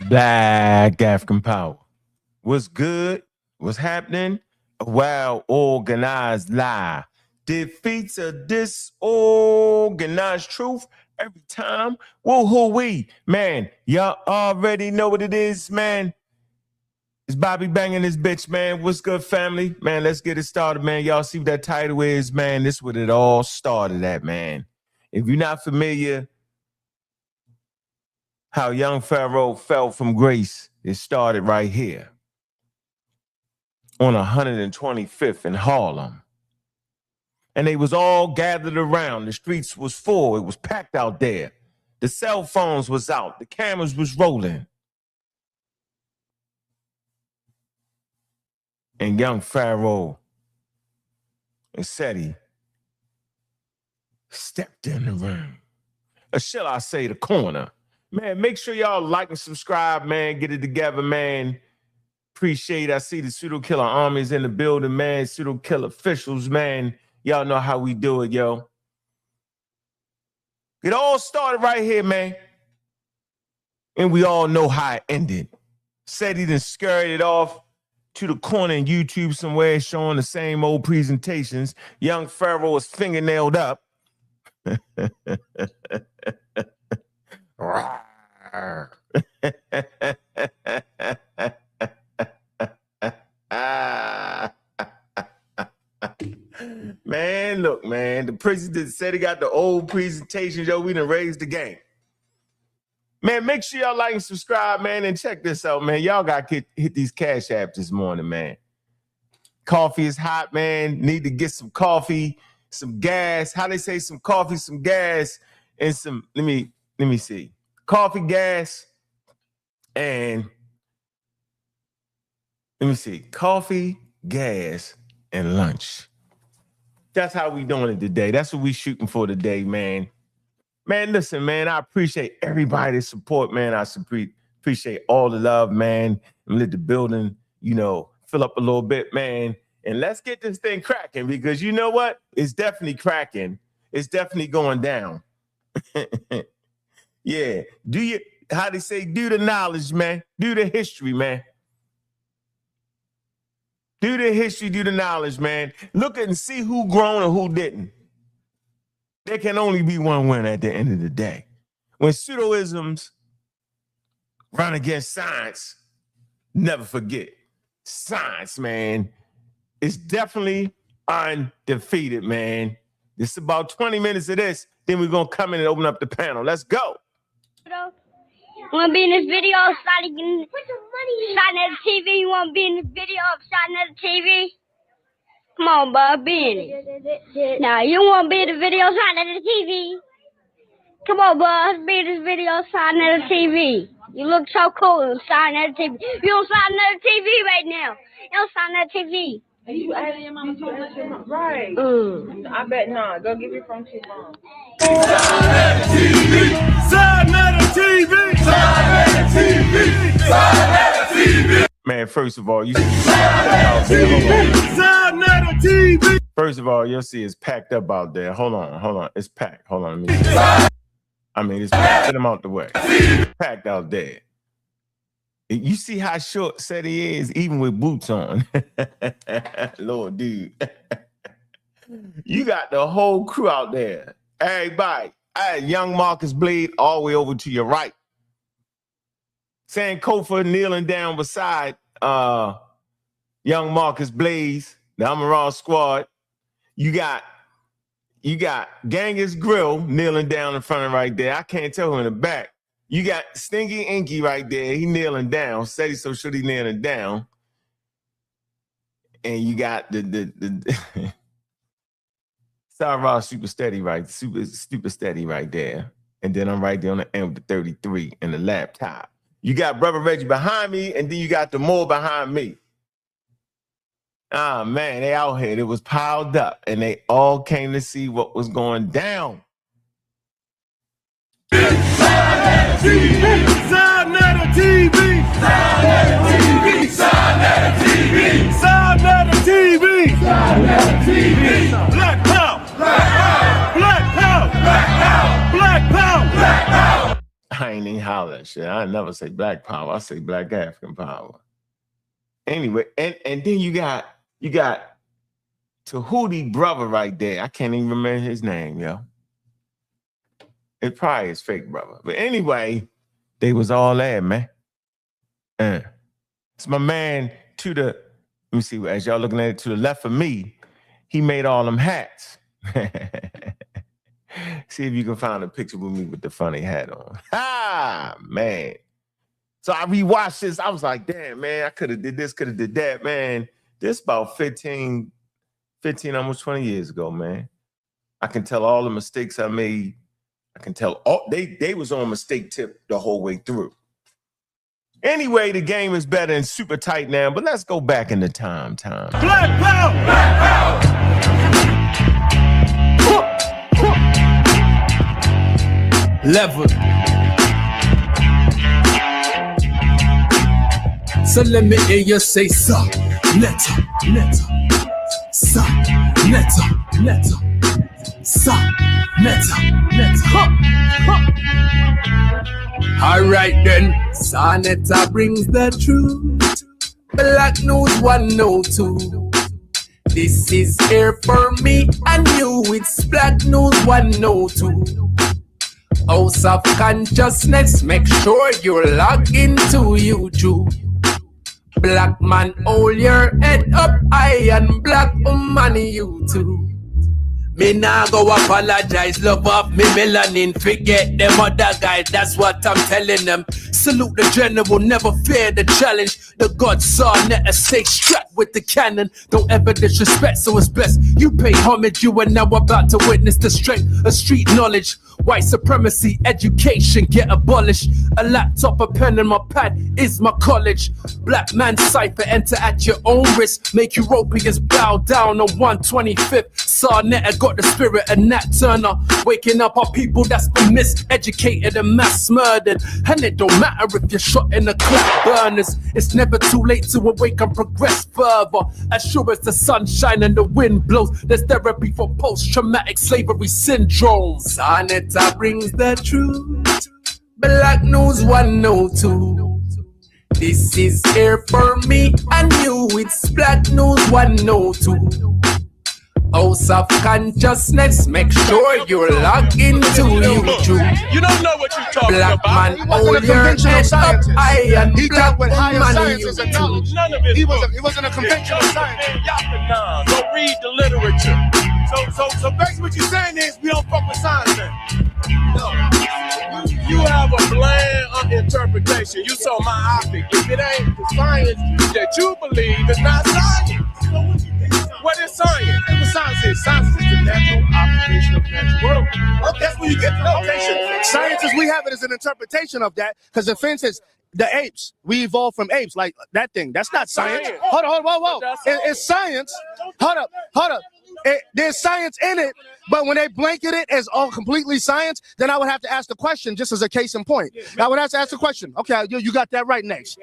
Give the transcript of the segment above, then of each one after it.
Black African power. What's good? What's happening? A well-organized lie defeats a disorganized truth every time. Woo-hoo-wee. Man, y'all already know what it is, man. It's Bobby banging this bitch, man. What's good, family? Man, let's get it started, man. Y'all see what that title is, man? This is what it all started at, man. If you're not familiar how young Pharaoh fell from grace, it started right here on 125th in Harlem. And they was all gathered around. The streets was full. It was packed out there. The cell phones was out. The cameras was rolling. And young Pharaoh and Seti stepped in the room. Or shall I say the corner? Man, make sure y'all like and subscribe, man. Get it together, man. Appreciate it. I see the pseudo killer armies in the building, man. Pseudo killer officials, man. Y'all know how we do it, yo. It all started right here, man. And we all know how it ended. Seti done scurried it off to the corner in YouTube somewhere showing the same old presentations. Young Pharaoh was fingernailed up. Man, look, man, the president said he got the old presentations. Yo, we done raised the game. Man, make sure y'all like and subscribe, man, and check this out, man. Y'all got to hit these cash apps this morning, man. Coffee is hot, man. Need to get some coffee, some gas. How they say some coffee, some gas, and some, let me see. Coffee, gas, and let me see. Coffee, gas, and lunch. That's how we doing it today. That's what we shooting for today, man. Man, listen, man, I appreciate everybody's support, man. I appreciate all the love, man. And let the building, you know, fill up a little bit, man. And let's get this thing cracking, because you know what? It's definitely cracking. It's definitely going down. Yeah. How they say, do the knowledge, man. Do the history, man. Do the history, do the knowledge, man. Look at and see who grown and who didn't. There can only be one winner at the end of the day. When pseudoisms run against science, never forget, science, man, is definitely undefeated, man. It's about 20 minutes of this, then we're going to come in and open up the panel. Let's go. You want to be in this video of shouting at the TV? You want to be in this video of shouting at the TV? Come on, bud, be in it. Now, you want to be in the video shouting at the TV? Come on, bud, be in this video shouting at the TV. You look so cool shouting at the TV. You don't shouting at the TV right now. You don't shouting at the TV. Are you asking your mama to let your mom? Right. I bet not. Go give your phone to your mom. Shouting at the TV. Shouting at the TV. Shouting at the TV. Shouting at the TV. Man, first of all, you First of all, you'll see it's packed up out there. Hold on. It's packed. Hold on. Let me see. I mean, it's packed. Get them out the way. It's packed out there. You see how short Seti is, even with boots on. Lord, dude. You got the whole crew out there. Everybody. Young Marcus Blade all the way over to your right. Sankofa kneeling down beside young Marcus Blaze, the Amaral squad. You got Genghis Grill kneeling down in front of right there. I can't tell who in the back. You got Stinky Inky right there. He kneeling down. Seti so should he kneeling down. And you got the Sarah super steady right there. And then I'm right there on the end with the 33 and the laptop. You got Brother Reggie behind me, and then you got the more behind me. Ah, man, they out here. It was piled up, and they all came to see what was going down. Shouting at the TV. Shouting at the TV. Shouting at the TV. Shouting at the TV. Shouting at the TV. Shouting at the TV. Black power. Black power. Black power. Black power. Black power. Black power. I ain't even holler shit. I never say black power. I say black African power. Anyway, and then you got Tahuti brother right there. I can't even remember his name, yo. It probably is fake brother. But anyway, they was all there, man. It's my man to the, let me see, as y'all looking at it, to the left of me, he made all them hats. See if you can find a picture with me with the funny hat on. Man. So I rewatched this. I was like, damn, man, I could have did this, could have did that, man. This about 15, almost 20 years ago, man. I can tell all the mistakes I made. I can tell all they was on mistake tip the whole way through. Anyway, the game is better and super tight now, but let's go back in the time. Black power! Black power! Level. So let me hear you say so. Netta. So netta. So netta. Alright then, Sonetta brings the truth. Black News 102. This is here for me and you. It's Black News 102. House of Consciousness, make sure you log into YouTube. Black man, hold your head up high, and black woman, you too. Me nah go apologize, love off me melanin. Forget them other guys, that's what I'm telling them. Salute the general, never fear the challenge. The God saw never stay strapped with the cannon. Don't ever disrespect, so it's best you pay homage. You are now about to witness the strength of street knowledge. White supremacy, education get abolished. A laptop, a pen, and my pad is my college. Black man cipher, enter at your own risk. Make Europeans bow down on 125th. Saw Netta got the spirit of Nat Turner. Waking up our people that's been miseducated and mass murdered. And it don't matter if you're shot in the clap burners. It's never too late to awake and progress further. As sure as the sun shines and the wind blows, there's therapy for post-traumatic slavery syndrome. Sonetta brings the truth. Black News 102. This is here for me and you. It's Black News 102. House of Consciousness, make sure you're logged into YouTube. You don't know what you're talking Black about. man, hold your head up high, and He black dealt with higher woman, sciences and knowledge. None of it. He wasn't a conventional scientist. Go read the literature. So basically what you're saying is we don't fuck with science then. No. You have a bland interpretation. You saw my optic. If it ain't the science that you believe, it's not science. What is science? That's what science is. Science is the natural observation of the natural world. Okay, that's where you get the notation. Science is, we have it as an interpretation of that, because the fence is the apes. We evolved from apes, like that thing. That's not science. Hold on, whoa. It's science. Hold up. There's science in it, but when they blanket it as all completely science, then I would have to ask the question, just as a case in point. I would have to ask the question. Okay, you got that right next.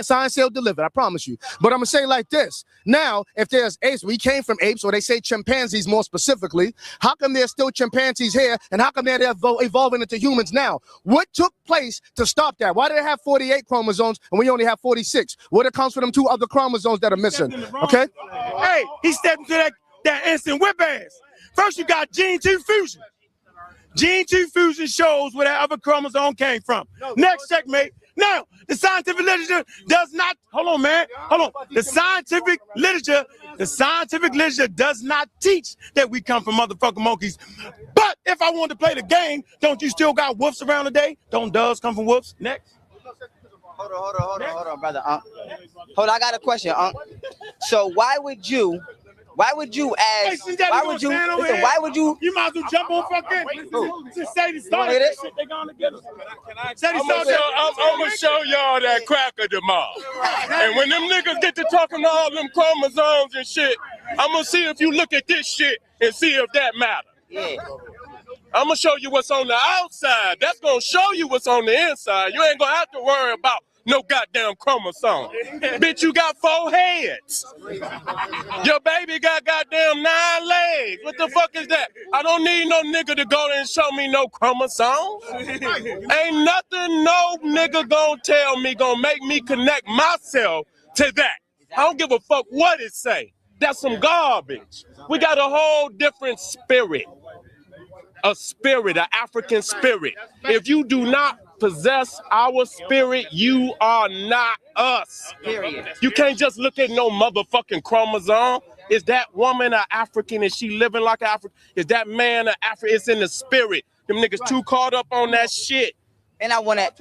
Science still delivered, I promise you. But I'm gonna say like this. Now, if there's apes, we came from apes, or they say chimpanzees more specifically, how come there's still chimpanzees here, and how come they're evolving into humans now? What took place to stop that? Why do they have 48 chromosomes and we only have 46? What accounts for them 2 other chromosomes that are missing? Okay? Hey, he stepped into that instant whip ass. First, you got gene 2 fusion. Gene 2 fusion shows where that other chromosome came from. Next checkmate. Now, the scientific literature does not, hold on. The scientific literature does not teach that we come from motherfucking monkeys. But if I wanted to play the game, don't you still got wolves around today? Don't doves come from wolves? Next. Hold on, brother. Hold on, I got a question. So why would you ask? Why would you? You might as well jump on fucking. Just say this. Start this shit. They gonna get us. I'm gonna show y'all that cracker tomorrow. And when them niggas get to talking to all them chromosomes and shit, I'm gonna see if you look at this shit and see if that matters. Yeah. I'm gonna show you what's on the outside. That's gonna show you what's on the inside. You ain't gonna have to worry about no goddamn chromosome. Bitch, you got 4 heads. Your baby got goddamn 9 legs. What the fuck is that? I don't need no nigga to go there and show me no chromosomes. Ain't nothing no nigga gonna tell me gonna make me connect myself to that. I don't give a fuck what it say. That's some garbage. We got a whole different spirit. A spirit, an African spirit. If you do not possess our spirit, you are not us. Period. You can't just look at no motherfucking chromosome. Is that woman an African? Is she living like an African? Is that man an African? It's in the spirit. Them niggas too caught up on that shit. And I want to.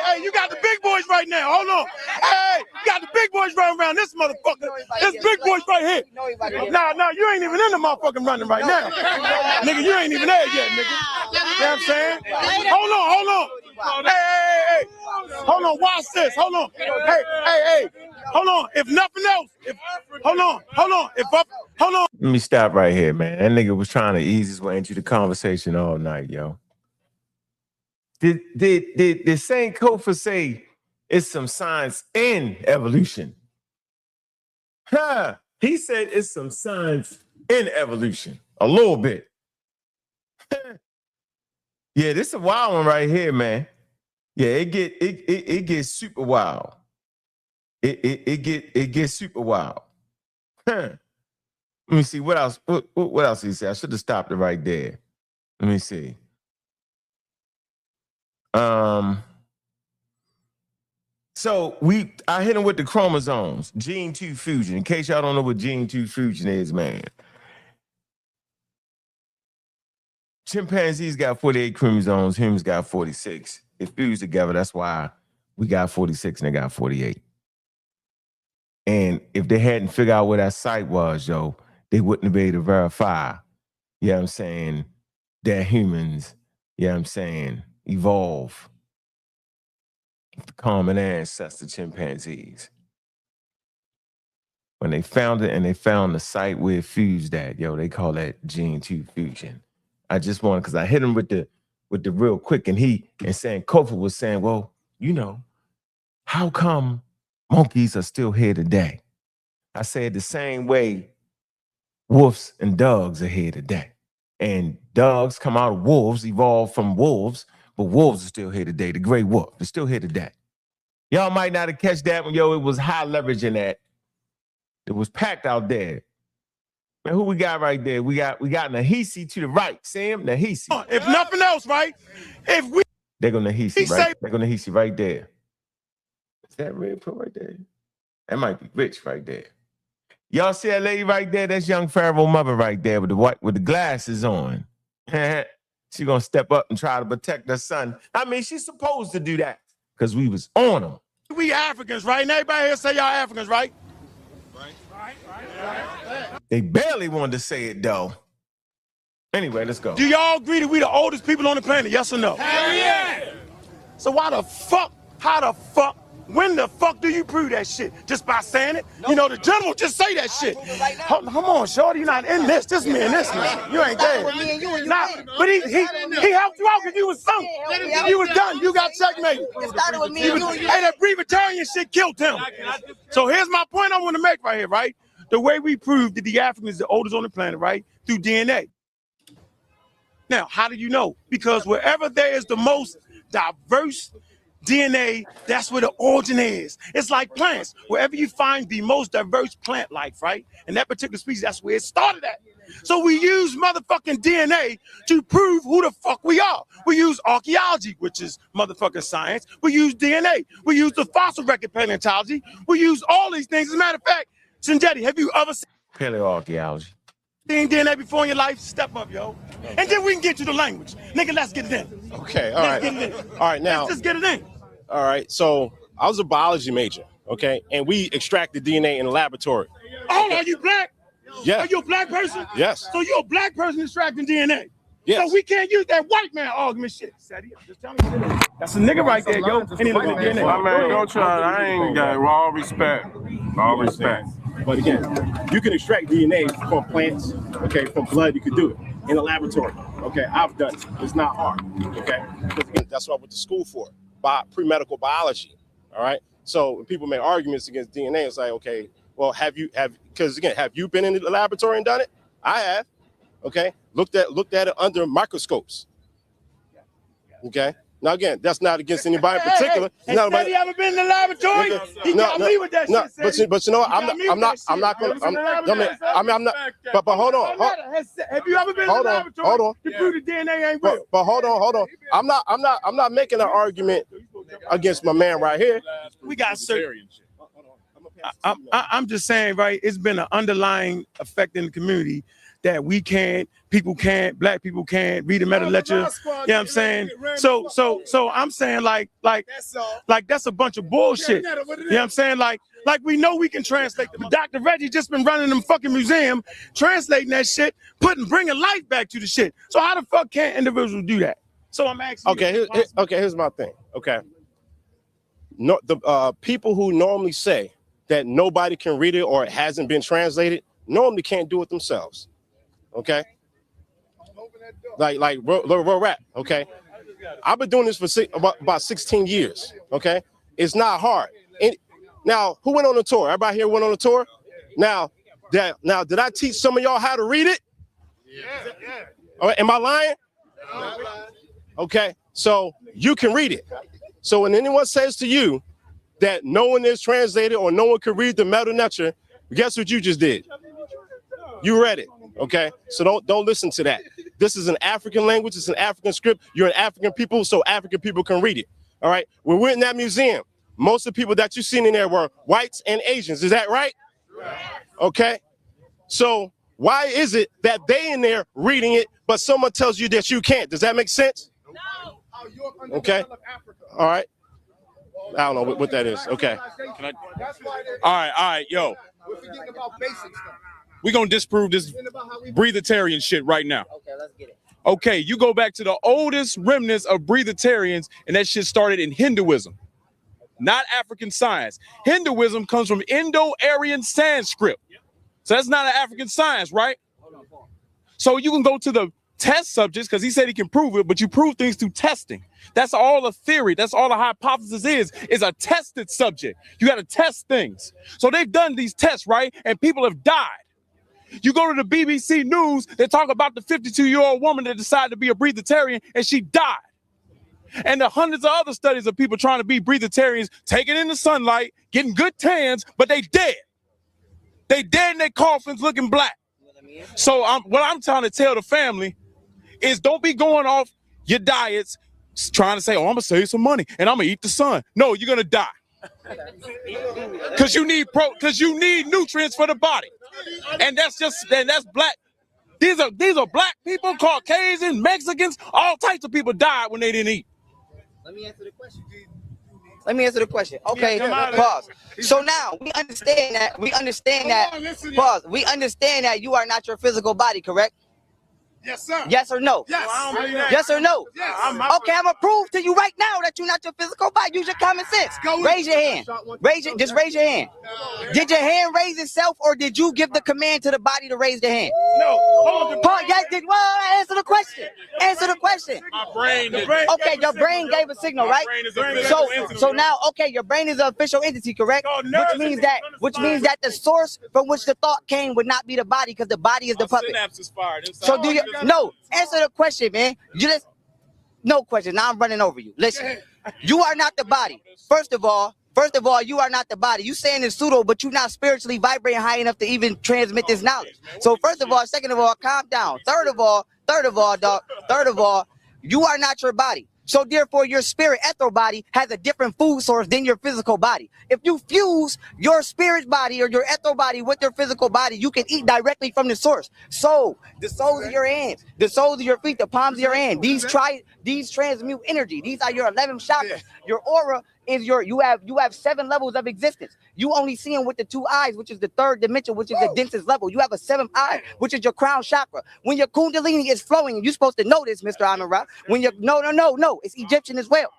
Hey, you got the big boys right now. Hold on. Hey, you got the big boys running around this motherfucker. This big boys right here. Nah, you ain't even in the motherfucking running right now. Nigga, you ain't even there yet, nigga. You know what I'm saying? Hold on. Hey. Hold on, watch this. Hold on. Hey. Hold on. If nothing else, hold on. Let me stop right here, man. That nigga was trying to ease his way into the conversation all night, yo. Did Saint Kofa say it's some science in evolution? He said it's some science in evolution. A little bit. Yeah, this is a wild one right here, man. Yeah, it gets super wild. It gets super wild. Let me see what else. What else did he say? I should have stopped it right there. Let me see. So I hit him with the chromosomes, gene 2 fusion. In case y'all don't know what gene 2 fusion is, man. Chimpanzees got 48 chromosomes, humans got 46. It fused together. That's why we got 46 and they got 48. And if they hadn't figured out where that site was, yo, they wouldn't have been able to verify, you know what I'm saying, that humans, you know what I'm saying, evolve the common ancestor chimpanzees. When they found it and they found the site where it fused at, yo, they call that gene 2 fusion. I just wanted, because I hit him with the real quick, and saying Kofa was saying, well, you know, how come monkeys are still here today? I said the same way wolves and dogs are here today. And dogs come out of wolves, evolved from wolves, but wolves are still here today. The gray wolf, they're still here today. Y'all might not have catch that one, yo. It was high leverage in that. It was packed out there. Man, who we got right there? We got Nahisi to the right. See him? Nahisi. If nothing else, right? They're gonna Nahisi, right? They're gonna Nahisi right there. Is that Red Pill right there? That might be Rich right there. Y'all see that lady right there? That's young Pharaoh mother right there with the glasses on. She gonna step up and try to protect her son. I mean, she's supposed to do that because we was on them. We Africans, right? And everybody here say y'all Africans, right? They barely wanted to say it though. Anyway, let's go. Do y'all agree that we the oldest people on the planet? Yes or no? Hell yeah! So how the fuck, when the fuck do you prove that shit? Just by saying it? Nope. You know, the general just say that shit. Right, come on, shorty, you're not in this. This man. You ain't there. Nah, but he helped you out because you was sunk. You was done. You got checkmated. Hey, that breatharian shit killed him. So here's my point I want to make right here, right? The way we proved that the African is the oldest on the planet, right? Through DNA. Now, how do you know? Because wherever there is the most diverse DNA, that's where the origin is. It's like plants. Wherever you find the most diverse plant life, right? And that particular species, that's where it started at. So we use motherfucking DNA to prove who the fuck we are. We use archaeology, which is motherfucking science. We use DNA. We use the fossil record paleontology. We use all these things. As a matter of fact, Sinjetti, have you ever seen paleoarchaeology? Seen DNA before in your life? Step up, yo. And then we can get to the language. Nigga, let's get it in. Okay, all right. All right, now. Let's just get it in. All right, so I was a biology major, okay? And we extracted DNA in the laboratory. Oh, are you black? Yeah. Are you a black person? Yes. So you're a black person extracting DNA? Yes. So we can't use that white man argument shit. Seti, I'm just telling you. That's a nigga right there, yo. And he looking at DNA. My man, don't try. I ain't got it. All respect. All respect. But again, you can extract DNA from plants, okay, from blood, you can do it in a laboratory. Okay, I've done it. It's not hard. Okay, because again, that's what I went to school for, pre-medical biology. All right. So when people make arguments against DNA, it's like, okay, well, because again, have you been in the laboratory and done it? I have. Okay, looked at it under microscopes. Okay. Now again, that's not against anybody in particular. Hey, you ever been in the laboratory? He got me with that shit. But you know what? I'm not gonna. But hold on. Have you ever been in the laboratory? Hold on. To prove the DNA ain't real. But hold on. I'm not making an argument against my man right here. We got certain. I'm just saying, right? It's been an underlying effect in the community that people can't, black people can't read the meta lecture. You know what I'm saying? So I'm saying like that's a bunch of bullshit. You know what I'm saying? Like we know we can translate them. Dr. Reggie just been running them fucking museum, translating that shit, bringing life back to the shit. So how the fuck can't individuals do that? So I'm asking. Here's my thing. Okay. No, the people who normally say that nobody can read it or it hasn't been translated normally can't do it themselves. Okay, like real rap. Okay, I've been doing this for about 16 years. Okay, it's not hard. Now, who went on the tour? Everybody here went on the tour. Now, did I teach some of y'all how to read it? Yeah. Am I lying? Okay, so you can read it. So when anyone says to you that no one is translated or no one can read the meta lecture, guess what you just did? You read it. Okay, so don't listen to that. This is an African language. It's an African script. You're an African people, so African people can read it. All right. When we're in that museum, most of the people that you've seen in there were whites and Asians. Is that right? Okay. So why is it that they in there reading it, but someone tells you that you can't? Does that make sense? No. Okay. All right. I don't know what that is. Okay. All right, yo. We're going to disprove this breatharian shit right now. Okay, let's get it. Okay, you go back to the oldest remnants of breatharians, and that shit started in Hinduism, not African science. Hinduism comes from Indo-Aryan Sanskrit. So that's not an African science, right? So you can go to the test subjects, because he said he can prove it, but you prove things through testing. That's all a theory. That's all a hypothesis is a tested subject. You got to test things. So they've done these tests, right? And people have died. You go to the BBC News, they talk about the 52-year-old woman that decided to be a breatharian, and she died. And the hundreds of other studies of people trying to be breatharians, taking in the sunlight, getting good tans, but they dead. They dead in their coffins looking black. So what I'm trying to tell the family is don't be going off your diets trying to say, oh, I'm going to save some money and I'm going to eat the sun. No, you're going to die. Because you need nutrients for the body. And that's black. These are black people, Caucasian, Mexicans, all types of people died when they didn't eat. Let me answer the question. Okay, pause. So now we understand that. Pause. We understand that you are not your physical body, correct? Yes, sir. Yes or no? Yes. Yes or no? Yes. Okay, I'm gonna prove to you right now that you're not your physical body. Use your common sense. Raise your hand. Just raise your hand. Did your hand raise itself, or did you give the command to the body to raise the hand? No. Paul, yes, answer the question. Answer the question. My brain. Okay, your brain gave a signal, right? So now, okay, your brain is an official entity, correct? Which means that the source from which the thought came would not be the body, because the body is the puppet. So do you? No, answer the question, man. No question. Now I'm running over you. Listen, you are not the body. First of all, you are not the body. You saying it's pseudo, but you're not spiritually vibrating high enough to even transmit this knowledge. So first of all, second of all, calm down. Third of all, you are not your body. So therefore, your spirit ether body has a different food source than your physical body. If you fuse your spirit body or your ether body with your physical body, you can eat directly from the source. So the soles of your hands, the soles of your feet, the palms of your hand, these transmute energy. These are your 11 chakras. Your aura is you have 7 levels of existence. You only see them with the 2 eyes, which is the 3rd dimension, which is the densest level. You have a 7th eye, which is your crown chakra. When your kundalini is flowing, and you're supposed to know this, Mr. Amira. No, it's Egyptian as well.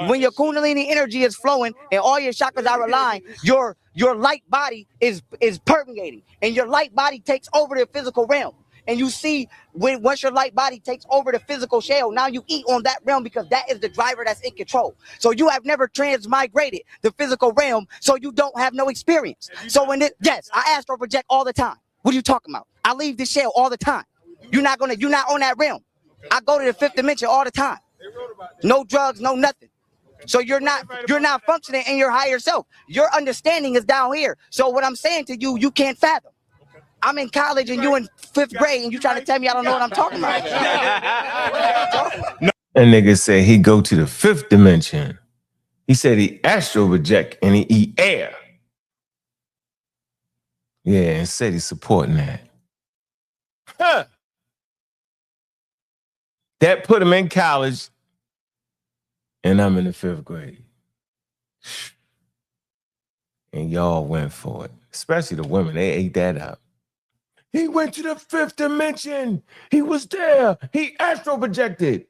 When your kundalini energy is flowing and all your chakras are aligned, your light body is permeating, and your light body takes over the physical realm. And you see, once your light body takes over the physical shell, now you eat on that realm because that is the driver that's in control. So you have never transmigrated the physical realm, so you don't have no experience. So when yes, I astral project all the time. What are you talking about? I leave this shell all the time. You're not on that realm. I go to the fifth dimension all the time. No drugs, no nothing. So you're not functioning in your higher self. Your understanding is down here. So what I'm saying to you, you can't fathom. I'm in college and you in 5th grade and you trying to tell me I don't know what I'm talking about. That nigga said he go to the 5th dimension. He said he astral project and he eat air. Yeah, and said he's supporting that. Huh. That put him in college and I'm in the 5th grade. And y'all went for it. Especially the women, they ate that up. He went to the 5th dimension. He was there. He astral projected.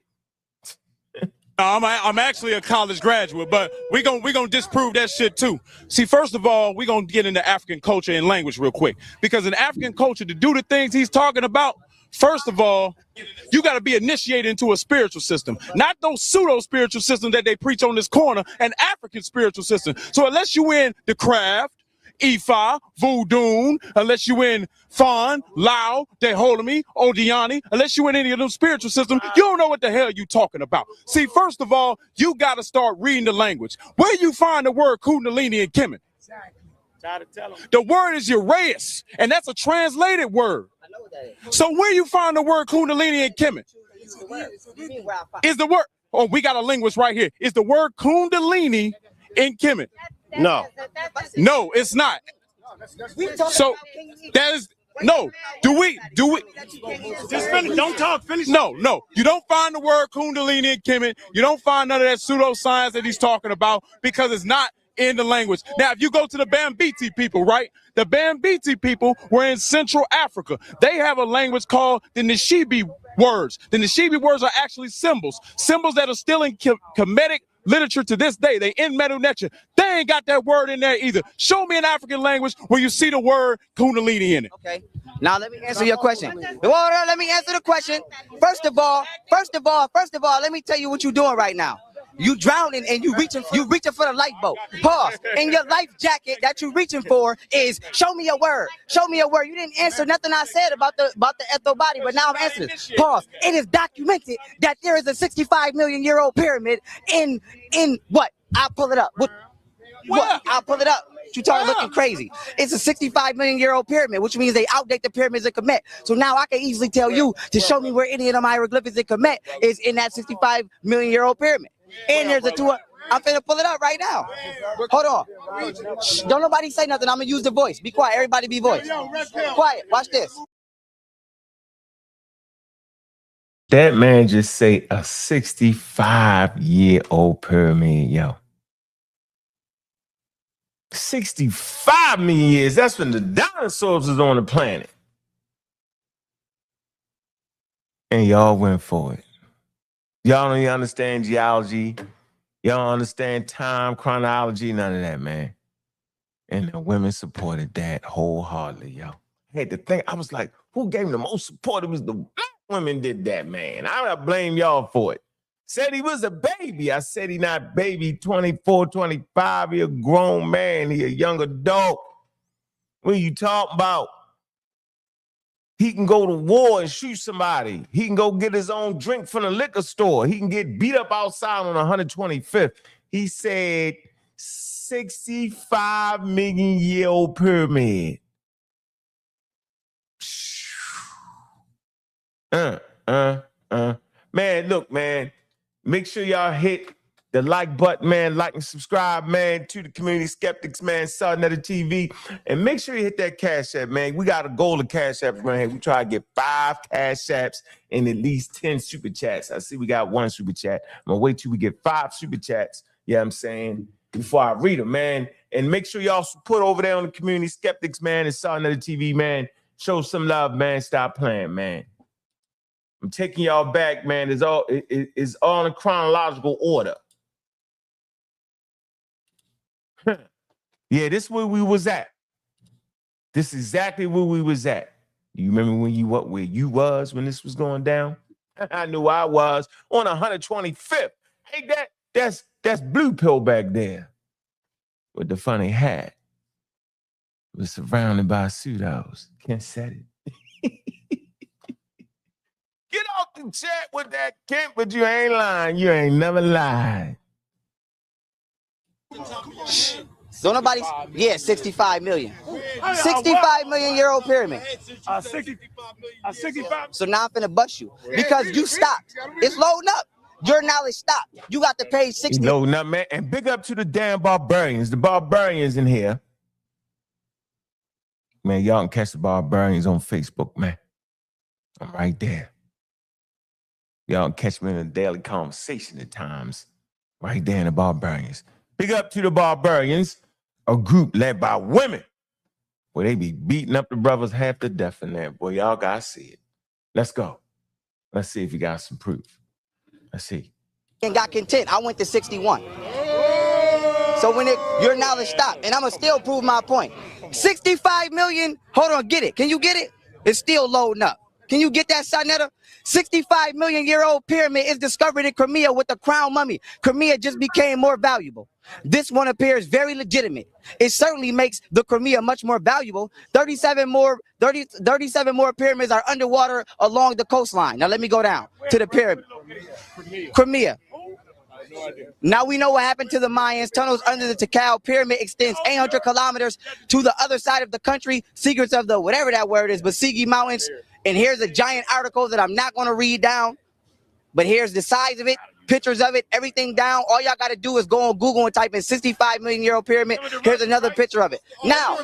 I'm actually a college graduate, but we gonna disprove that shit too. See, first of all, we're gonna get into African culture and language real quick. Because in African culture, to do the things he's talking about, first of all, you got to be initiated into a spiritual system, not those pseudo spiritual systems that they preach on this corner, an African spiritual system. So unless you in the craft, Ifa, Voodoo, unless you in Fan, Lao, Deholomi, Odiani, unless you in any of those spiritual systems, you don't know what the hell you talking about. See, first of all, you got to start reading the language. Where you find the word Kundalini and Kemet? The word is Uraeus, and that's a translated word. So where you find the word Kundalini and Kemet? Is the word, oh, we got a linguist right here. Is the word Kundalini in Kemet? No. No, it's not. So that is no. Do we Just finish. Don't talk. Finish. No. You don't find the word Kundalini and Kemet. You don't find none of that pseudoscience that he's talking about because it's not in the language. Now, if you go to the Bambiti people, right? The Bambiti people were in Central Africa. They have a language called the Nishibi words. The Nishibi words are actually symbols that are still in Kemetic literature to this day. They in Medu Neter. They ain't got that word in there either. Show me an African language where you see the word Kundalini in it. Okay. Now let me answer your question. Well, let me answer the question. First of all, let me tell you what you're doing right now. You drowning and you reaching for the lifeboat. Pause. And your life jacket that you're reaching for is show me a word. Show me a word. You didn't answer nothing I said about the ethno body, but now I'm answering this. Pause. It is documented that there is a 65 million year old pyramid in what? I'll pull it up. What? I'll pull it up. You talking looking crazy. It's a 65 million year old pyramid, which means they outdate the pyramids in Kemet. So now I can easily tell you to show me where any of them hieroglyphics in Kemet is in that 65 million year old pyramid. And there's a two. I'm finna pull it up right now. Hold on. Shh, don't nobody say nothing. I'm gonna use the voice. Be quiet. Everybody be voice. Quiet. Watch this. That man just say a 65-year-old pyramid, yo. 65 million years. That's when the dinosaurs was on the planet. And y'all went for it. Y'all don't even understand geology. Y'all don't understand time, chronology, none of that, man. And the women supported that wholeheartedly, yo. I had to think, I was like, who gave him the most support? It was the black women did that, man. I blame y'all for it. Said he was a baby. I said he not baby, 24, 25. He a grown man. He a young adult. What are you talking about? He can go to war and shoot somebody. He can go get his own drink from the liquor store. He can get beat up outside on 125th. He said 65 million year old pyramid. Man, look, man. Make sure y'all hit the like button, man. Like and subscribe, man, to the Community Skeptics, man. Southern TV. And make sure you hit that Cash App, man. We got a goal of Cash Apps right here. We try to get 5 Cash Apps and at least 10 Super Chats. I see we got 1 Super Chat. I'm going to wait till we get 5 Super Chats, you know what I'm saying, before I read them, man. And make sure y'all support over there on the Community Skeptics, man, and Southern TV, man. Show some love, man. Stop playing, man. I'm taking y'all back, man. It's all in chronological order. Yeah, this is where we was at. This is exactly where we was at. You remember where you was when this was going down? I knew I was on 125th. Hey, that's Blue Pill back there with the funny hat. Was surrounded by pseudos. Can't set it. Get off the chat with that Kent, but you ain't lying. You ain't never lied. So nobody, yeah, 65 million. 65 million year old pyramid. 65. So now I'm finna bust you because you stopped. It's loading up. Your knowledge stopped. You got to pay 60. Loading up, man. And big up to the damn barbarians. The barbarians in here. Man, y'all can catch the barbarians on Facebook, man. I'm right there. Y'all can catch me in a daily conversation at times. Right there in the barbarians. Big up to the barbarians, a group led by women, where they be beating up the brothers half to death in there. Boy, y'all gotta see it. Let's go. Let's see if you got some proof. Let's see. And got content. I went to 61. So when your knowledge stopped, and I'm gonna still prove my point. 65 million, hold on, get it. Can you get it? It's still loading up. Can you get that, Sonetta? 65 million year old pyramid is discovered in Crimea with the crown mummy. Crimea just became more valuable. This one appears very legitimate. It certainly makes the Crimea much more valuable. 37 more pyramids are underwater along the coastline. Now let me go down to the pyramid. Crimea. Now we know what happened to the Mayans. Tunnels under the Tikal pyramid extends 800 kilometers to the other side of the country. Secrets of the whatever that word is, Basigi Mountains. And here's a giant article that I'm not going to read down, but here's the size of it, pictures of it, everything down. All y'all got to do is go on Google and type in 65 million year old pyramid. Here's another picture of it. Now,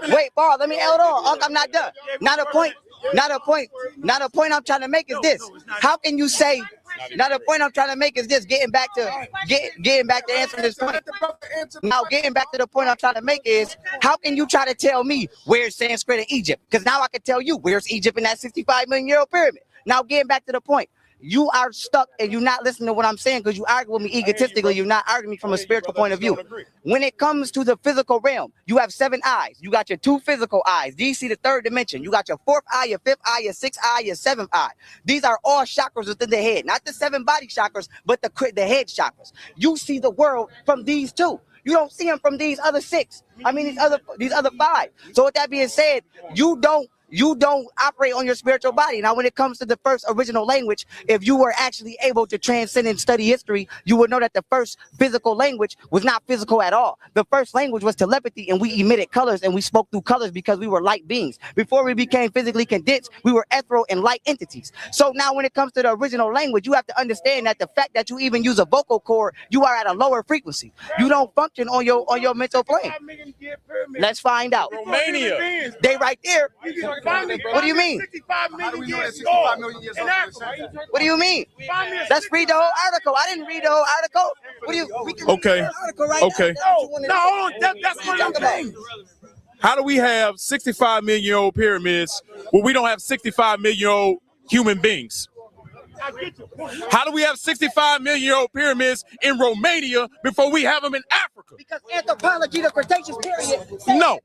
wait, Paul, let me hold on. I'm not done. Not a point I'm trying to make is this. How can you say, not a point I'm trying to make is this, getting back to answering this point. Now, getting back to the point I'm trying to make is, how can you try to tell me where's Sanskrit in Egypt? Because now I can tell you where's Egypt in that 65 million year old pyramid. Now, getting back to the point. You are stuck and you're not listening to what I'm saying because you argue with me egotistically. You're not arguing me from a spiritual point of view. When it comes to the physical realm, you have 7 eyes. You got your 2 physical eyes. These see the 3rd dimension. You got your 4th eye, your 5th eye, your 6th eye, your 7th eye. These are all chakras within the head. Not the 7 body chakras, but the head chakras. You see the world from these 2. You don't see them from these other 6. I mean, these other 5. So with that being said, you don't operate on your spiritual body. Now, when it comes to the first original language, if you were actually able to transcend and study history, you would know that the first physical language was not physical at all. The first language was telepathy, and we emitted colors, and we spoke through colors because we were light beings. Before we became physically condensed, we were ethereal and light entities. So now when it comes to the original language, you have to understand that the fact that you even use a vocal cord, you are at a lower frequency. You don't function on your mental plane. Let's find out. Romania. They right there. What do you mean? 65 million years old in Africa. What do you mean? Let's read the whole article. I didn't read the whole article. What do you? We can Okay. read the article right Okay. No, hold on. That's one of the things. How do we have 65 million year old pyramids when we don't have 65 million year old human beings? How do we have 65 million year old pyramids in Romania before we have them in Africa? Because anthropology, the Cretaceous period. No.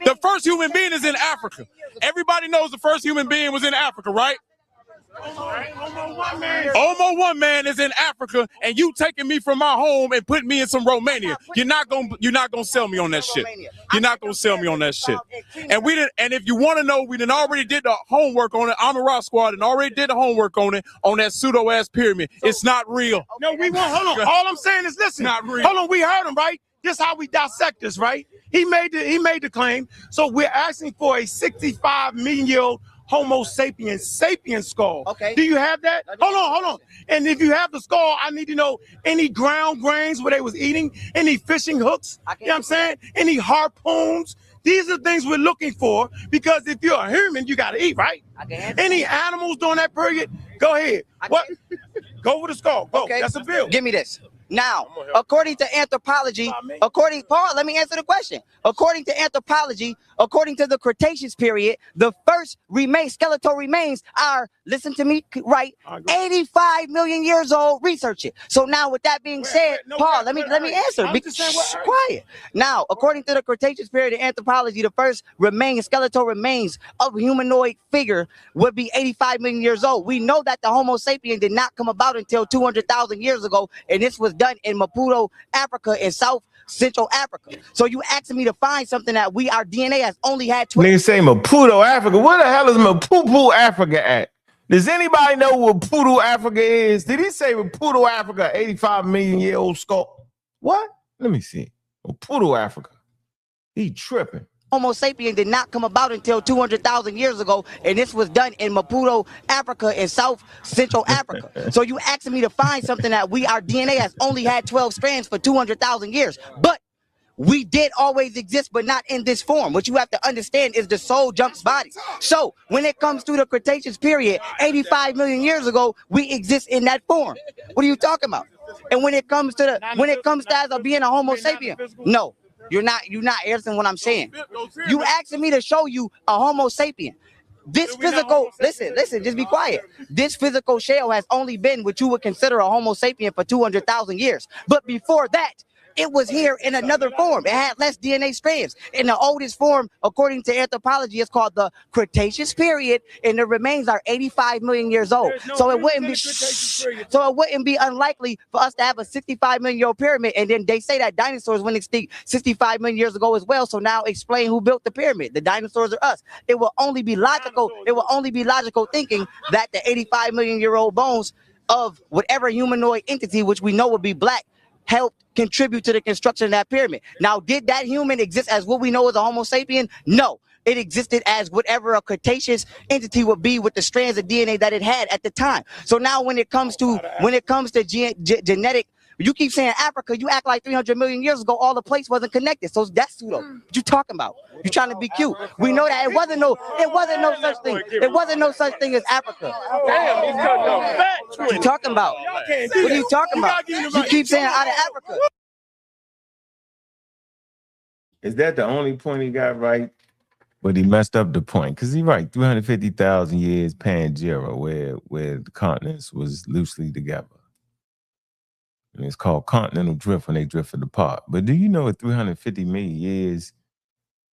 The first human being is in Africa. Everybody knows the first human being was in Africa, right? Almost one man is in Africa, and you taking me from my home and putting me in some Romania. You're not gonna sell me on that shit. You're not gonna sell me on that shit. And we didn't. And if you want to know, we done already did the homework on it. Amara Squad and already did the homework on it on that pseudo ass pyramid. It's not real. No, we won't. Hold on. All I'm saying is, listen. Not real. Hold on. We heard him, right? This is how we dissect this, right? He made the claim. So we're asking for a 65 million year old Homo sapien skull. Okay. Do you have that? Hold on. And if you have the skull, I need to know any ground grains where they was eating, any fishing hooks, you know what I'm saying? Any harpoons. These are things we're looking for because if you're a human, you got to eat, right? Any animals during that period, go ahead. What? Go with the skull. Go. Okay. That's a bill. Give me this. Now, according to anthropology, Paul, let me answer the question. According to anthropology, according to the Cretaceous period, the first skeletal remains are, listen to me right, 85 million years old. Research it. So now, with that being said, Paul, let me answer. Be quiet. Now, according to the Cretaceous period of anthropology, the first skeletal remains of a humanoid figure would be 85 million years old. We know that the Homo sapien did not come about until 200,000 years ago, and this was done in Maputo, Africa, in South Central Africa. So you asking me to find something that our DNA has only had 12. Nigga say Maputo, Africa. Where the hell is Maputo, Africa at? Does anybody know what Maputo, Africa is? Did he say Maputo, Africa, 85 million year old skull? What? Let me see. Maputo, Africa. He tripping. Homo sapien did not come about until 200,000 years ago, and this was done in Maputo, Africa, in South Central Africa. So you asking me to find something that our DNA has only had 12 strands for 200,000 years. But we did always exist, but not in this form. What you have to understand is the soul jumps body. So when it comes to the Cretaceous period, 85 million years ago, we exist in that form. What are you talking about? And when it comes to as of being a Homo sapien, no. You're not answering what I'm saying. You asking me to show you a Homo sapien. This physical, listen, just be quiet. This physical shell has only been what you would consider a Homo sapien for 200,000 years. But before that, it was here in another form. It had less DNA strands. In the oldest form, according to anthropology, it's called the Cretaceous period, and the remains are 85 million years old. So it wouldn't be unlikely for us to have a 65 million year old pyramid. And then they say that dinosaurs went extinct 65 million years ago as well. So now explain who built the pyramid. The dinosaurs are us. It will only be logical. It will only be logical thinking that the 85 million year old bones of whatever humanoid entity, which we know would be black, helped contribute to the construction of that pyramid. Now, did that human exist as what we know as a Homo sapien? No. It existed as whatever a Cretaceous entity would be with the strands of DNA that it had at the time. So now when it comes to genetic, you keep saying Africa, you act like 300 million years ago, all the plates wasn't connected. So that's pseudo. What you talking about? You trying to be cute. We know that it wasn't no such thing. It wasn't no such thing as Africa. Damn, he's cutting off fat. What you talking about? What are you talking about? You keep saying out of Africa. Is that the only point he got right? But he messed up the point. Because he's right, 350,000 years Pangea, where the continents was loosely together. And it's called continental drift when they drifted apart. But do you know at 350 million years,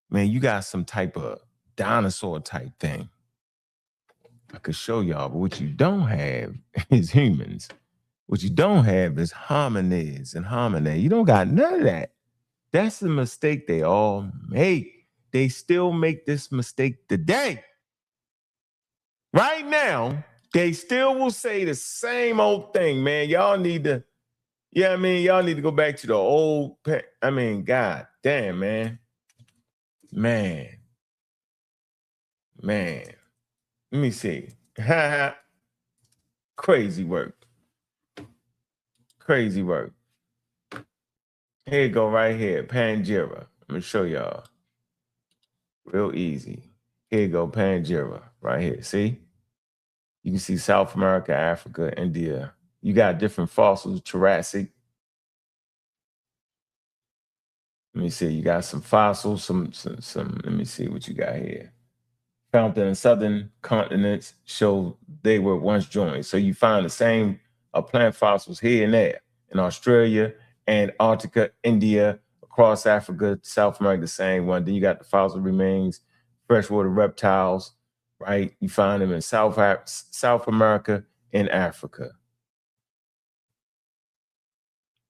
man, you got some type of dinosaur type thing. I could show y'all, but what you don't have is humans. What you don't have is hominids and hominids. You don't got none of that. That's the mistake they all make. They still make this mistake today. Right now, they still will say the same old thing, man. Y'all need to, y'all need to go back to the old, God damn, man. Man. Let me see. Crazy work. Crazy work. Here you go right here, Pangea. I'm gonna show y'all. Real easy. Here you go, Pangea, right here. See? You can see South America, Africa, India. You got different fossils, Jurassic. Let me see. You got some fossils, some. Let me see what you got here. Found in southern continents show they were once joined. So you find the same plant fossils here and there in Australia, Antarctica, India, across Africa, South America, the same one. Then you got the fossil remains, freshwater reptiles, right? You find them in South America and Africa.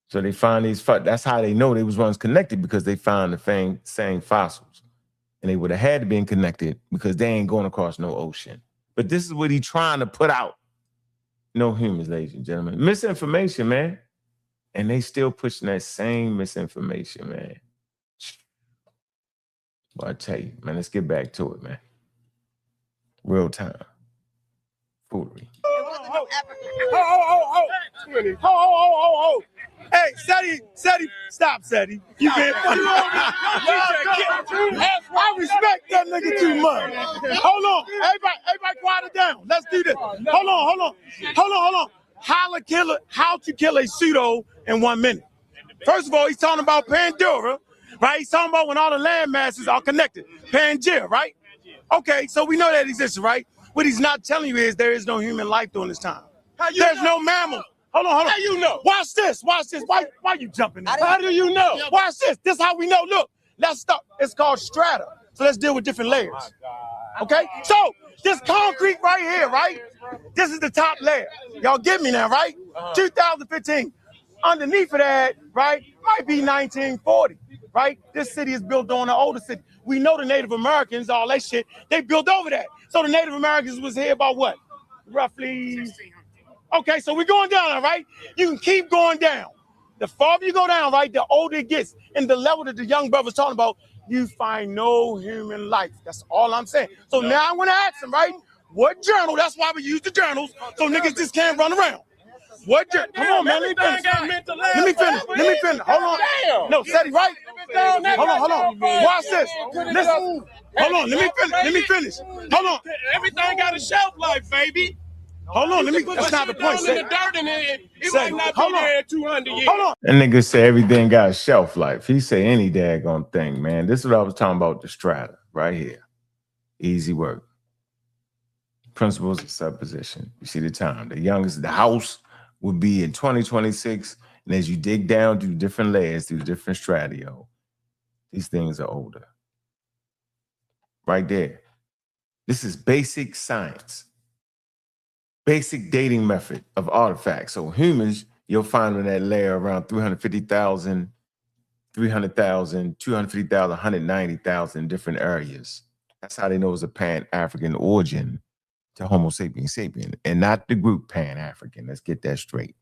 So they find these, that's how they know they was once connected, because they found the same fossils. And they would have had to been connected because they ain't going across no ocean. But this is what he's trying to put out. No humans, ladies and gentlemen. Misinformation, man. And they still pushing that same misinformation, man. Well, I tell you, man, let's get back to it, man. Real time. Foolery. Hey, Seti, stop, Seti. You being funny. I respect that nigga too much. Hold on. Everybody quiet it down. Let's do this. Hold on. how to kill a pseudo in 1 minute. First of all, he's talking about Pandora, right? He's talking about when all the land masses are connected. Pangea, right? Okay, so we know that exists, right? What he's not telling you is there is no human life during this time. There's no mammal. Hold on. How you know? Watch this. Why you jumping? How do you know? Watch this. This is how we know. Look, let's start. It's called strata. So let's deal with different layers. Okay? So this concrete right here, right? This is the top layer. Y'all get me now, right? 2015. Underneath of that, right, might be 1940, right? This city is built on an older city. We know the Native Americans, all that shit, they built over that. So the Native Americans was here about what? Roughly. Okay, so we're going down, right? You can keep going down. The farther you go down, right, the older it gets. And the level that the young brother's talking about, you find no human life. That's all I'm saying. So now I'm going to ask him, right? What journal? That's why we use the journals, so niggas just can't run around. What journal? Come on, man. Let me finish. Hold on. No, Seti, right? Hold on. Watch this. Listen. Hold on. Let me finish. Hold on. Everything got a shelf life, baby. Hold on. That's not the point. In the dirt and it might not be there in 200 years. Hold on. And nigga say everything got a shelf life. He say any daggone thing, man. This is what I was talking about, the strata right here. Easy work. Principles of supposition. You see the time. The youngest, the house would be in 2026. And as you dig down through different layers, through different strato, these things are older. Right there. This is basic science. Basic dating method of artifacts. So humans, you'll find in that layer around 350,000, 300,000, 250,000, 190,000 different areas. That's how they know it's a Pan-African origin to Homo sapiens sapien, and not the group Pan-African. Let's get that straight.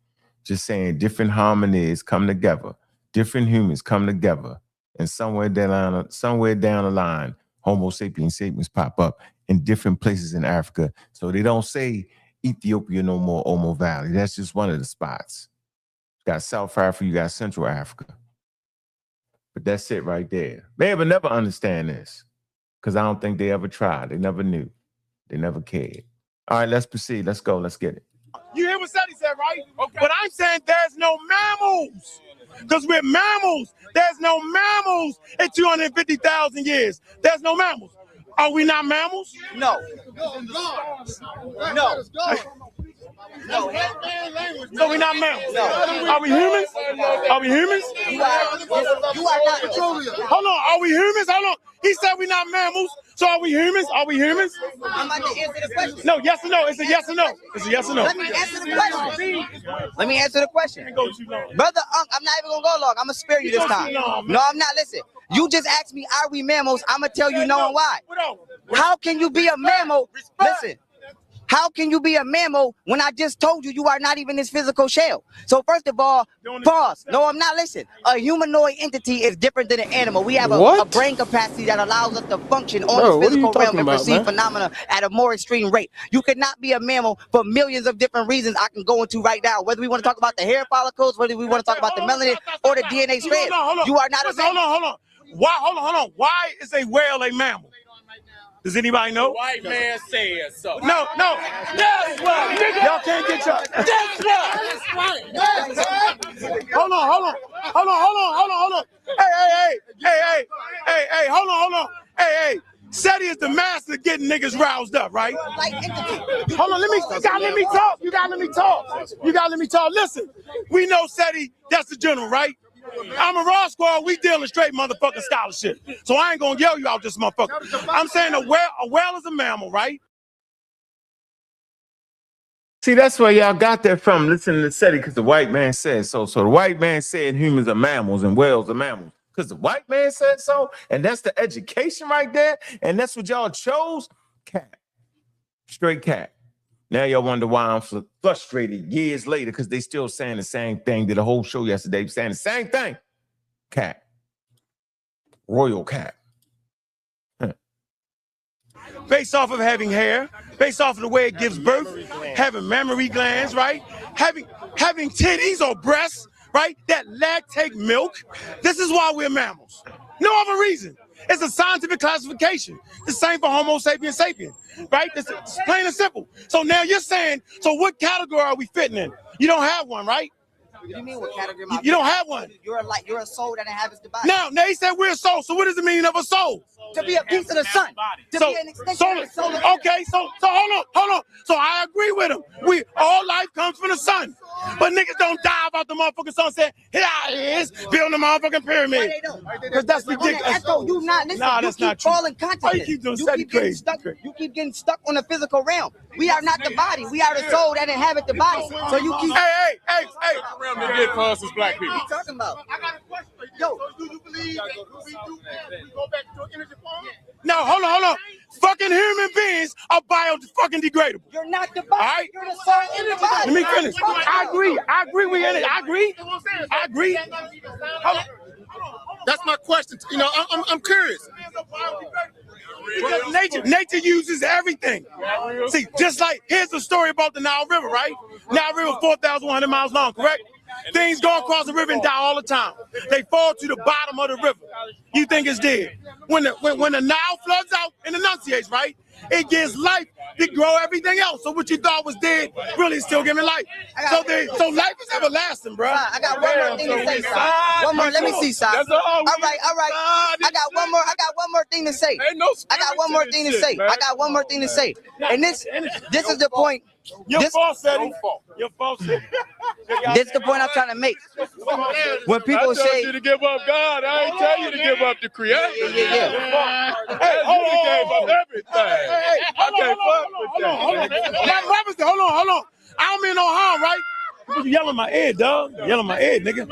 Just saying different hominids come together, different humans come together, and somewhere down the line, Homo sapiens sapiens pop up in different places in Africa. So they don't say Ethiopia no more, Omo Valley. That's just one of the spots. You got South Africa, you got Central Africa. But that's it right there. They will never understand this because I don't think they ever tried. They never knew. They never cared. All right, let's proceed. Let's go. Let's get it. You hear what Seti said, right? Okay. But I'm saying there's no mammals. Because with mammals, there's no mammals in 250,000 years. There's no mammals. Are we not mammals? No. So we're not mammals. No. Are we humans? Are we humans? You are not. Hold on. Are we humans? Hold on. He said we're not mammals. So are we humans? Are we humans? I'm about to answer the question. No, yes or no. It's a yes or no. It's a yes or no. Let me answer the question. Brother Ankh, I'm not even going to go long. I'm going to spare you this time. No, I'm not. Listen. You just asked me, are we mammals? I'm going to tell you no and why. How can you be a mammal? Listen. How can you be a mammal when I just told you are not even this physical shell? So first of all, pause. No, I'm not. Listen, a humanoid entity is different than an animal. We have a brain capacity that allows us to function on the physical realm and perceive phenomena at a more extreme rate. You cannot be a mammal for millions of different reasons I can go into right now. Whether we want to talk about the hair follicles, whether we want to talk about the melanin or the DNA strands, you are not a mammal. Hold on. Why? Hold on. Why is a whale a mammal? Does anybody know? The white man says so. No. That's right. Y'all can't get your. That's right. Hold on. Hey, hold on. Hey. Seti is the master of getting niggas roused up, right? Hold on, you gotta let me talk. Listen, we know Seti, that's the general, right? I'm a Raw Squad, we dealing straight motherfucking scholarship. So I ain't gonna yell you out this motherfucker. I'm saying a whale is a mammal, right? See, that's where y'all got that from. Listening to Seti, because the white man said so. So the white man said humans are mammals and whales are mammals. Because the white man said so, and that's the education right there, and that's what y'all chose? Cat. Straight cat. Now y'all wonder why I'm frustrated years later because they still saying the same thing. Did a whole show yesterday saying the same thing. Cat. Royal cat. Based off of having hair, based off of the way it gives birth, having mammary glands, right? Having titties or breasts, right? That lactate milk. This is why we're mammals. No other reason. It's a scientific classification. The same for Homo sapiens sapien, right? It's plain and simple. So now you're saying, so what category are we fitting in? You don't have one, right? What do you mean what category am I? You don't have one. You're a soul that inhabits the body. Now they said we're a soul. So what is the meaning of a soul? To be a piece of the sun. To be an extension of the soul. Okay, so hold on. So I agree with him. All life comes from the sun. But niggas don't die about the motherfucking sun saying, here I is, building the motherfucking pyramid. Because that's ridiculous. Echo, you not listening. Nah, that's not true. Why you keep doing Seti crazy? You keep getting stuck on the physical realm. We are not the body. We are the soul that inhabit the body. So you keep. Hey. Realm they did for us as black people. What are you talking about? I got a question for you. Yo. So do you believe that we go back to energy form? No, hold on. Fucking human beings are fucking degradable. You're not the body. All right? You're the soul in the body. Let me finish. I agree. We in it. I agree. Hold on. That's my question. You know, I'm curious. Because nature uses everything. See, just like, here's the story about the Nile River, right? Nile River 4,100 miles long, correct? Things go across the river and die all the time. They fall to the bottom of the river. You think it's dead. When the Nile floods out and enunciates, right? It gives life to grow everything else. So what you thought was dead really is still giving life. So life is everlasting, bro. I got one more thing to say, son. One more. Let me see, son. All right. I got one more thing to say. I got one more thing to say. And this is the point. Your fault, Seti. Your fault, Seti. This is the point I'm trying to make. When people say, I told you to give up God, I ain't tell you to give up the Creator. Yeah. Hey, you gave up everything. I can't fuck with that. My brother said, hold on. I don't mean no harm, right? You yelling my head, dog. Yelling my head, nigga.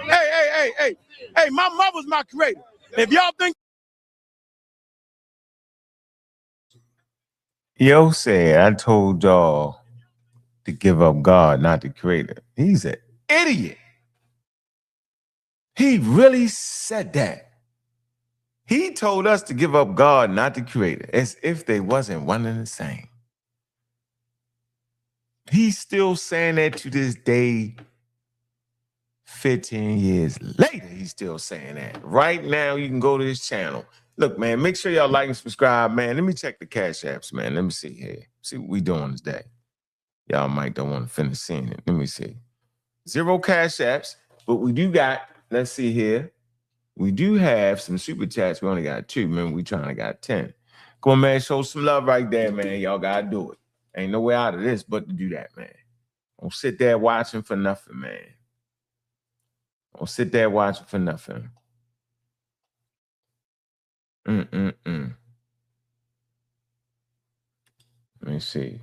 Hey, my mother's my creator. If y'all think Yo said, I told y'all to give up God, not the creator. He's an idiot. He really said that. He told us to give up God, not the creator, as if they wasn't one and the same. He's still saying that to this day, 15 years later, he's still saying that. Right now, you can go to his channel. Look, man, make sure y'all like and subscribe, man. Let me check the cash apps, man. Let me see here. See what we doing today. Y'all might don't want to finish seeing it. Let me see. 0 cash apps, but we do got, let's see here. We do have some super chats. We only got 2. Remember, we trying to got 10. Come on, man. Show some love right there, man. Y'all got to do it. Ain't no way out of this but to do that, man. Don't sit there watching for nothing, man. Don't sit there watching for nothing. Let me see.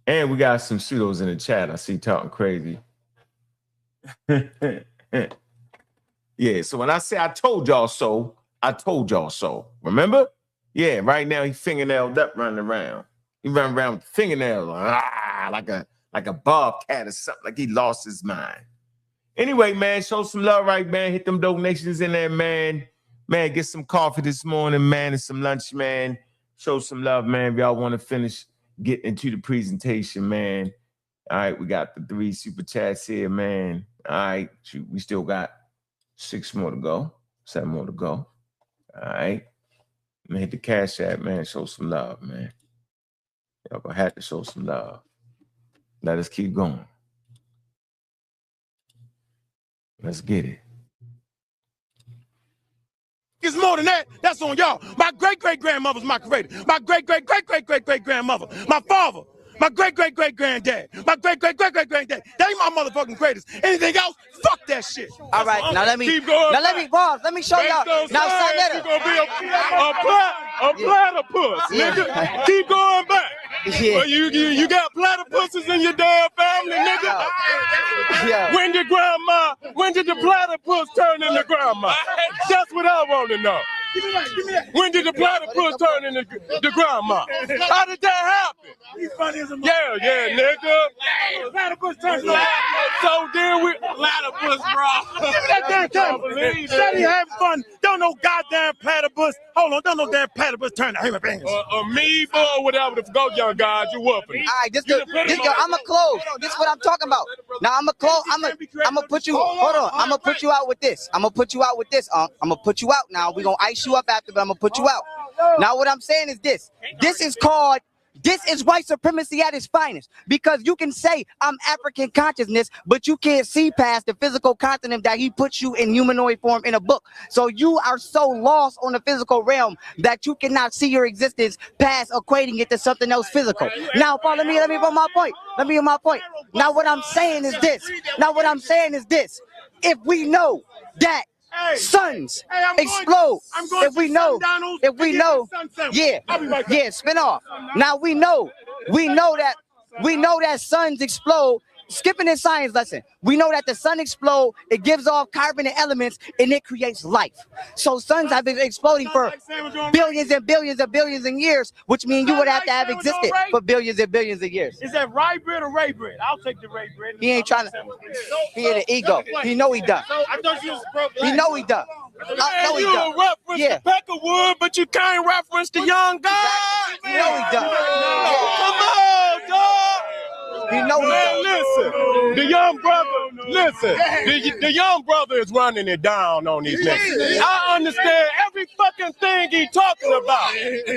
And we got some pseudos in the chat. I see talking crazy. Yeah, so when I say I told y'all so, I told y'all so. Remember? Yeah, right now he's fingernailed up running around. He running around with fingernails like a bobcat or something, like he lost his mind. Anyway, man, show some love right, man. Hit them donations in there, man. Man, get some coffee this morning, man, and some lunch, man. Show some love, man. If y'all want to finish getting into the presentation, man. All right, we got the 3 super chats here, man. All right, shoot, we still got 6 more to go, 7 more to go. All right. Let me hit the cash app, man. Show some love, man. Y'all gonna have to show some love. Let us keep going. Let's get it. It's more than that. That's on y'all. My great-great-grandmother's my creator. My great-great-great-great-great-great-grandmother. My father. My great-great-great-granddad. My great-great-great-great-granddad. They my motherfucking greatest. Anything else? Fuck that shit. All right, now let me pause. Let me show y'all. Now, You're gonna be a platypus, nigga. Keep going back. Yeah. Well, you got platypuses in your damn family, nigga. Yeah. When did the platypus turn into grandma? That's what I want to know. Give me that. When did the platypus turn into the grandma? How did that happen? He's funny as a Yeah, nigga. platypus turns So then we platypus, bro. Give me that damn camera. Seti having fun. Don't no goddamn platypus. Hold on, don't no damn platypus turn to human beings. Amoeba or whatever the go, young guys, you whooping. All right, I'm a close. This is what I'm talking about. Now I'm a close. I'm gonna put you. Hold on. I'm gonna put you out with this. I'm gonna put you out. Now we gonna ice you up after, but I'm gonna put you out. Now what I'm saying is this. This is called This is white supremacy at its finest, because you can say I'm African consciousness, but you can't see past the physical continent that he puts you in humanoid form in a book. So you are so lost on the physical realm that you cannot see your existence past equating it to something else physical. Now, Paul, let me put my point. Let me get my point. Now, what I'm saying is this. If we know that suns explode, if we know, spin off. Now we know that suns explode. Skipping a science lesson, we know that the sun explodes, it gives off carbon and elements, and it creates life. So suns have been exploding for billions and billions and billions of years, which means you would have to have existed for billions and billions of years. Is that rye bread or ray bread? I'll take the ray bread. He ain't trying to. He in the ego. He know he done. I thought you was pro-black. He know he done. I know he You done. reference the Peckerwood, but you can't reference the young guy. He know he done. Come on, dog. He know he Man, done. listen, the young brother, the young brother is running it down on these niggas. I understand every fucking thing he talking about.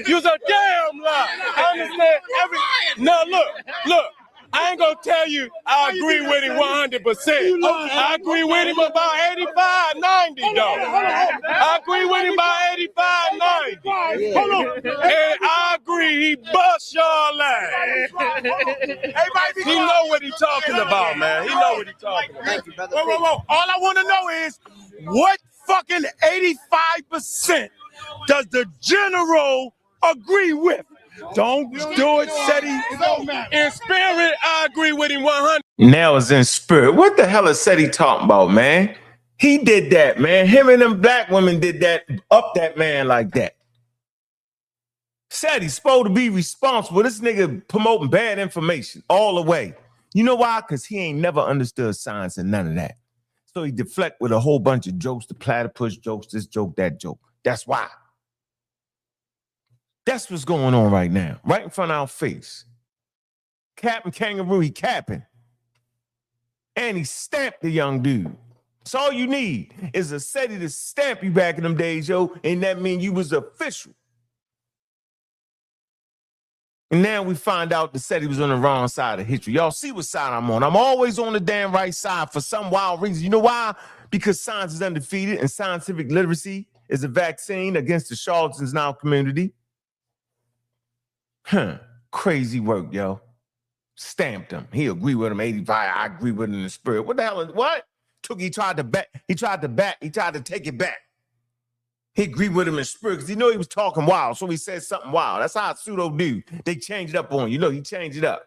You's a damn lie. I understand every. Now look. I ain't gonna tell you I agree with him 100%. I agree with him about 85, 90 though. I agree with him about 85, 90. Hold on. And I agree he bust y'all ass. He know what he talking about, man. He know what he talking about. Whoa. All I want to know is what fucking 85% does the general agree with? Don't do it, Seti. In spirit, I agree with him 100. Now it's in spirit. What the hell is Seti talking about, man? He did that, man. Him and them black women did that, up that man like that. Seti's supposed to be responsible. This nigga promoting bad information all the way. You know why? Because he ain't never understood science and none of that. So he deflect with a whole bunch of jokes, the platypus jokes, this joke, that joke. That's why. That's what's going on right now, right in front of our face. Captain Kangaroo, he capping. And he stamped the young dude. So all you need is a Seti to stamp you back in them days, yo, and that mean you was official. And now we find out the Seti was on the wrong side of history. Y'all see what side I'm on. I'm always on the damn right side for some wild reason. You know why? Because science is undefeated and scientific literacy is a vaccine against the charlatans in our community. Crazy work, yo. Stamped him. He agreed with him 85. I agree with him in the spirit. What the hell is what? He tried to take it back. He agreed with him in spirit because he knew he was talking wild, so he said something wild. That's how pseudo do. They change it up on you. You know, he changed it up.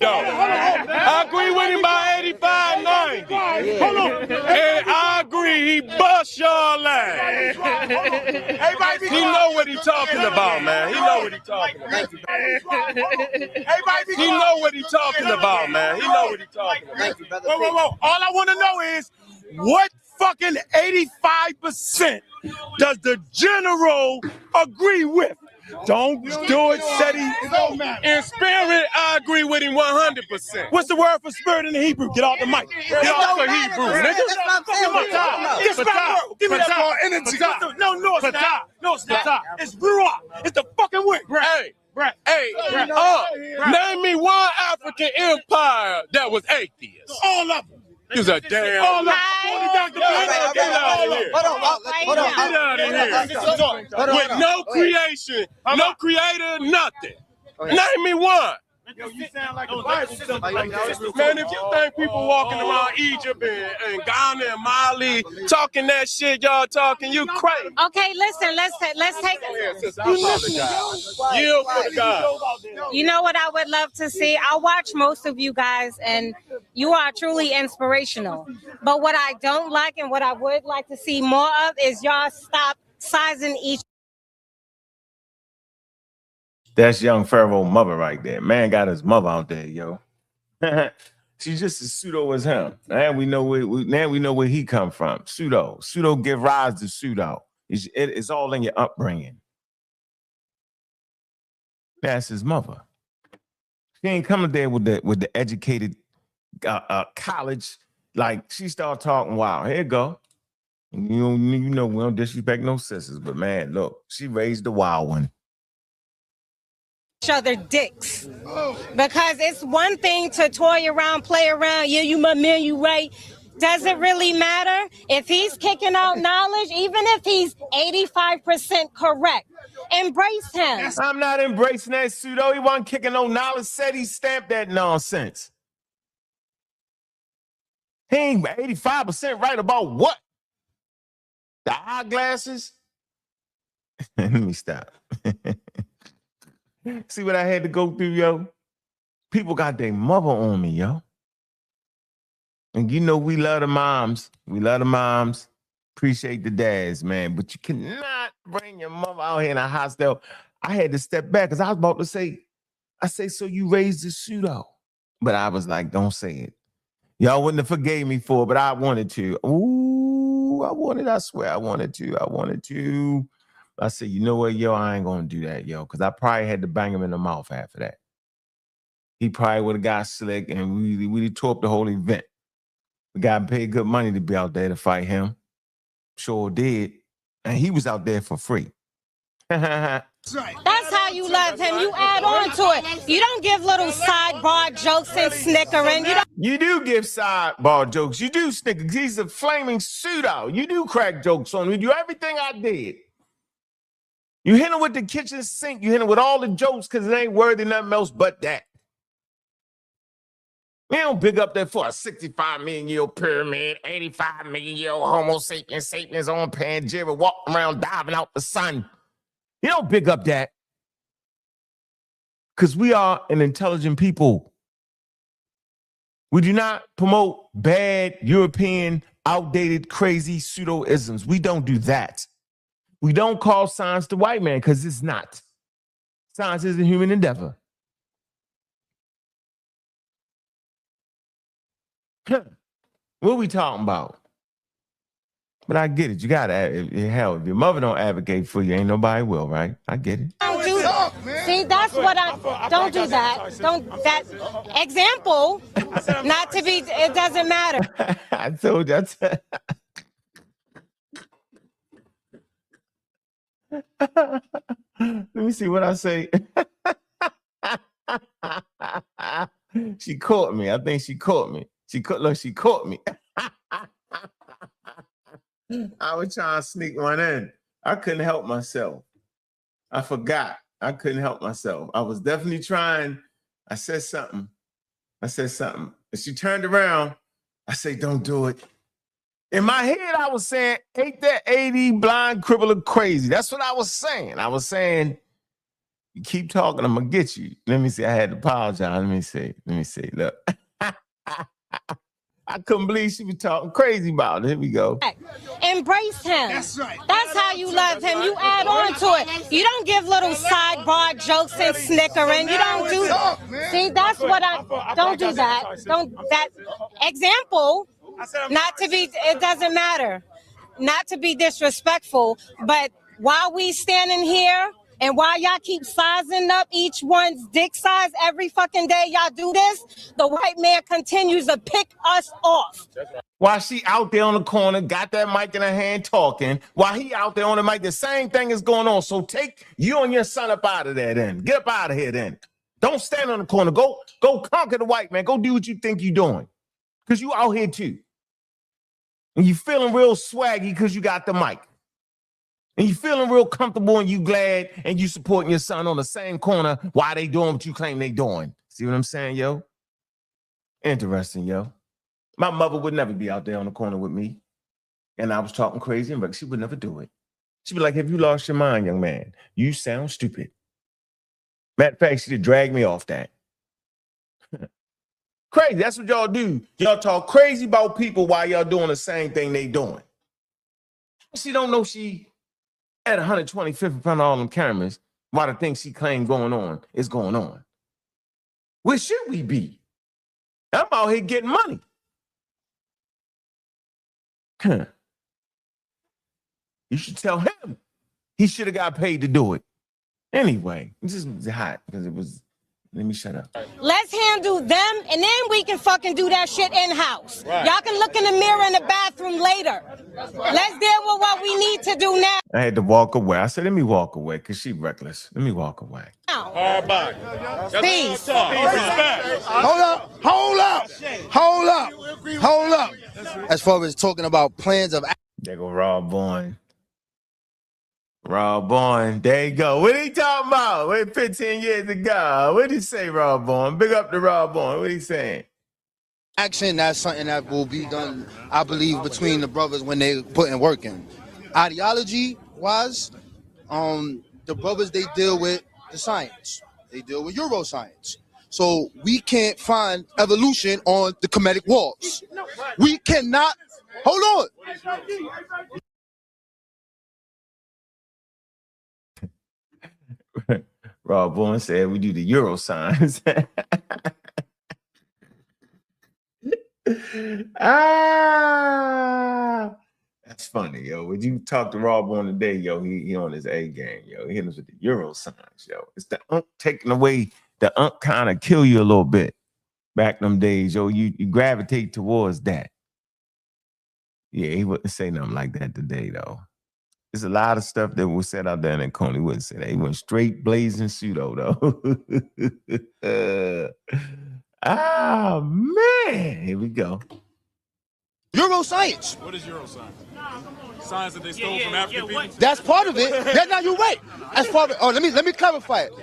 I agree with him by 85, 90. Hold on. And I agree he bust y'all ass. He know what he talking about, man. He know what he talking about. Whoa. All I want to know is what fucking 85% does the general agree with? Don't do it, Seti. In spirit, I agree with him 100%. What's the word for spirit in the Hebrew? Get off the mic. Get off the Hebrew, nigga. It's not. Give me that energy. No, it's not. No, it's not. It's ruach. It's the fucking wind. Name me one African empire that was atheist. All of them. He was a damn. All of them. Get out of here. With no creation, no creator, nothing. Name me one. Yo, you sound like the Bible. Man, if you think people walking around Egypt and Ghana and Mali talking that shit y'all talking, you crazy. Okay, listen, let's take it. Yield for the God. You know what I would love to see? I watch most of you guys and you are truly inspirational. But what I don't like and what I would like to see more of is y'all stop sizing each. That's young Pharaoh mother right there. Man got his mother out there, yo. She's just as pseudo as him. Now we know where he come from. Pseudo give rise to pseudo. It's all in your upbringing. That's his mother. She ain't coming there with the educated college. Like she started talking wild. Here you go. You know, we don't disrespect no sisters, but man, look, she raised the wild one. Each other dicks. Because it's one thing to toy around, play around. Yeah, you my man, you right. Does it really matter? If he's kicking out knowledge, even if he's 85% correct, embrace him. I'm not embracing that pseudo. He wasn't kicking no knowledge. Said he stamped that nonsense. He ain't 85% right about what? The eyeglasses? Let me stop. See what I had to go through, yo? People got their mother on me, yo. And you know we love the moms. We love the moms. Appreciate the dads, man. But you cannot bring your mother out here in a hostel. I had to step back because I was about to say, so you raised the pseudo. But I was like, don't say it. Y'all wouldn't have forgave me for it, but I wanted to. Ooh, I swear I wanted to. I said, you know what, yo, I ain't going to do that, yo, because I probably had to bang him in the mouth after that. He probably would have got slick, and we tore up the whole event. We got paid good money to be out there to fight him. Sure did. And he was out there for free. That's how you love him. You add on to it. You don't give little sidebar jokes and snickering. You do give sidebar jokes. You do snicker. He's a flaming pseudo. You do crack jokes on me. You do everything I did. You hit him with the kitchen sink. You hit him with all the jokes because it ain't worthy nothing else but that. We don't big up that for a 65 million year pyramid, 85 million year Homo sapiens on Pangea walking around diving out the sun. You don't big up that. Because we are an intelligent people. We do not promote bad European, outdated, crazy pseudo-isms. We don't do that. We don't call science the white man because it's not. Science is a human endeavor. What are we talking about? But I get it. You got to, hell, if your mother don't advocate for you, ain't nobody will, right? I get it. Don't do that. See, that's what don't do that. That example, not to be, it doesn't matter. I told you. Let me see what I say. She caught me. I think she caught me. She caught me. I was trying to sneak one in. I couldn't help myself. I forgot. I couldn't help myself. I was definitely trying. I said something. And she turned around. I said, don't do it. In my head, I was saying, ain't that 80 blind, crippler crazy? That's what I was saying. I was saying, you keep talking, I'm going to get you. Let me see. I had to apologize. Let me see. Look. I couldn't believe she was talking crazy about it. Here we go. Embrace him. That's right. That's how you love him. You add on to it. You don't give little sidebar jokes and snickering. You don't do that. See, that's what don't do that. That example, not to be, it doesn't matter. Not to be disrespectful, but while we standing here, and while y'all keep sizing up each one's dick size every fucking day y'all do this, the white man continues to pick us off. While she out there on the corner, got that mic in her hand talking, while he out there on the mic, the same thing is going on. So take you and your son up out of there then. Get up out of here then. Don't stand on the corner. Go conquer the white man. Go do what you think you're doing. Because you out here too. And you feeling real swaggy because you got the mic. And you feeling real comfortable and you glad and you supporting your son on the same corner while they doing what you claim they doing. See what I'm saying, yo? Interesting, yo. My mother would never be out there on the corner with me. And I was talking crazy, but she would never do it. She'd be like, have you lost your mind, young man? You sound stupid. Matter of fact, she'd drag me off that. Crazy, that's what y'all do. Y'all talk crazy about people while y'all doing the same thing they doing. She don't know she at 125th in front of all them cameras, while the thing she claimed going on is going on. Where should we be? I'm out here getting money. You should tell him he should have got paid to do it. Anyway, this is hot because it was Let me shut up. Let's handle them, and then we can fucking do that shit in-house. Right. Y'all can look in the mirror in the bathroom later. Let's deal with what we need to do now. I had to walk away. I said, let me walk away, because she reckless. Let me walk away. Hard body. Peace. Hold up. As far as talking about plans of... There go Rob Bourne. Rob Bourne, there you go. What he talking about? Wait, 15 years ago. What did he say, Rob Bourne? Big up to Rob Bourne. What he saying? Action, that's something that will be done, I believe, between the brothers when they put in work in. Ideology-wise, the brothers, they deal with the science. They deal with Euroscience. So we can't find evolution on the Kemetic walls. We cannot... Hold on. Rob Bourne said we do the Euro signs. That's funny, yo. When you talk to Rob Bourne today, yo, he on his A game, yo. He hit us with the Euro signs, yo. It's the Ankh taking away. The Ankh kind of kill you a little bit back them days, yo. You gravitate towards that. Yeah, he wouldn't say nothing like that today, though. There's a lot of stuff that was said out there in Coney. He wouldn't say that. He went straight blazing pseudo, though. Oh, man. Here we go. Neuroscience. What is Euroscience? Science that they stole from African people? That's part of it. Yeah, no, you're right. That's part of it. Oh, let me clarify it.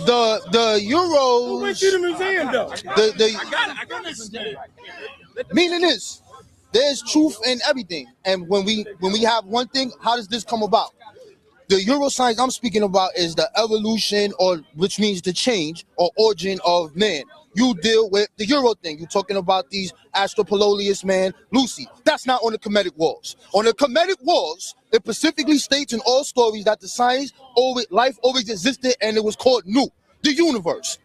The Euros. Who went to the museum, though? I got it. Meaning this. There's truth in everything. And when we have one thing, how does this come about? The Euroscience I'm speaking about is the evolution, or which means the change or origin of man. You deal with the Euro thing. You're talking about these Astropololius, man, Lucy. That's not on the Kemetic walls. On the Kemetic walls, it specifically states in all stories that the science, life always existed, and it was called Nu, the universe.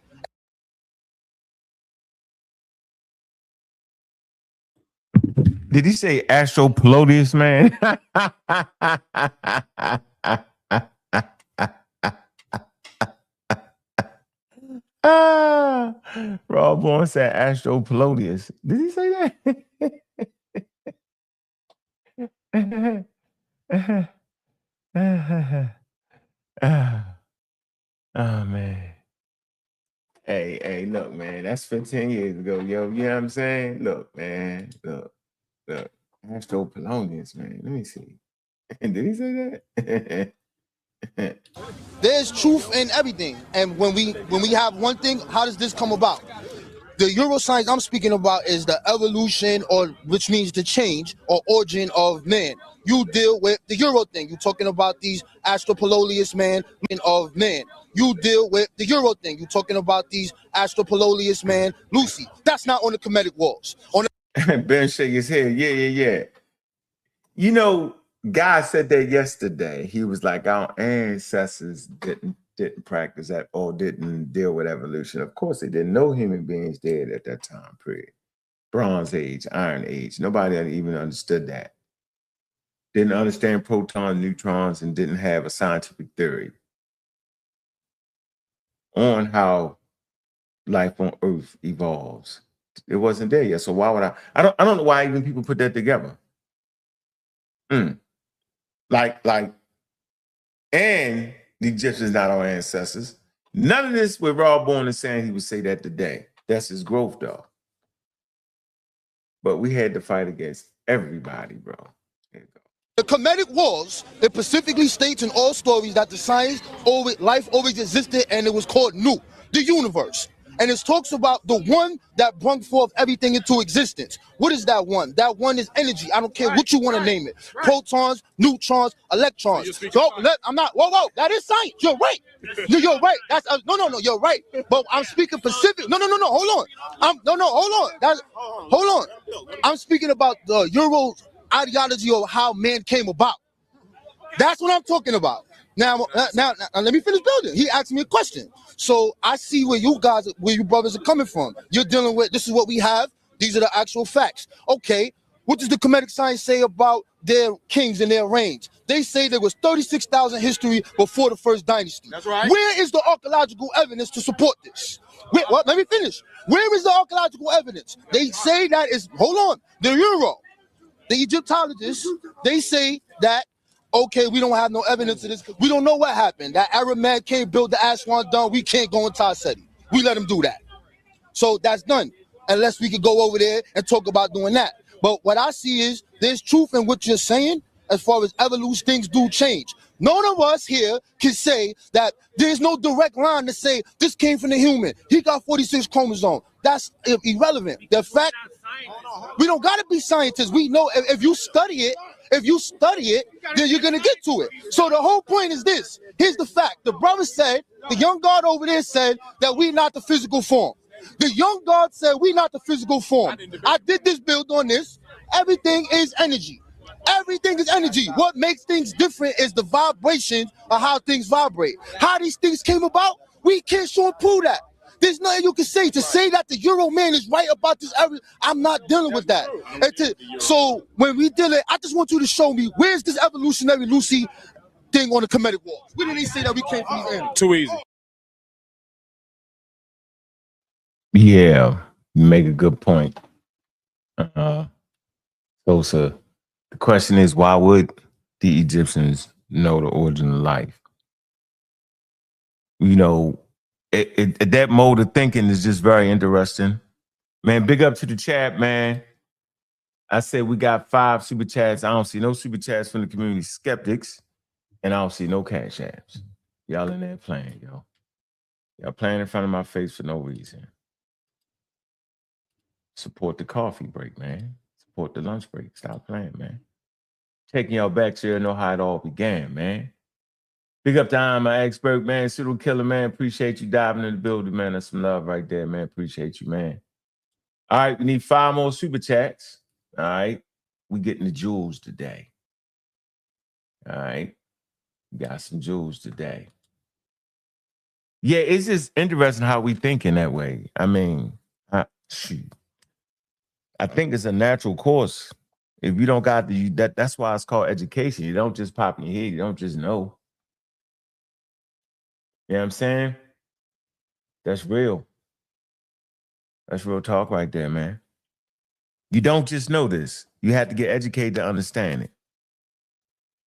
Did he say Astropololius, man? Rob Bourne said Astropololius. Did he say that? Oh, man. Hey, look, man, that's 15 years ago, yo. You know what I'm saying? Look, man, look. Astropolonius, man. Let me see. Did he say that? There's truth in everything. And when we have one thing, how does this come about? The Euroscience I'm speaking about is the evolution, or which means the change or origin of man. You deal with the Euro thing. You're talking about these Astropololius, man, of man. You deal with the Euro thing. You're talking about these Astropololius, man, Lucy. That's not on the Kemetic walls. Ben shake his head. Yeah. You know, God said that yesterday. He was like, our ancestors didn't practice that or didn't deal with evolution. Of course, they didn't. No human beings did at that time period. Bronze Age, Iron Age. Nobody had even understood that. Didn't understand protons, neutrons, and didn't have a scientific theory on how life on Earth evolves. It wasn't there yet. So why would I don't know why even people put that together. And the Egyptians not our ancestors. None of this with Rob Bourne is saying he would say that today. That's his growth, though. But we had to fight against everybody, bro. There you go. The Kemetic walls, it specifically states in all stories that the science, life always existed, and it was called Nu, the universe. And it talks about the one that brought forth everything into existence. What is that one? That one is energy. I don't care what you want to name it. Protons, neutrons, electrons. I'm not. Whoa. That is science. You're right. You're right. That's no. You're right. But I'm speaking specific. No. Hold on. Hold on. I'm speaking about the Euro ideology of how man came about. That's what I'm talking about. Now, let me finish building. He asked me a question. So I see where you brothers are coming from. You're dealing with, this is what we have. These are the actual facts. Okay, what does the Kemetic science say about their kings and their reigns? they say there was 36,000 history before the first dynasty. That's right. Where is the archaeological evidence to support this? Wait, what? Let me finish. Where is the archaeological evidence? They say that is, hold on, the Egyptologists, they say that, okay, we don't have no evidence of this. We don't know what happened. That Arab man can't build the Aswan Dome. We can't go into Seti. We let him do that. So that's done. Unless we could go over there and talk about doing that. But what I see is there's truth in what you're saying as far as evolution, things do change. None of us here can say that there's no direct line to say this came from the human. He got 46 chromosomes. That's irrelevant. The fact, we don't got to be scientists. We know if you study it, then you're going to get to it. So the whole point is this. Here's the fact. The brother said, the young God over there said that we not the physical form. The young God said we not the physical form. I did this build on this. Everything is energy. Everything is energy. What makes things different is the vibration of how things vibrate. How these things came about, we can't show and prove that. There's nothing you can say. To say that the Euro man is right about this, I'm not dealing with that. So when we deal it, I just want you to show me where's this evolutionary Lucy thing on the Kemetic wall. We didn't even say that we came from these animals. Too easy. Yeah, you make a good point. So the question is, why would the Egyptians know the origin of life? You know, that mode of thinking is just very interesting. Man, big up to the chat, man. I said we got 5 super chats. I don't see no super chats from the community skeptics, and I don't see no cash apps. Y'all in there playing, yo. Y'all playing in front of my face for no reason. Support the coffee break, man. Support the lunch break. Stop playing, man. Taking y'all back so you know how it all began, man. Big up to I'm my expert, man. Pseudo killer, man. Appreciate you diving in the building, man. That's some love right there, man. Appreciate you, man. All right, we need 5 more super chats. All right. We getting the jewels today. All right. We got some jewels today. Yeah, it's just interesting how we think in that way. I mean, shoot. I think it's a natural course. If you don't got that's why it's called education. You don't just pop in your head. You don't just know. You know what I'm saying? That's real. That's real talk right there, man. You don't just know this. You have to get educated to understand it.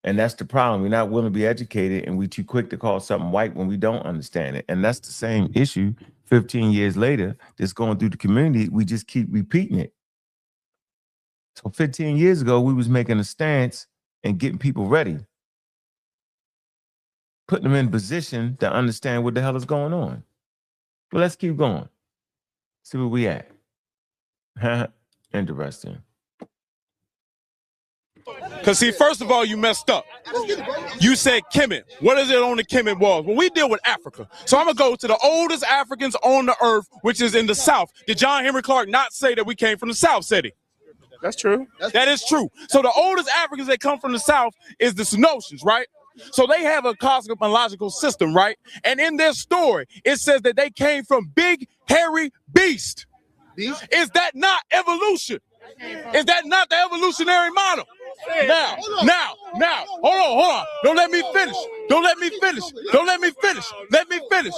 And that's the problem. We're not willing to be educated, and we're too quick to call something white when we don't understand it. And that's the same issue 15 years later that's going through the community. We just keep repeating it. So 15 years ago, we was making a stance and getting people ready, putting them in position to understand what the hell is going on. Well, let's keep going. See where we at. Interesting. Because, see, first of all, you messed up. You said Kemet. What is it on the Kemet walls? Well, we deal with Africa. So I'm going to go to the oldest Africans on the earth, which is in the South. Did John Henry Clark not say that we came from the South, Seti? That's true. That is true. So the oldest Africans that come from the South is the Cenotians, right? So they have a cosmological system, right? And in their story, it says that they came from big, hairy beast. Is that not evolution? Is that not the evolutionary model? Now, hold on. Don't let me finish. Let me finish.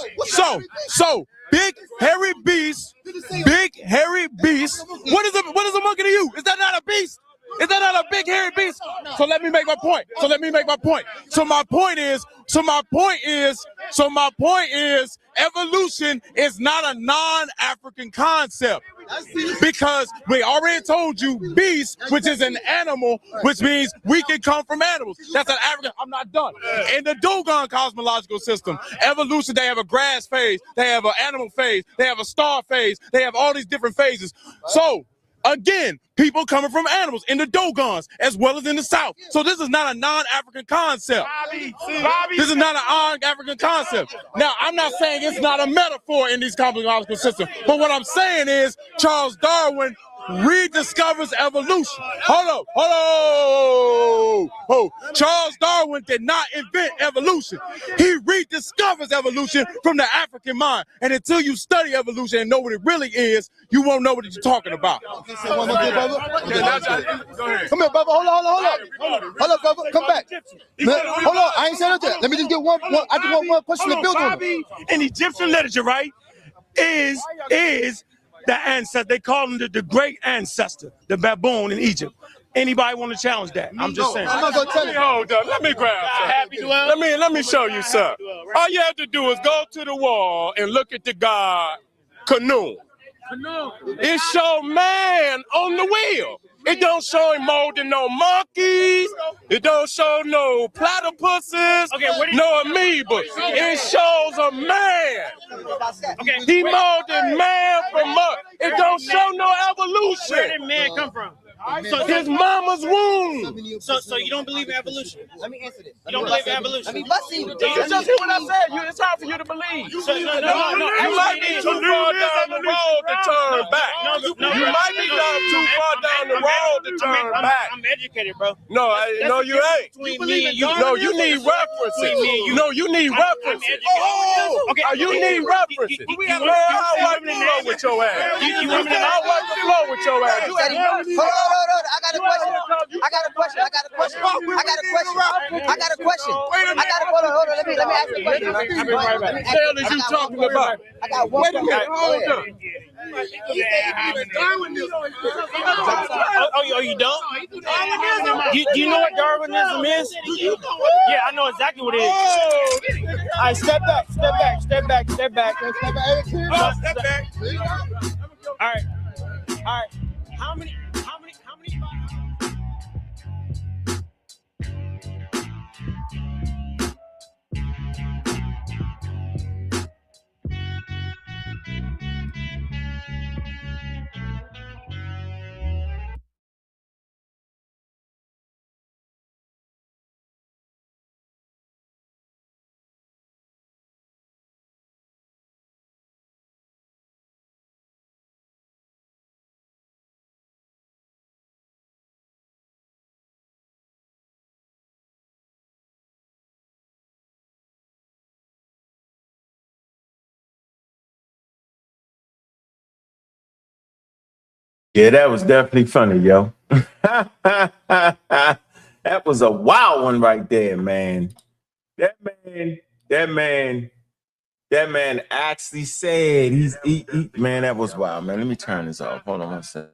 So, big, hairy beast. What is a monkey to you? Is that not a beast? Is that not a big, hairy beast? So let me make my point. So my point is, evolution is not a non-African concept. Because we already told you beast, which is an animal, which means we can come from animals. That's an African. I'm not done. In the Dogon cosmological system, evolution, they have a grass phase, they have an animal phase, they have a star phase, they have all these different phases. So, again, people coming from animals in the Dogons as well as in the South. So this is not a non-African concept. This is not a non-African concept. Now, I'm not saying it's not a metaphor in these cosmological systems, but what I'm saying is Charles Darwin rediscovers evolution. Hold on. Charles Darwin did not invent evolution. He rediscovers evolution from the African mind. And until you study evolution and know what it really is, you won't know what you're talking about. Come here, brother. Hold on. Hold up, brother. Come back. Hold on, I ain't saying nothing. Let me just get one. I just want one question to build on. Bobby, in Egyptian literature, right, is the ancestor. They call him the great ancestor, the baboon in Egypt. Anybody want to challenge that? I'm just saying. I'm not gonna tell you. Hold up, let me grab something. Let me show you something. All you have to do is go to the wall and look at the god Canoe. It show man on the wheel. It don't show him molding no monkeys. It don't show no platypuses, no amoeba. It shows a man. He molded man from mud. It don't show no evolution. Where did man come from? So his mama's womb. So you don't believe in evolution? Let me answer this. You don't believe in evolution? Let me bust you. You just hear what I said. It's hard for you to believe. No. You might be too far down the road to turn back. You might be too far down the road to turn back. I'm educated, bro. No, you ain't. No, you need references. No, you need references. You need references. Man, I'll wipe the floor with your ass. I'll wipe the floor with your ass. Hold on. I got a question. Hold on. Let me ask you a question. What the hell is you talking about? I got one. Wait a minute. Hold up. Oh, you don't? Do you know what Darwinism is? Yeah, I know exactly what it is. All right, step back. All right. How many? Yeah, that was definitely funny, yo. That was a wild one right there, man. That man actually said man, that was wild, man. Let me turn this off. Hold on one second.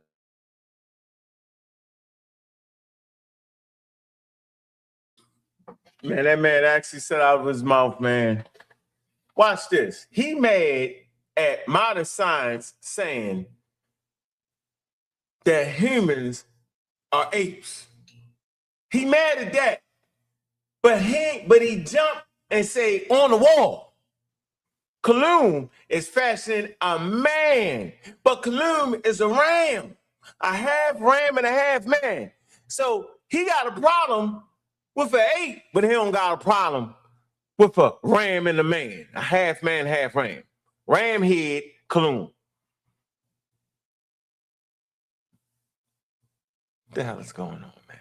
Man, that man actually said out of his mouth, man. Watch this. He mad at modern science saying that humans are apes. He mad at that. But he jumped and say on the wall. Kaloum is fashioning a man, but Kaloum is a ram, a half ram and a half man. So he got a problem with an ape, but he don't got a problem with a ram and a man, a half man, half ram. Ram head, Kaloum. What the hell is going on, man?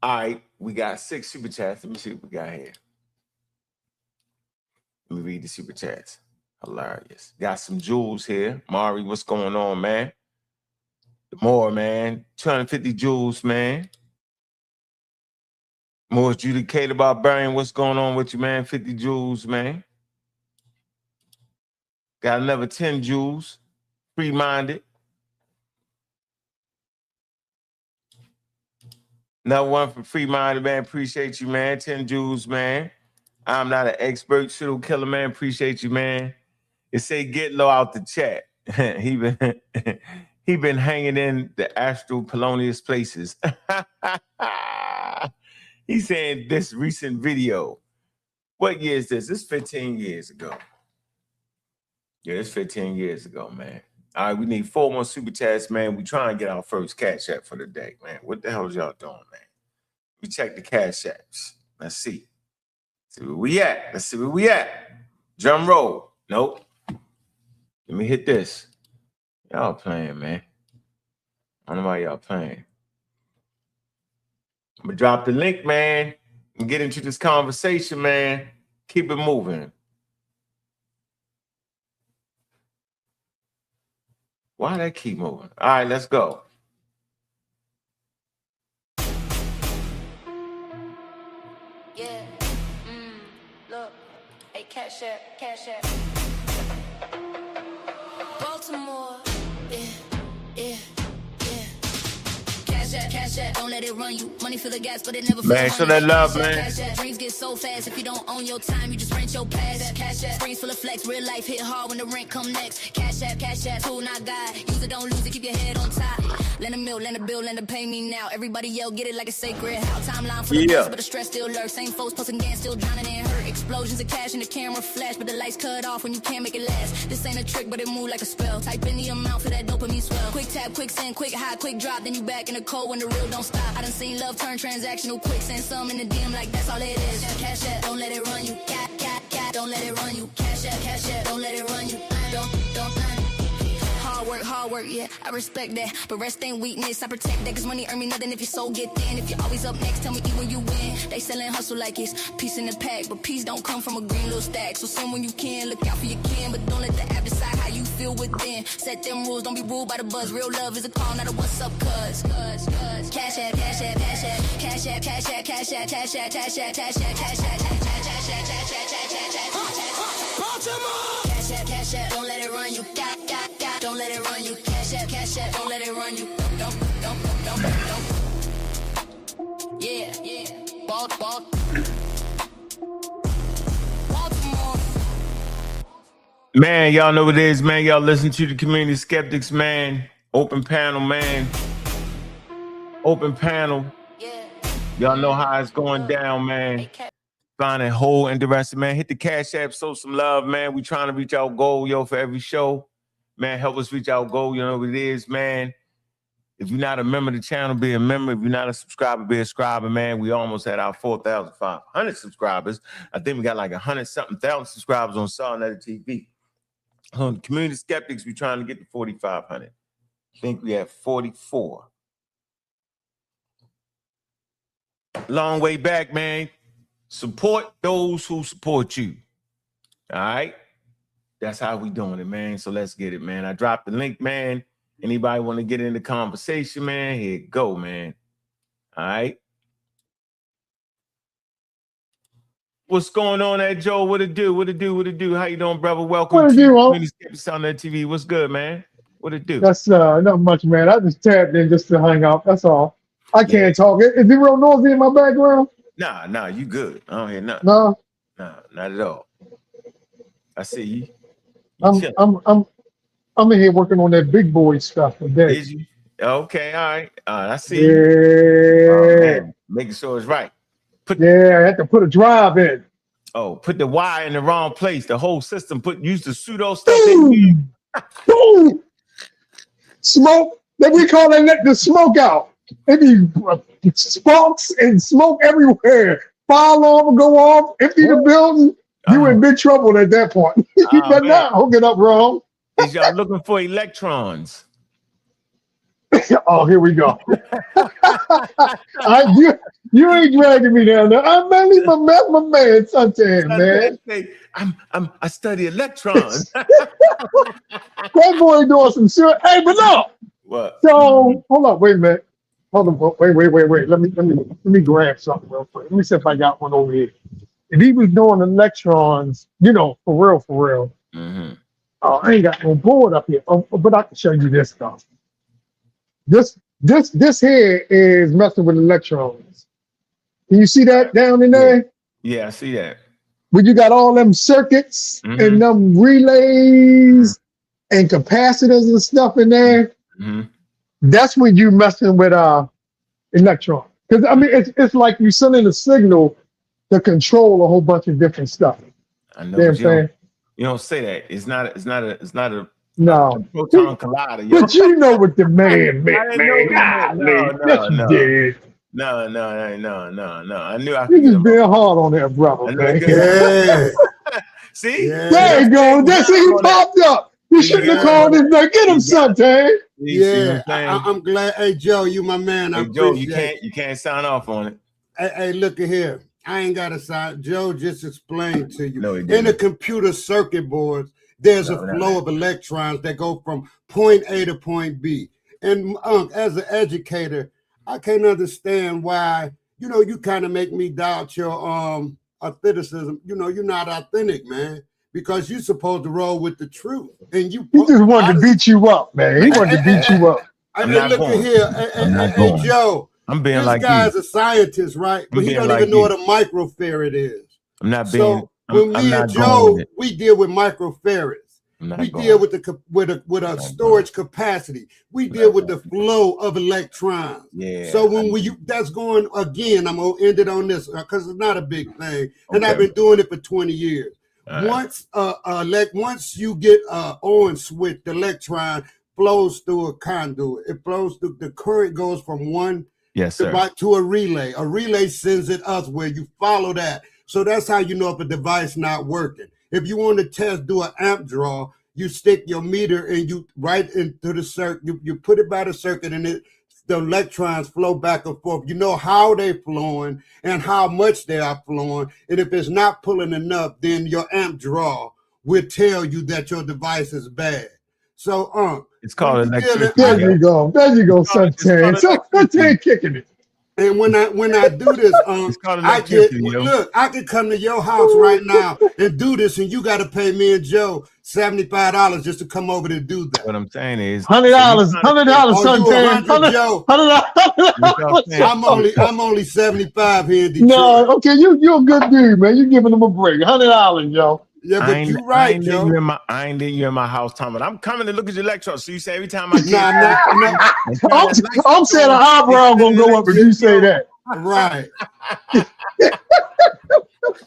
All right, we got 6 super chats. Let me see what we got here. Let me read the super chats. Hilarious. Got some jewels here. Mari, what's going on, man? More, man. 250 jewels, man. More adjudicated barbarian. What's going on with you, man? 50 jewels, man. Got another 10 jewels. Free-minded. Another one from Free-minded, man. Appreciate you, man. 10 jewels, man. I'm not an expert serial killer, man. Appreciate you, man. It say get low out the chat. he been hanging in the astral polonius places. He's saying this recent video. What year is this? This is 15 years ago. Yeah, it's 15 years ago, man. All right, we need 4 more super chats, man. We trying to get our first cash app for the day, man. What the hell is y'all doing, man? We check the cash apps. Let's see. See where we at. Let's see where we at. Drum roll. Nope. Let me hit this. Y'all playing, man. I don't know why y'all playing. I'm going to drop the link, man, and get into this conversation, man. Keep it moving. Why that keep moving? All right, let's go. Yeah. Look. Hey, cash app. Baltimore. Yeah. Cash app, don't let it run you. Money fill the gas, but it never fills. Man, show that love, man. Cash app, dreams get so fast. If you don't own your time, you just rent your past. Cash app, screens full of flex. Real life hit hard when the rent come next. Cash app, tool not God. Use it, don't lose it, keep your head on top. Lend a mill, lend a bill, lend a pay me now. Everybody yell, get it like a sacred house. Timeline for the best, but the stress still lurks. Same folks posting gas, still drowning in hurt. Explosions of cash and the camera flash, but the lights cut off when you can't make it last. This ain't a trick, but it move like a spell. Type in the amount for that dopamine swell. Quick tap, quick send, quick high, quick drop. Then you back in the cold when the real don't stop. I done seen love turn transactional quick. Send some in the DM like that's all it is. Cash app, don't let it run you. Cat, don't let it run you. Cash app, don't let it run you. Don't. Hard work, yeah, I respect that. But rest ain't weakness, I protect that. Cause money earn me nothing if your soul get thin. If you're always up next, tell me eat when you win. They sellin' hustle like it's peace in the pack. But peace don't come from a green little stack. So send when you can, look out for your kin. But don't let the app decide how you feel within. Set them rules, don't be ruled by the buzz. Real love is a call, not a what's up, cuz. Cash app. Cash app, don't let it run you. Don't let it run you. Cash app, don't let it run you. Don't. Yeah. Baltimore. Man, y'all know what it is, man. Y'all listen to the community skeptics, man. Open panel, man. Open panel. Y'all know how it's going down, man. Finding whole interesting, man. Hit the Cash App, show some love, man. We trying to reach our goal, yo, for every show. Man, help us reach our goal. You know what it is, man. If you're not a member of the channel, be a member. If you're not a subscriber, be a subscriber, man. We almost had our 4,500 subscribers. I think we got like 100-something thousand subscribers on Solid TV. Community skeptics, we're trying to get to 4,500. I think we have 44. Long way back, man. Support those who support you. All right? That's how we doing it, man. So let's get it, man. I dropped the link, man. Anybody want to get in the conversation, man? Here it go, man. All right. What's going on there, Joe? What it do? How you doing, brother? Welcome to Community Skeptics on that TV. What's good, man? What it do? That's not much, man. I just tapped in just to hang out. That's all. I can't talk. Is it real noisy in my background? Nah, you good. I don't hear nothing. No, not at all. I see you. I'm in here working on that big boy stuff today. Is you? Okay, all right. I see. Yeah. Oh, man. Making sure it's right. I had to put a drive in. Oh, put the wire in the wrong place. The whole system use the pseudo stuff. Boom! Smoke. Then we call that the smoke out. It be sparks and smoke everywhere. Fire alarm will go off, empty the building. You in big trouble at that point. You better not hook it up wrong. Is y'all looking for electrons? Oh, here we go. You ain't dragging me down there. I'm mainly my man, Suntan, man. I study electrons. That boy doing some shit. Hey, but no. What? So hold on, wait a minute. Hold on, wait. Let me grab something real quick. Let me see if I got one over here. If he was doing electrons, for real. Mm-hmm. I ain't got no board up here, but I can show you this stuff. This here is messing with electrons. Can you see that down in there? Yeah, I see that. When you got all them circuits and them relays and capacitors and stuff in there, that's when you messing with electrons. Because I mean, it's like you sending a signal to control a whole bunch of different stuff. I know. What I'm saying? You don't say that. It's not a no proton collider. But you know what the man meant, man. No. I knew I You just being hard on that brother, man. Yeah. See? Yeah. There you go. That's it. He popped up. You shouldn't have called him that. Get him something. Yeah, I'm glad. Hey, Joe, you my man. Hey, Joe, you can't sign off on it. Hey, look at here. I ain't got to sign. Joe just explained to you. In the computer circuit boards, there's a flow of electrons that go from point A to point B. And as an educator, I can't understand why you know, you kind of make me doubt your authenticism. You know, you're not authentic, man, because you're supposed to roll with the truth. And He just wanted to beat you up, man. He wanted to beat you up. And look at here, hey, Joe. I'm being this like guy's you. a scientist, right? But he don't even know what a microfarad is. I'm not being. So when me and Joe, we deal with microfarads. We deal with a storage capacity. We deal with the flow of electrons. Yeah. So when that's going again, I'm gonna end it on this because it's not a big thing, and I've been doing it for 20 years. Once you get on switch, the electron flows through a conduit. It flows through. The current goes from one to a relay. A relay sends it us where you follow that. So that's how you know if a device not working. If you want to do an amp draw, you stick your meter and you right into the circuit. You put it by the circuit and the electrons flow back and forth. You know how they're flowing and how much they are flowing. And if it's not pulling enough, then your amp draw will tell you that your device is bad. So, it's called electricity. There you go, Suntan. So Suntan kicking it. And when I do this, I can come to your house right now and do this, and you got to pay me and Joe $75 just to come over to do that. What I'm saying is $100, Suntan. $100. I'm only 75 here in Detroit. No, okay, you're a good dude, man. You're giving them a break. $100, yo. Yeah, but you're right, Joe. I ain't in my house, Tom, but I'm coming to look at your electrons. So you say every time I I'm saying an eyebrow gonna go up if you say that. Right.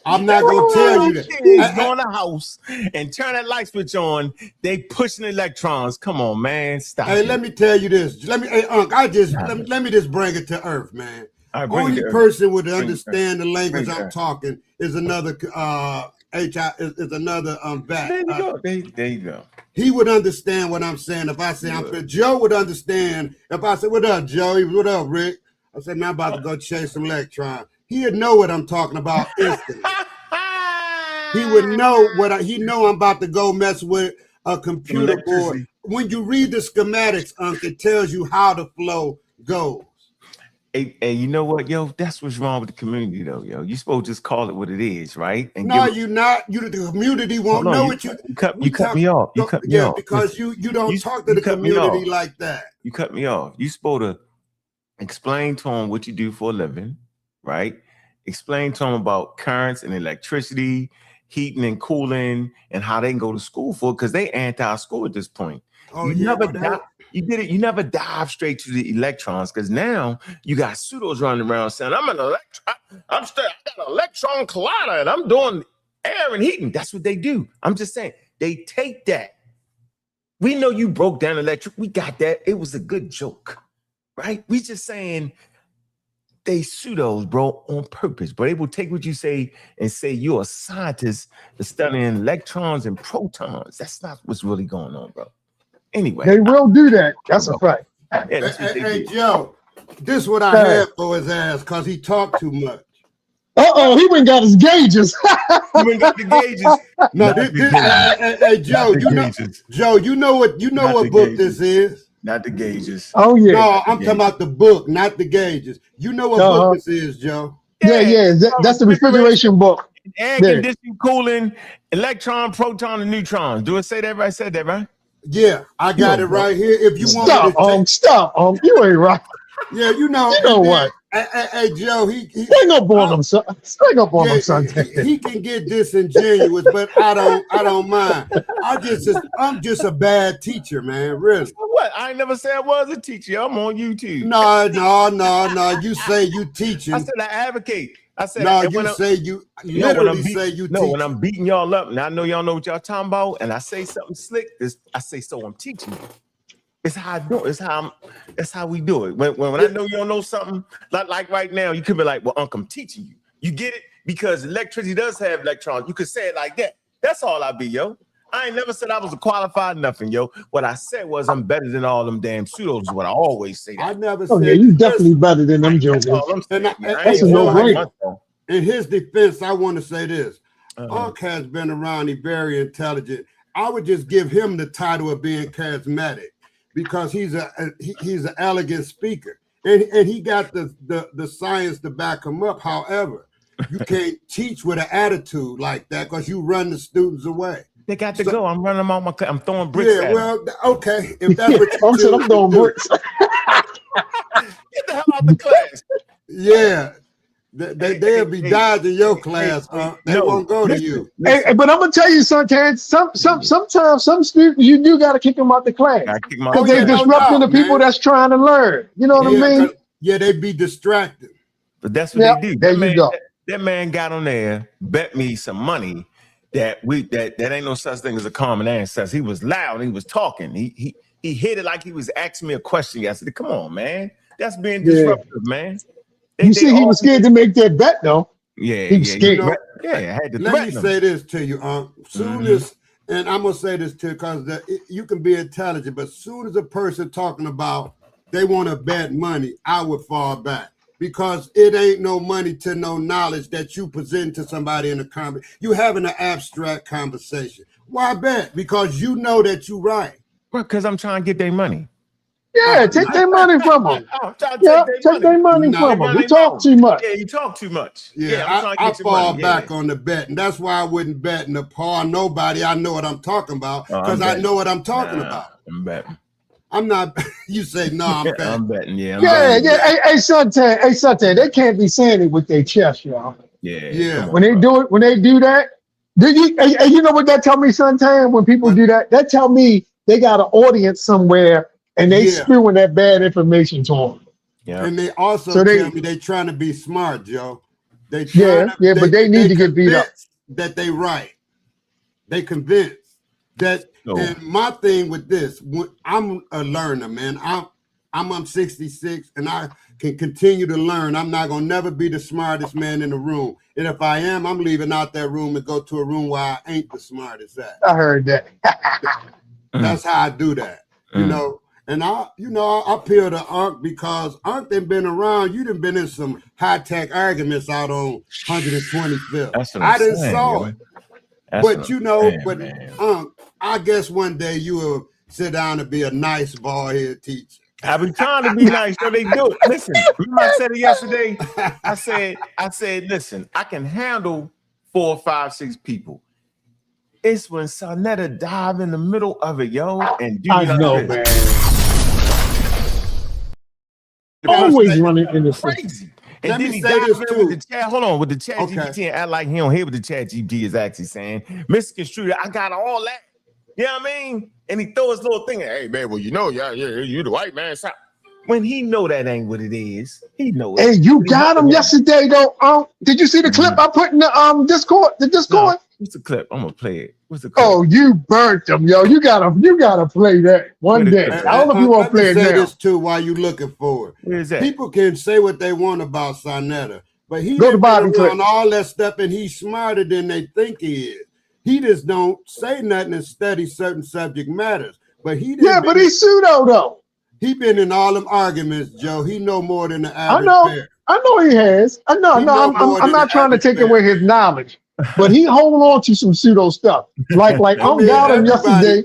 I'm not gonna tell you that. Kids go in the house and turn that light switch on. They pushing electrons. Come on, man. Stop. Hey, let me tell you this. Let me just bring it to earth, man. Only person would understand the language I'm talking is another is another vet. There you go. There you go. He would understand what I'm saying if I say Joe would understand if I said, "What up, Joe? What up, Rick?" I said, "Now I'm about to go chase some electrons." He'd know what I'm talking about instantly. He would know he know I'm about to go mess with a computer board. When you read the schematics, it tells you how the flow goes. Hey, you know what, yo? That's what's wrong with the community, though, yo. You supposed to just call it what it is, right? And no, you're not. The community won't know what you. You cut me off. You cut me off. Because you don't talk to the community like that. You cut me off. You supposed to explain to them what you do for a living, right? Explain to them about currents and electricity, heating and cooling, and how they can go to school for it, because they anti-school at this point. Oh, You never dive straight to the electrons, because now you got pseudos running around saying, I got an electron collider and I'm doing air and heating. That's what they do. I'm just saying, they take that. We know you broke down electric. We got that. It was a good joke, right? We just saying they pseudos, bro, on purpose. But they will take what you say and say you're a scientist that's studying electrons and protons. That's not what's really going on, bro. Anyway, they will do that. That's a fact. Yeah, hey, Joe, this is what I had for his ass because he talked too much. He went and got his gauges. He went and got the gauges. No, hey, Joe, you know what book this is? Not the gauges. Oh yeah. No, I'm talking about the book, not the gauges. You know what book this is, Joe? Yeah. That's the refrigeration book. Air conditioning, cooling, electron, proton, and neutrons. Do it say that right? Said that right? Yeah, I got it right here. If you want to stop, you ain't right. Yeah, you know what? Hey, Joe, he hang up on him, son. Hang up on him, son. He can get disingenuous, but I don't mind. I'm just a bad teacher, man. Really. What? I ain't never said I was a teacher. I'm on YouTube. No. You say you teaching. I said I advocate. I said when I'm beating y'all up, and I know y'all know what y'all talking about, and I say something slick, I say so I'm teaching you. It's how I do it. That's how we do it. When I know you don't know something, like right now, you could be like, well, Uncle, I'm teaching you. You get it? Because electricity does have electrons. You could say it like that. That's all I be, yo. I ain't never said I was a qualified nothing, yo. What I said was I'm better than all them damn pseudos is what I always say. I never said. Yeah, you definitely better than them jokers. That's a no-brainer. In his defense, I want to say this. Ankh has been around. He's very intelligent. I would just give him the title of being charismatic because he's an elegant speaker. and he got the science to back him up. However, you can't teach with an attitude like that because you run the students away. They got to go. I'm running them out my class. I'm throwing bricks at well, okay. If that's what you I'm saying, I'm throwing bricks. Get the hell out the class. Yeah. They'll be dodging your class. They won't go to you. Hey, but I'm gonna tell you sometimes some students you do gotta kick them out the class because they're disrupting the people that's trying to learn. You know what I mean? Yeah, they be distracted. But that's what they do. There you go. That man got on there, bet me some money that ain't no such thing as a common ancestor. He was loud. He was talking. He hit it like he was asking me a question yesterday. Come on, man. That's being disruptive, man. He was scared to make that bet, though. Yeah, he was scared. I had to let me say this to you, soon as, and I'm gonna say this too, because you can be intelligent, but soon as a person talking about they want to bet money, I would fall back because it ain't no money to no knowledge that you present to somebody in a conversation. You having an abstract conversation. Why bet? Because you know that you're right. Well, because I'm trying to get their money. Yeah, take their money from them. Take their money from them. You talk too much. Yeah, you talk too much. Yeah, I'm trying to I get your fall money. back on the bet, and that's why I wouldn't bet in the par nobody. I know what I'm talking about because I know what I'm talking about. I'm betting. I'm not. You say no. I'm betting. I'm betting. Yeah. Hey, Suntan, they can't be saying it with their chest, y'all. Yeah. When they do that, you know what that tell me, Suntan? When people do that, that tell me they got an audience somewhere. And they spewing that bad information to them. Yeah. And they also tell me they trying to be smart, Joe. They but they need to get beat up. That they right. They convinced that. And my thing with this, I'm a learner, man. I'm 66, and I can continue to learn. I'm not gonna never be the smartest man in the room. And if I am, I'm leaving out that room and go to a room where I ain't the smartest at. I heard that. That's how I do that. You know. And I appeal to Ankh because Ankh done been around. You done been in some high-tech arguments out on 125th. I done saw it. But Ankh, I guess one day you will sit down and be a nice bald-head teacher. I've been trying to be nice, so they do it. Listen, remember I said it yesterday? I said, listen, I can handle 4, 5, 6 people. It's when Sonetta dive in the middle of it, yo, and do I know, man. Always running in the crazy. And then he dives in with the chat. Hold on, with the chat GPT and act like he don't hear what the chat GPT is actually saying. Misconstrued, I got all that. You know what I mean? And he throw his little thing. Hey man, well you the white man. When he know that ain't what it is, he know it. Hey, you got him yesterday though. Did you see the clip I put in the Discord? The Discord. What's the clip? I'm gonna play it. What's the clip? Oh, you burnt them, yo. You gotta play that one day. I don't know if you want to play it now. This too while you looking for it. Where is that? People can say what they want about Sonetta, but he go to Bobby on all that stuff, and he's smarter than they think he is. He just don't say nothing and study certain subject matters. But he didn't but he's pseudo though. He been in all them arguments, Joe. He know more than the average bear. I know he has. I'm not trying to take away his knowledge. But he hold on to some pseudo stuff. Like I'm got him yesterday.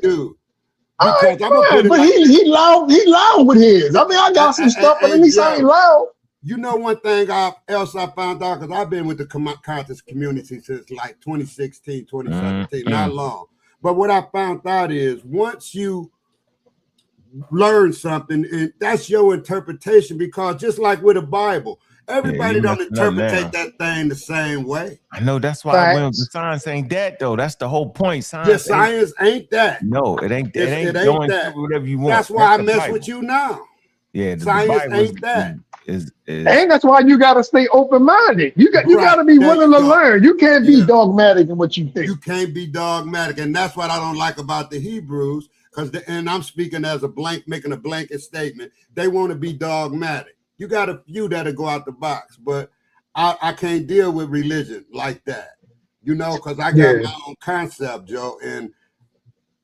But he loud with his. I mean, I got some stuff, but at least I ain't loud. You know one thing else I found out, because I've been with the conscious community since like 2016, 2017, not long. But what I found out is once you learn something, and that's your interpretation, because just like with the Bible, everybody don't interpret that thing the same way. I know, that's why the science ain't that though. That's the whole point. Science ain't that. No, it ain't. It ain't going that. Whatever you want. That's why I mess with you now. Yeah, science ain't that. And that's why you gotta stay open-minded. You gotta be willing to learn. You can't be dogmatic in what you think. You can't be dogmatic, and that's what I don't like about the Hebrews. And I'm speaking as making a blanket statement. They want to be dogmatic. You got a few that'll go out the box, but I can't deal with religion like that, because I got my own concept, Joe, and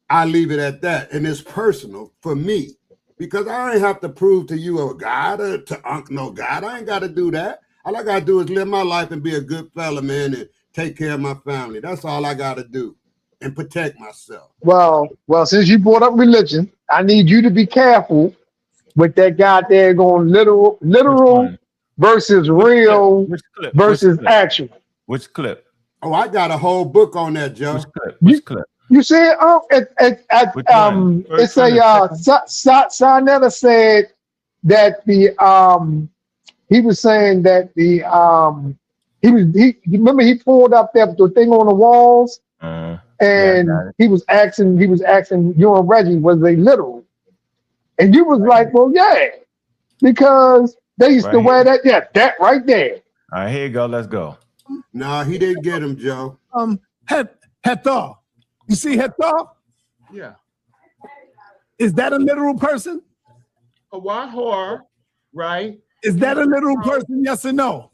I leave it at that. And it's personal for me, because I ain't have to prove to you a God or to Ankh no God. I ain't got to do that. All I got to do is live my life and be a good fella, man, and take care of my family. That's all I got to do. And protect myself. Well, since you brought up religion, I need you to be careful with that guy there going literal versus real versus actual. Which clip? Oh, I got a whole book on that, Joe. Which clip? You see it? It's a Sarnetta said that he was saying that he remember he pulled up there the thing on the walls and he was asking you and Reggie, was they literal? And you was like, well, yeah, because they used to wear that. Yeah, that right there. All right, here you go. Let's go. No, he didn't get him, Joe. Hethar. You see Hethar? Yeah. Is that a literal person? A wahor, right? Is that a literal person? Yes or no?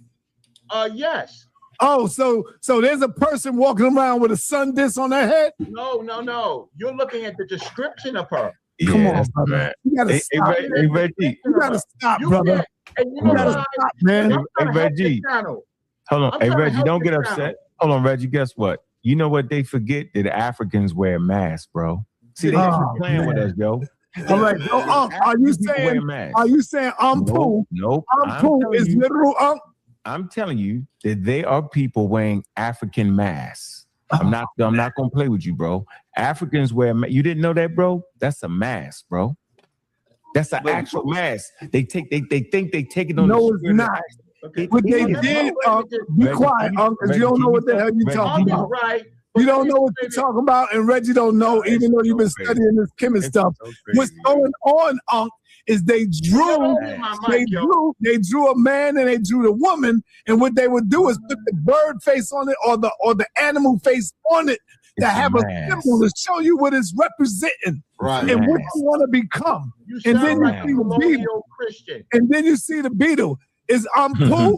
Yes. Oh, so there's a person walking around with a sun disk on their head? No. You're looking at the description of her. Come on, brother. You gotta stop. Hey, Reggie. You gotta stop, brother. You gotta stop, man. Hey, Reggie. Hold on. Hey, Reggie, don't get upset. Hold on, Reggie. Guess what? You know what they forget? That Africans wear masks, bro. See, they playing with us, yo. All right. Are you saying Ampu? Nope. Ampu is literal I'm telling you that they are people wearing African masks. I'm not gonna play with you, bro. Africans wear you didn't know that, bro? That's a mask, bro. That's an actual mask. They think they take it on. No, it's not. Okay. What they did, be quiet, because you don't know what the hell you're talking about. Right. You don't know what you're talking about, and Reggie don't know, even though you've been studying this chemist stuff. What's going on, is they drew a man and they drew the woman, and what they would do is put the bird face on it or the animal face on it to have a symbol to show you what it's representing, and what you want to become. And then you see the beetle, and then you see the beetle. Is Ampu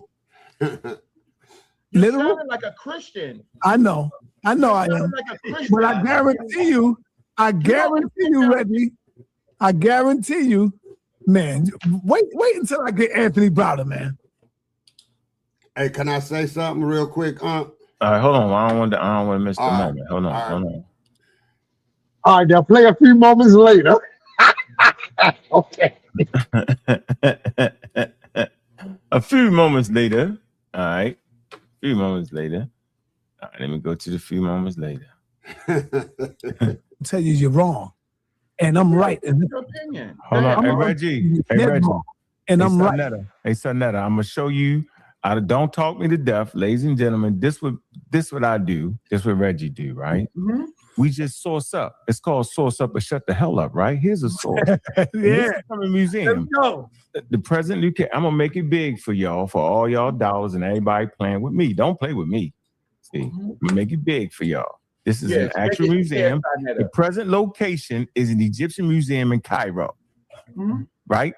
literal? Like a Christian. I know I am. But I guarantee you, Reggie, I guarantee you, man, wait until I get Anthony Browder, man. Hey, can I say something real quick, All right, hold on. I don't want to miss the moment. Hold on. All right, they'll play a few moments later. Okay. A few moments later. All right. A few moments later. All right, let me go to the few moments later. I tell you, you're wrong. And I'm right. Your opinion. Hold on. Hey, Reggie. And I'm right. Hey, Sarnetta, I'm going to show you. Don't talk me to death, ladies and gentlemen. This what I do. This what Reggie do, right? Mm-hmm. We just source up. It's called source up, but shut the hell up, right? Here's a source. Yeah. From a museum. Let's go. The President UK. I'm gonna make it big for y'all, for all y'all dollars and everybody playing with me. Don't play with me. See, I'm gonna make it big for y'all. This is an actual museum. The present location is an Egyptian museum in Cairo. Mm-hmm. Right?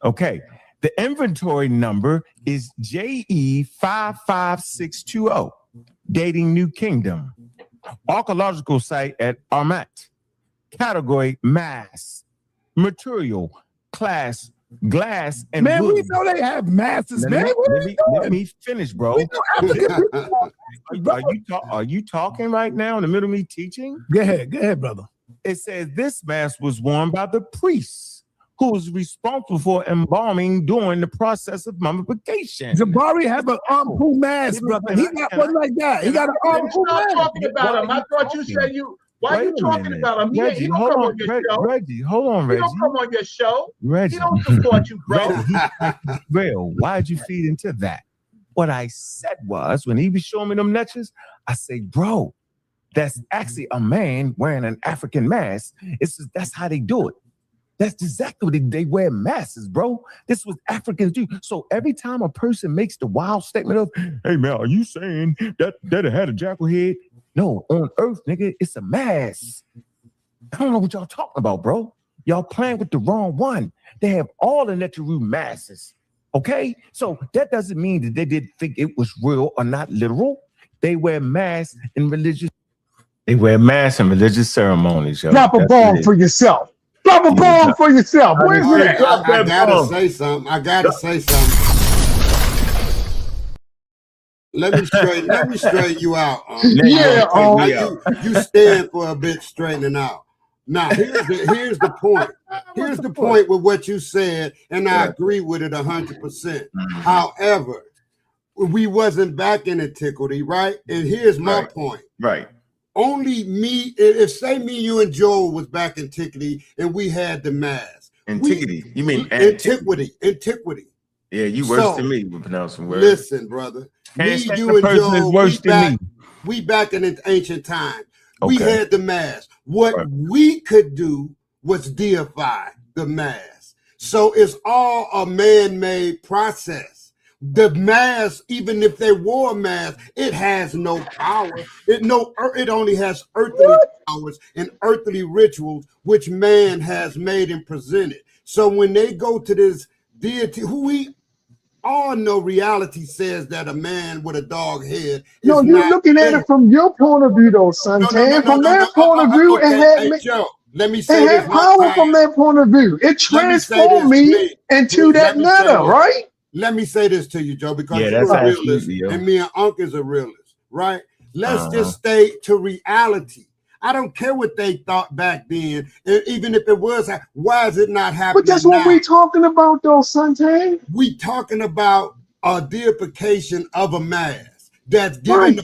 Okay. The inventory number is JE 55620, dating New Kingdom. Archaeological site at Armat. Category mass. Material, class, glass, and man, wood. we know they have masses, man. Let me finish, bro. Are you talking right now in the middle of me teaching? Go ahead, brother. It says this mask was worn by the priests who was responsible for embalming during the process of mummification. Jabari have an Ampu mask, brother. He got one like that. He got an Ampu mask. Talking about him. I thought you said you. Why are you talking about him? Reggie, hold on, Reggie. Hold on, Reggie. He don't come on your show. Reggie. He don't support you, bro. Real. Why'd you feed into that? What I said was, when he was showing me them lectures, I say, bro, that's actually a man wearing an African mask. That's how they do it. That's exactly what they wear masks, bro. This was Africans do. So every time a person makes the wild statement of, hey man, are you saying that it had a jackal head? No, on Earth, nigga, it's a mask. I don't know what y'all talking about, bro. Y'all playing with the wrong one. They have all the Neteru masses. Okay? So that doesn't mean that they didn't think it was real or not literal. They wear masks in religious. They wear masks in religious ceremonies, yo. Drop a bomb for yourself. Drop a bomb for yourself. Where's that? I gotta say something. Let me straighten you out. Yeah, you stand for a bit straightening out. Now, here's the point. Here's the point with what you said, and I agree with it 100%. However, we wasn't back in antiquity, right? And here's my point. Right. Only me, if say me, you, and Joel was back in antiquity, and we had the mask. Antiquity? You mean antiquity? Antiquity. Yeah, you worse than me with pronouncing words. Listen, brother. Me, you, and Joel, we back in an ancient time. We had the mask. What we could do was deify the mask. So it's all a man-made process. The mask, even if they wore a mask, it has no power. It only has earthly powers and earthly rituals, which man has made and presented. So when they go to this deity, who we all know reality says that a man with a dog head. No, you're looking at it from your point of view, though, Suntan. From their point of view, it had Joe, let me say it had power from their point of view. It transformed me into that meta, right? Let me say this to you, Joe, because you're a realist, and me and Ankh is a realist, right? Let's just stay to reality. I don't care what they thought back then, even if it was. Why is it not happening? But that's what we're talking about, though, Suntan. We talking about a deification of a mask that's given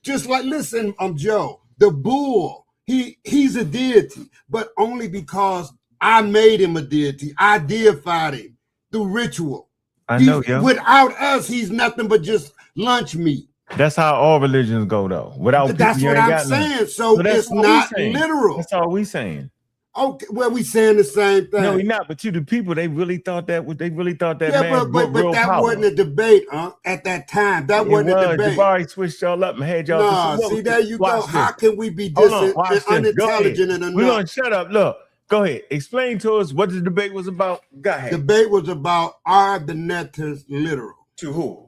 just like, listen, Joe, the bull. He's a deity, but only because I made him a deity. I deified him through ritual. I know, yo. Without us, he's nothing but just lunch meat. That's how all religions go, though. Without that's what I'm saying. So it's not literal. That's all we saying. Okay, well, we saying the same thing. No, we're not. But the people, they really thought that. They really thought that. Yeah, but that wasn't a debate, at that time. That wasn't a debate. Jabari switched y'all up and had y'all. No, see, there you go. How can we be unintelligent and we're gonna shut up. Look, go ahead. Explain to us what the debate was about. Go ahead. Debate was about, are the netters literal? To who?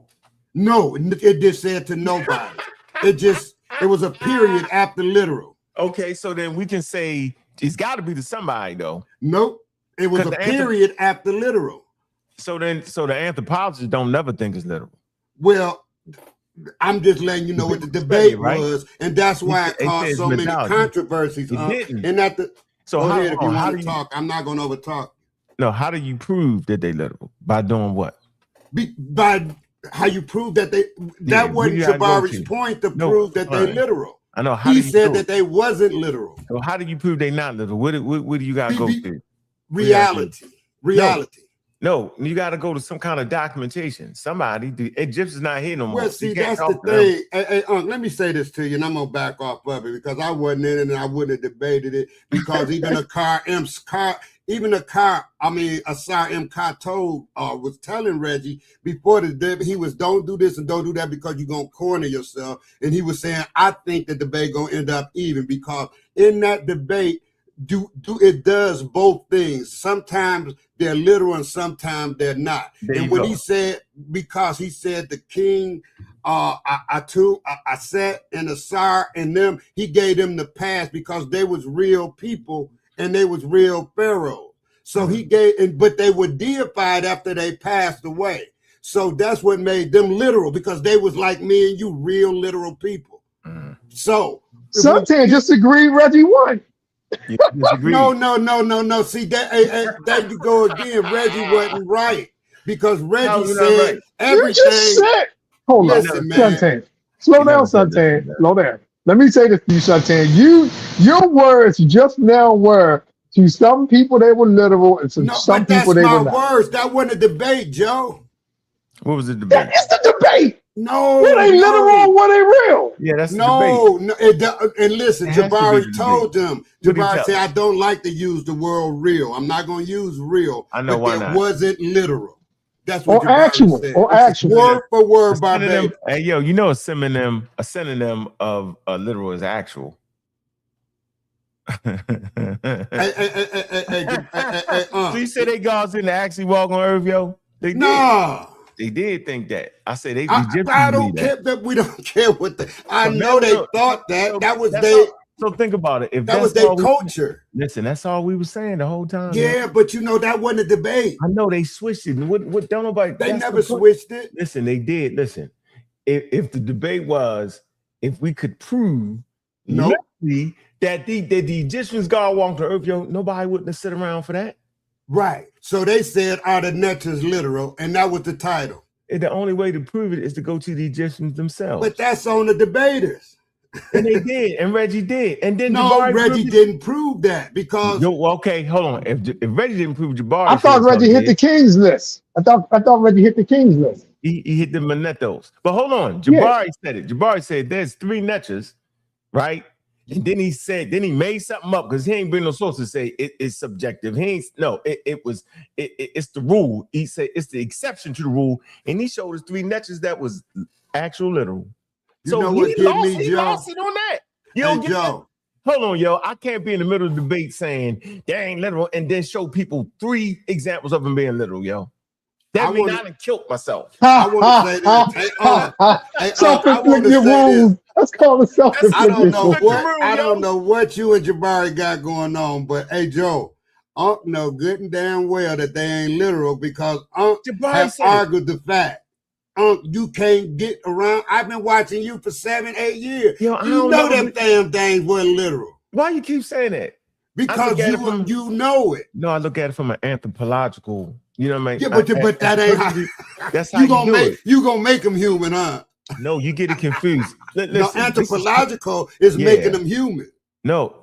No, it just said to nobody. It was a period after literal. Okay, so then we can say it's got to be to somebody, though. Nope, it was a period after literal. So the anthropologists don't never think it's literal. Well, I'm just letting you know what the debate was, and that's why it caused so many controversies. So go ahead if you want to talk. I'm not going to overtalk. No, how do you prove that they literal? By doing what? By how you prove that that wasn't Jabari's point to prove that they literal. I know. He said that they wasn't literal. So how do you prove they not literal? What do you got to go to? Reality. No, you got to go to some kind of documentation. Somebody, the Egyptians not here no more. Well, see, that's the thing. Hey, let me say this to you, and I'm gonna back off of it because I wasn't in it and I wouldn't have debated it because even Asar M. Told was telling Reggie before the debate, he was don't do this and don't do that because you're gonna corner yourself. And he was saying, I think the debate gonna end up even because in that debate, it does both things. Sometimes they're literal and sometimes they're not. And when he said, because he said the king, Aset and Asar and them, he gave them the pass because they was real people and they was real pharaohs. So he gave, but they were deified after they passed away. So that's what made them literal because they was like me and you, real literal people. So Suntan just agreed Reggie won. No. See, that you go again. Reggie wasn't right because Reggie said everything. You just said, hold on, Suntan. Slow down, Suntan. Slow down. Let me say this to you, Suntan. Your words just now were to some people they were literal and to some people they were not. That's my words. That wasn't a debate, Joe. What was the debate? That is the debate. No, what ain't literal, what ain't real? Yeah, that's the debate. And listen, Jabari told them. Jabari said, I don't like to use the word real. I'm not going to use real. I know why not. It wasn't literal. That's what Jabari said. Or actual. Word for word by baby. Hey, yo, you know a synonym of literal is actual. So you say they gods didn't actually walk on earth, yo? They did. Nah. They did think that. I said they. I don't care that we don't care what I know they thought that. That was So think about it. If that was their culture. Listen, that's all we were saying the whole time. Yeah, man. But that wasn't a debate. I know they switched it. What don't nobody? They never switched it. Listen, they did. Listen, if the debate was if we could prove prophecy that the Egyptians God walked the earth, yo, nobody wouldn't have sit around for that. Right. So they said, are the nets literal? And that was the title. And the only way to prove it is to go to the Egyptians themselves. But that's on the debaters. And they did, and Reggie did. And then no, Jabari Reggie didn't prove that because okay, hold on. If Reggie didn't prove Jabari, I thought Reggie hit the King's list. I thought Reggie hit the King's list. He hit the Manetos. But hold on, Jabari said it. Jabari said there's 3 netches, right? And then he made something up because he ain't bring no source to say it's subjective. It's the rule. He said it's the exception to the rule, and he showed us 3 netches that was actual literal. You know what he lost it on that. You don't get that? Hold on, yo. I can't be in the middle of the debate saying they ain't literal and then show people 3 examples of them being literal, yo. That means I done killed myself. I want to say this. Self-inflicted wounds. Let's call it self-inflicted. I don't know what you and Jabari got going on, but hey, Joe, Unc know good and damn well that they ain't literal because Unc has argued the fact. You can't get around. I've been watching you for 7-8 years. Yo, you know them damn things weren't literal. Why you keep saying that? Because you know it. No, I look at it from an anthropological. You know what I mean? Yeah, but that ain't how. That's how you do it. You gonna make them human, huh? No, you get it confused. Listen, no, anthropological is making them human. No,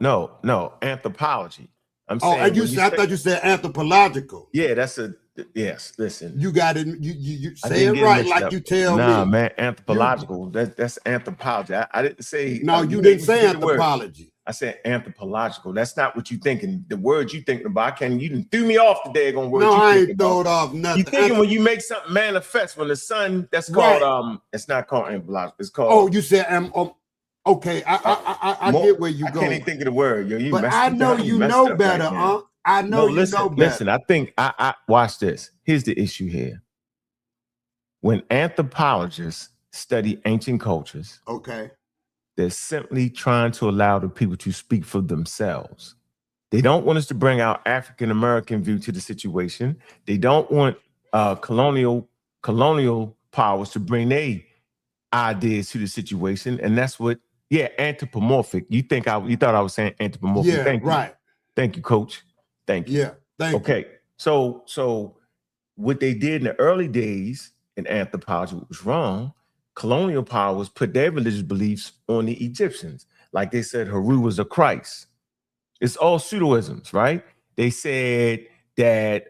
anthropology. I'm saying. I thought you said anthropological. Yeah, that's a. Yes, listen. You got it. You say it right, like you tell me. Nah, man, anthropological. That's anthropology. I didn't say. No, you didn't say anthropology. I said anthropological. That's not what you thinking. The word you thinking about. You done threw me off the daggone word. No, I ain't thrown off nothing. You thinking when you make something manifest when the sun? That's called it's not called anthropological. It's called. Oh, you said okay. I get where you go. I can't even think of the word. Yo, but I know you know better, huh? I know you know better. Listen, I think I watch this. Here's the issue here. When anthropologists study ancient cultures, okay, they're simply trying to allow the people to speak for themselves. They don't want us to bring our African American view to the situation. They don't want colonial powers to bring their ideas to the situation, and that's what. Yeah, anthropomorphic. You thought I was saying anthropomorphic? Yeah, Thank you. right. Thank you, Coach. Thank you. Yeah, thank you. Okay, so what they did in the early days in anthropology was wrong. Colonial powers put their religious beliefs on the Egyptians. Like they said, Haru was a Christ. It's all pseudoisms, right? They said that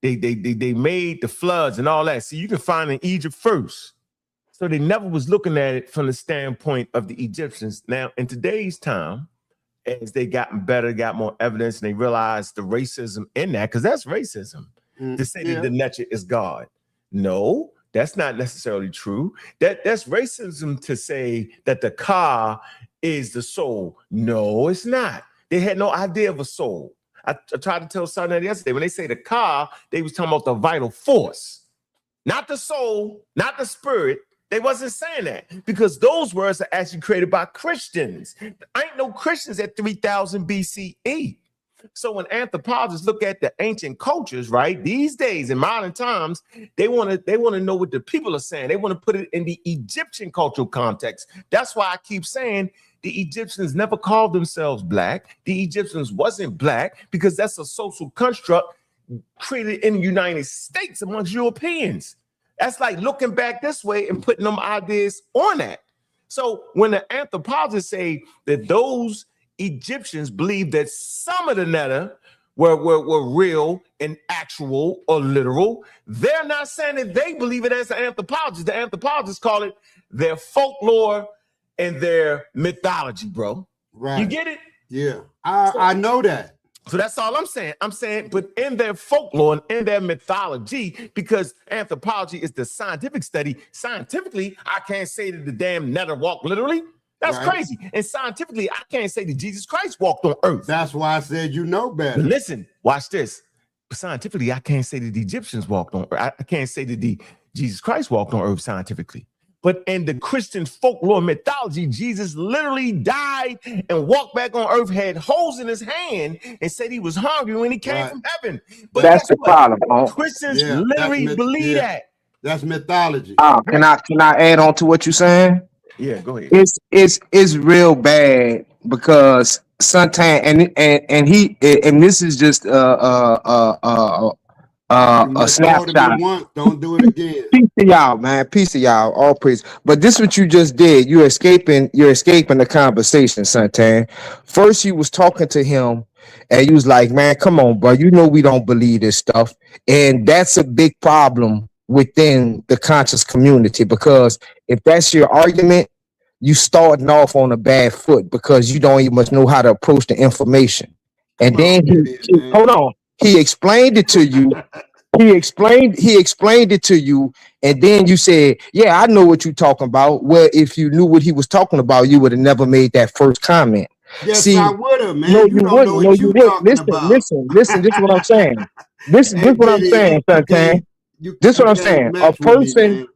they made the floods and all that. So you can find in Egypt first. So they never was looking at it from the standpoint of the Egyptians. Now, in today's time, as they gotten better, got more evidence, and they realized the racism in that, because that's racism, to say that the Netcha is God. No, that's not necessarily true. That's racism to say that the Ka is the soul. No, it's not. They had no idea of a soul. I tried to tell Son that yesterday. When they say the Ka, they was talking about the vital force, not the soul, not the spirit. They wasn't saying that because those words are actually created by Christians. There ain't no Christians at 3000 BCE. So when anthropologists look at the ancient cultures, right, these days in modern times, they want to know what the people are saying. They want to put it in the Egyptian cultural context. That's why I keep saying the Egyptians never called themselves black. The Egyptians wasn't black because that's a social construct created in the United States amongst Europeans. That's like looking back this way and putting them ideas on that. So when the anthropologists say that those Egyptians believe that some of the Netta were real and actual or literal, they're not saying that they believe it as an anthropologist. The anthropologists call it their folklore and their mythology, bro. Right. You get it? Yeah, I know that. So that's all I'm saying. I'm saying, but in their folklore and in their mythology, because anthropology is the scientific study, scientifically, I can't say that the damn Netta walked literally. That's crazy. And scientifically, I can't say that Jesus Christ walked on earth. That's why I said you know better. But listen, watch this. But scientifically, I can't say that the Egyptians walked on earth. I can't say that Jesus Christ walked on earth scientifically. But in the Christian folklore mythology, Jesus literally died and walked back on earth, had holes in his hand, and said he was hungry when he came from heaven. But that's the problem. Christians literally believe that. That's mythology. Can I add on to what you're saying? Yeah, go ahead. It's real bad because sometimes and this is just You a misquoted me snapshot. once. Don't do it again. Peace to y'all, man. Peace to y'all. All praise. But this what you just did. You're escaping the conversation, Santan. First, you was talking to him, and you was like, "Man, come on, bro. You know we don't believe this stuff," and that's a big problem within the conscious community because if that's your argument, you starting off on a bad foot because you don't even much know how to approach the information. And then hold on, he explained it to you. He explained it to you, and then you said, "Yeah, I know what you're talking about." Well, if you knew what he was talking about, you would have never made that first comment. Yes, See, I would have, man. no, You you don't know wouldn't. No, what you you wouldn't. talking about. Listen. This is what I'm saying. This Hey, what I'm Gideon, saying, Santan. you This what I'm can't saying. A mess with me, person,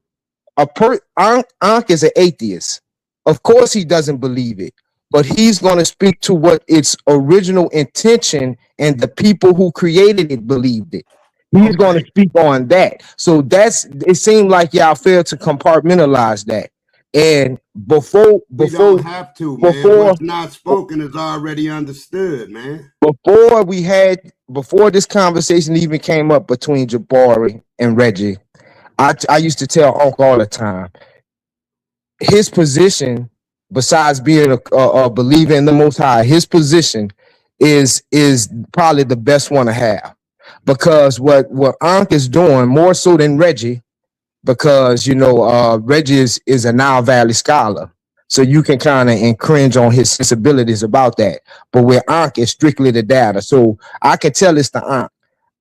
man. Ankh is an atheist. Of course, he doesn't believe it, but he's going to speak to what its original intention and the people who created it believed it. He's going to speak on that. So it seemed like y'all failed to compartmentalize that. And We don't have to, man. What's not spoken is already understood, man. Before this conversation even came up between Jabari and Reggie, I used to tell Uncle all the time, his position, besides being a believer in the Most High, his position is probably the best one to have. Because what Ankh is doing more so than Reggie, because Reggie is a Nile Valley scholar, so you can kind of cringe on his sensibilities about that. But where Ankh is strictly the data, so I can tell it's the Ankh.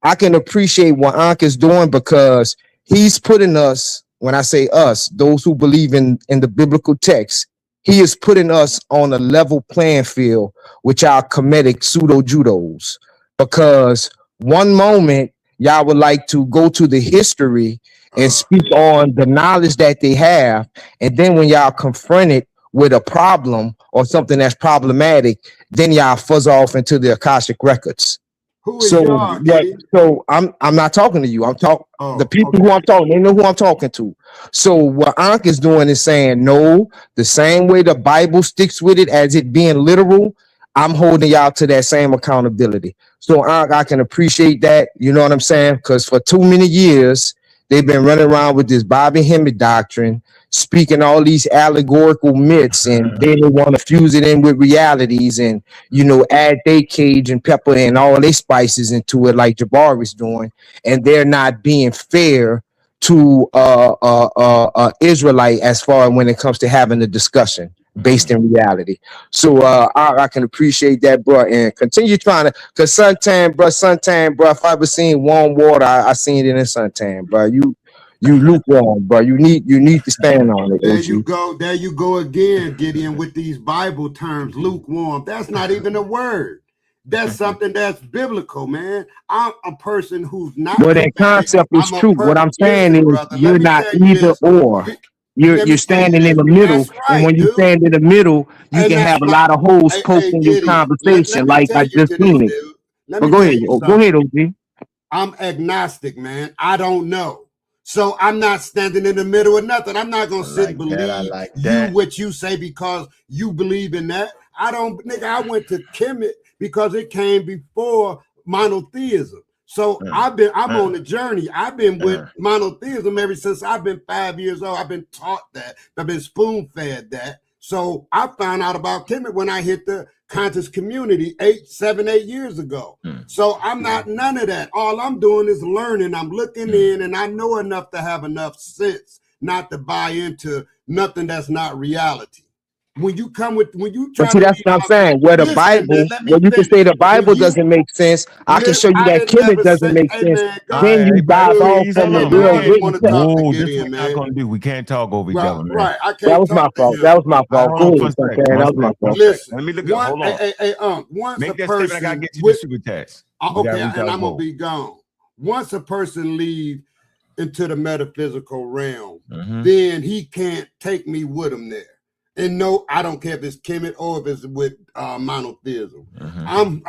I can appreciate what Ankh is doing because he's putting us, when I say us, those who believe in the biblical text, he is putting us on a level playing field with our comedic pseudo judos. Because one moment y'all would like to go to the history and speak on the knowledge that they have, and then when y'all confronted with a problem or something that's problematic, then y'all fuzz off into the Akashic records. Who is y'all, Gideon? So I'm not talking to you. I'm talking the people who I'm talking. They know who I'm talking to. So what Ankh is doing is saying, no, the same way the Bible sticks with it as it being literal, I'm holding y'all to that same accountability. So Ankh, I can appreciate that. You know what I'm saying? Because for too many years they've been running around with this Bobby Hemmett doctrine, speaking all these allegorical myths, and then they want to fuse it in with realities and add they Cajun pepper and all their spices into it like Jabari's doing, and they're not being fair to Israelite as far as when it comes to having a discussion based in reality. So I can appreciate that, bro, and continue trying to, because suntan, bro, if I ever seen warm water, I seen it in suntan, bro. You lukewarm, bro. You need to stand on it. There you go again, Gideon, with these Bible terms, lukewarm. That's not even a word. That's something that's biblical, man. I'm a person who's not. But that concept is true. What I'm saying is, you're not either or. You're standing in the middle, and when you stand in the middle, you can have a lot of holes poked in your conversation, like I just seen it. But go ahead, OG. I'm agnostic, man. I don't know. So I'm not standing in the middle of nothing. I'm not gonna sit and believe what you say because you believe in that. I don't, nigga. I went to Kemet because it came before monotheism. So I'm on the journey. I've been with monotheism ever since I've been 5 years old. I've been taught that. I've been spoon-fed that. So I found out about Kemet when I hit the conscious community 7, 8 years ago. So I'm not none of that. All I'm doing is learning. I'm looking in, and I know enough to have enough sense not to buy into nothing that's not reality. When you try but see, that's what I'm saying. Where the Bible, where you can say the Bible doesn't make sense, I can show you that Kemet doesn't make sense. Then you dive off from the real written text. Whoa, this is what we're not gonna do. We can't talk over each other, man. Right, I can't. That was my fault. That was my fault. Go ahead, that was my fault. Listen, let me look at. Hold on. Once make a that person, statement. I gotta get you the super text. Okay, and I'm gonna be gone. Once a person leaves into the metaphysical realm, then he can't take me with him there. And no, I don't care if it's Kemet or if it's with monotheism. I'm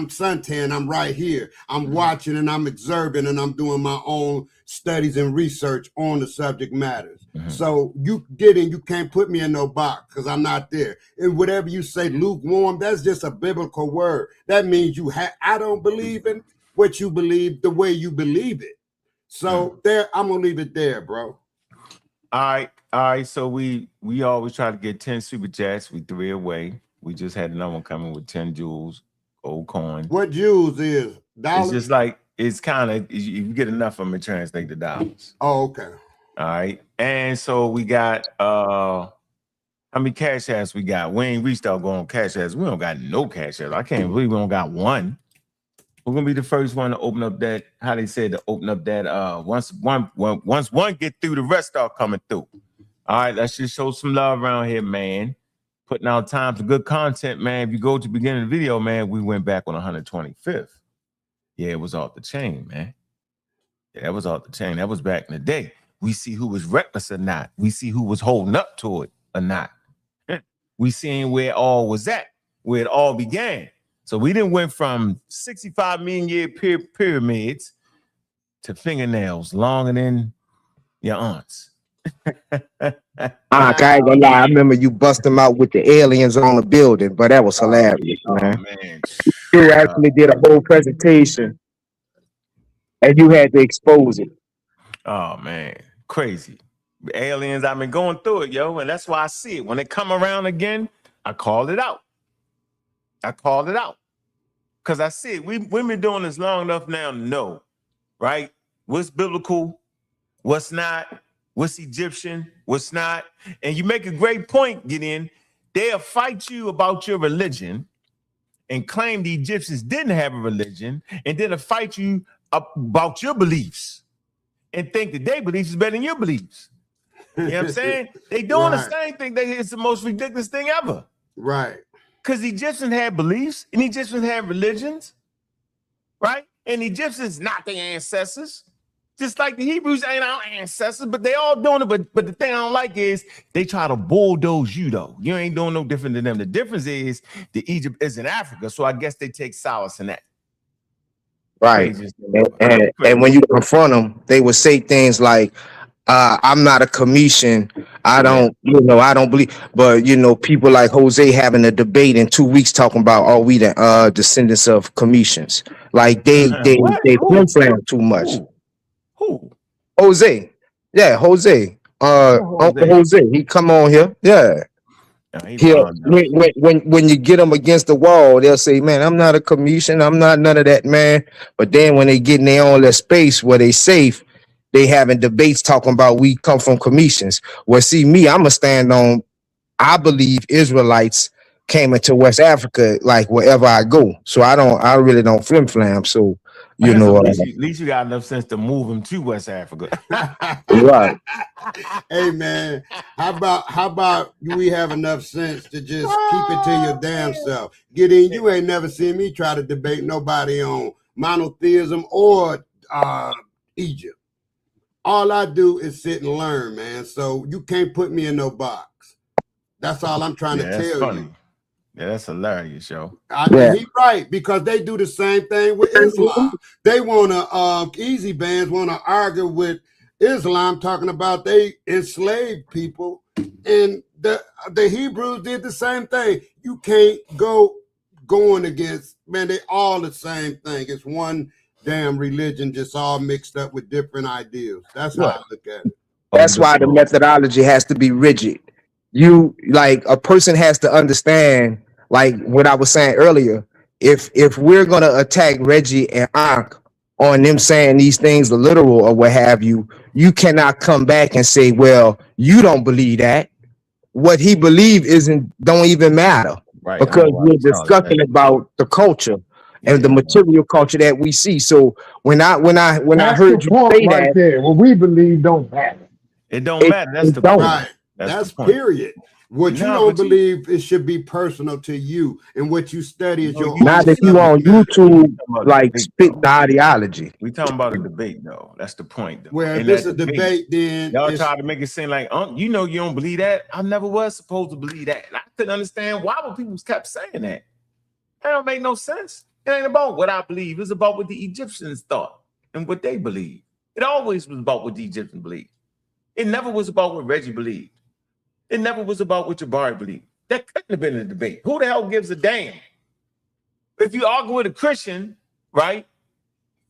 suntan. I'm right here. I'm watching and I'm observing and I'm doing my own studies and research on the subject matters. So you can't put me in no box because I'm not there. And whatever you say, lukewarm, that's just a biblical word. That means I don't believe in what you believe the way you believe it. So there, I'm gonna leave it there, bro. All right. So we always try to get 10 super chats. We 3 away. We just had another one coming with 10 jewels, gold coin. What jewels is? Dollars? It's just like, it's kind of, if you get enough of them, it translate to dollars. Oh, okay. All right. And so we got, how many cash apps we got? We ain't reached out going cash apps. We don't got no cash apps. I can't believe we don't got one. We're gonna be the first one to open up that, how they said, to open up that once one get through, the rest start coming through. All right, let's just show some love around here, man. Putting out time for good content, man. If you go to the beginning of the video, man, we went back on 125th. Yeah, it was off the chain, man. Yeah, that was off the chain. That was back in the day. We see who was reckless or not. We see who was holding up to it or not. We seeing where it all was at, where it all began. So we didn't went from 65 million year pyramids to fingernails longer than your aunts. I ain't gonna lie. I remember you bust them out with the aliens on the building, but that was hilarious, man. You actually did a whole presentation and you had to expose it. Oh man, crazy. Aliens, I've been going through it, yo, and that's why I see it. When they come around again, I call it out. I called it out. Because I see it. We've been doing this long enough now to know, right? What's biblical, what's not, what's Egyptian, what's not. And you make a great point, Gideon. They'll fight you about your religion and claim the Egyptians didn't have a religion, and then they'll fight you about your beliefs and think that their beliefs is better than your beliefs. You know what I'm saying? They doing the same thing. It's the most ridiculous thing ever. Right. Because the Egyptians had beliefs and the Egyptians had religions, right? And the Egyptians not their ancestors. Just like the Hebrews ain't our ancestors, but they all doing it. But the thing I don't like is they try to bulldoze you, though. You ain't doing no different than them. The difference is the Egypt is in Africa, so I guess they take solace in that. Right. And when you confront them, they would say things like, I'm not a Commission. I don't believe. But people like Jose having a debate in 2 weeks talking about, we the descendants of Commissions. Like they flim-flam too much. Who? Jose. Yeah, Jose. Uncle Jose. He come on here. Yeah. When you get them against the wall, they'll say, man, I'm not a Commission. I'm not none of that, man. But then when they get in their own little space where they safe, they having debates talking about we come from Commissions. Well, see, me, I'm going to stand on, I believe Israelites came into West Africa, like wherever I go. So I really don't flim-flam. So, at least you got enough sense to move them to West Africa. Right. Hey, man, how about we have enough sense to just keep it to your damn self? You ain't never seen me try to debate nobody on monotheism or Egypt. All I do is sit and learn, man. So you can't put me in no box. That's all I'm trying to tell you. Yeah, that's hilarious, yo. He's right, because they do the same thing with Islam. They want to, easy bands want to argue with Islam, talking about they enslaved people. And the Hebrews did the same thing. You can't going against, man, they all the same thing. It's one damn religion just all mixed up with different ideas. That's how I look at it. That's why the methodology has to be rigid. A person has to understand, like what I was saying earlier, if we're gonna attack Reggie and Ankh on them saying these things are literal or what have you, you cannot come back and say, well, you don't believe that. What he believes don't even matter. Right. Because we're discussing about the culture and the material culture that we see. So when I heard you say right that, there, what we believe don't matter. It don't matter. That's the point. Right. That's period. What you don't believe it should be personal to you, and what you study is your Not if you on YouTube like spit the ideology. We talking about a debate though. That's the point though. Well, if In this that a debate, then y'all it's- try to make it seem like, you know, you don't believe that. I never was supposed to believe that. And I couldn't understand why would people kept saying that. That don't make no sense. It ain't about what I believe. It's about what the Egyptians thought and what they believed. It always was about what the Egyptians believed. It never was about what Reggie believed. It never was about what Jabari believed. That couldn't have been a debate. Who the hell gives a damn? If you argue with a Christian, right,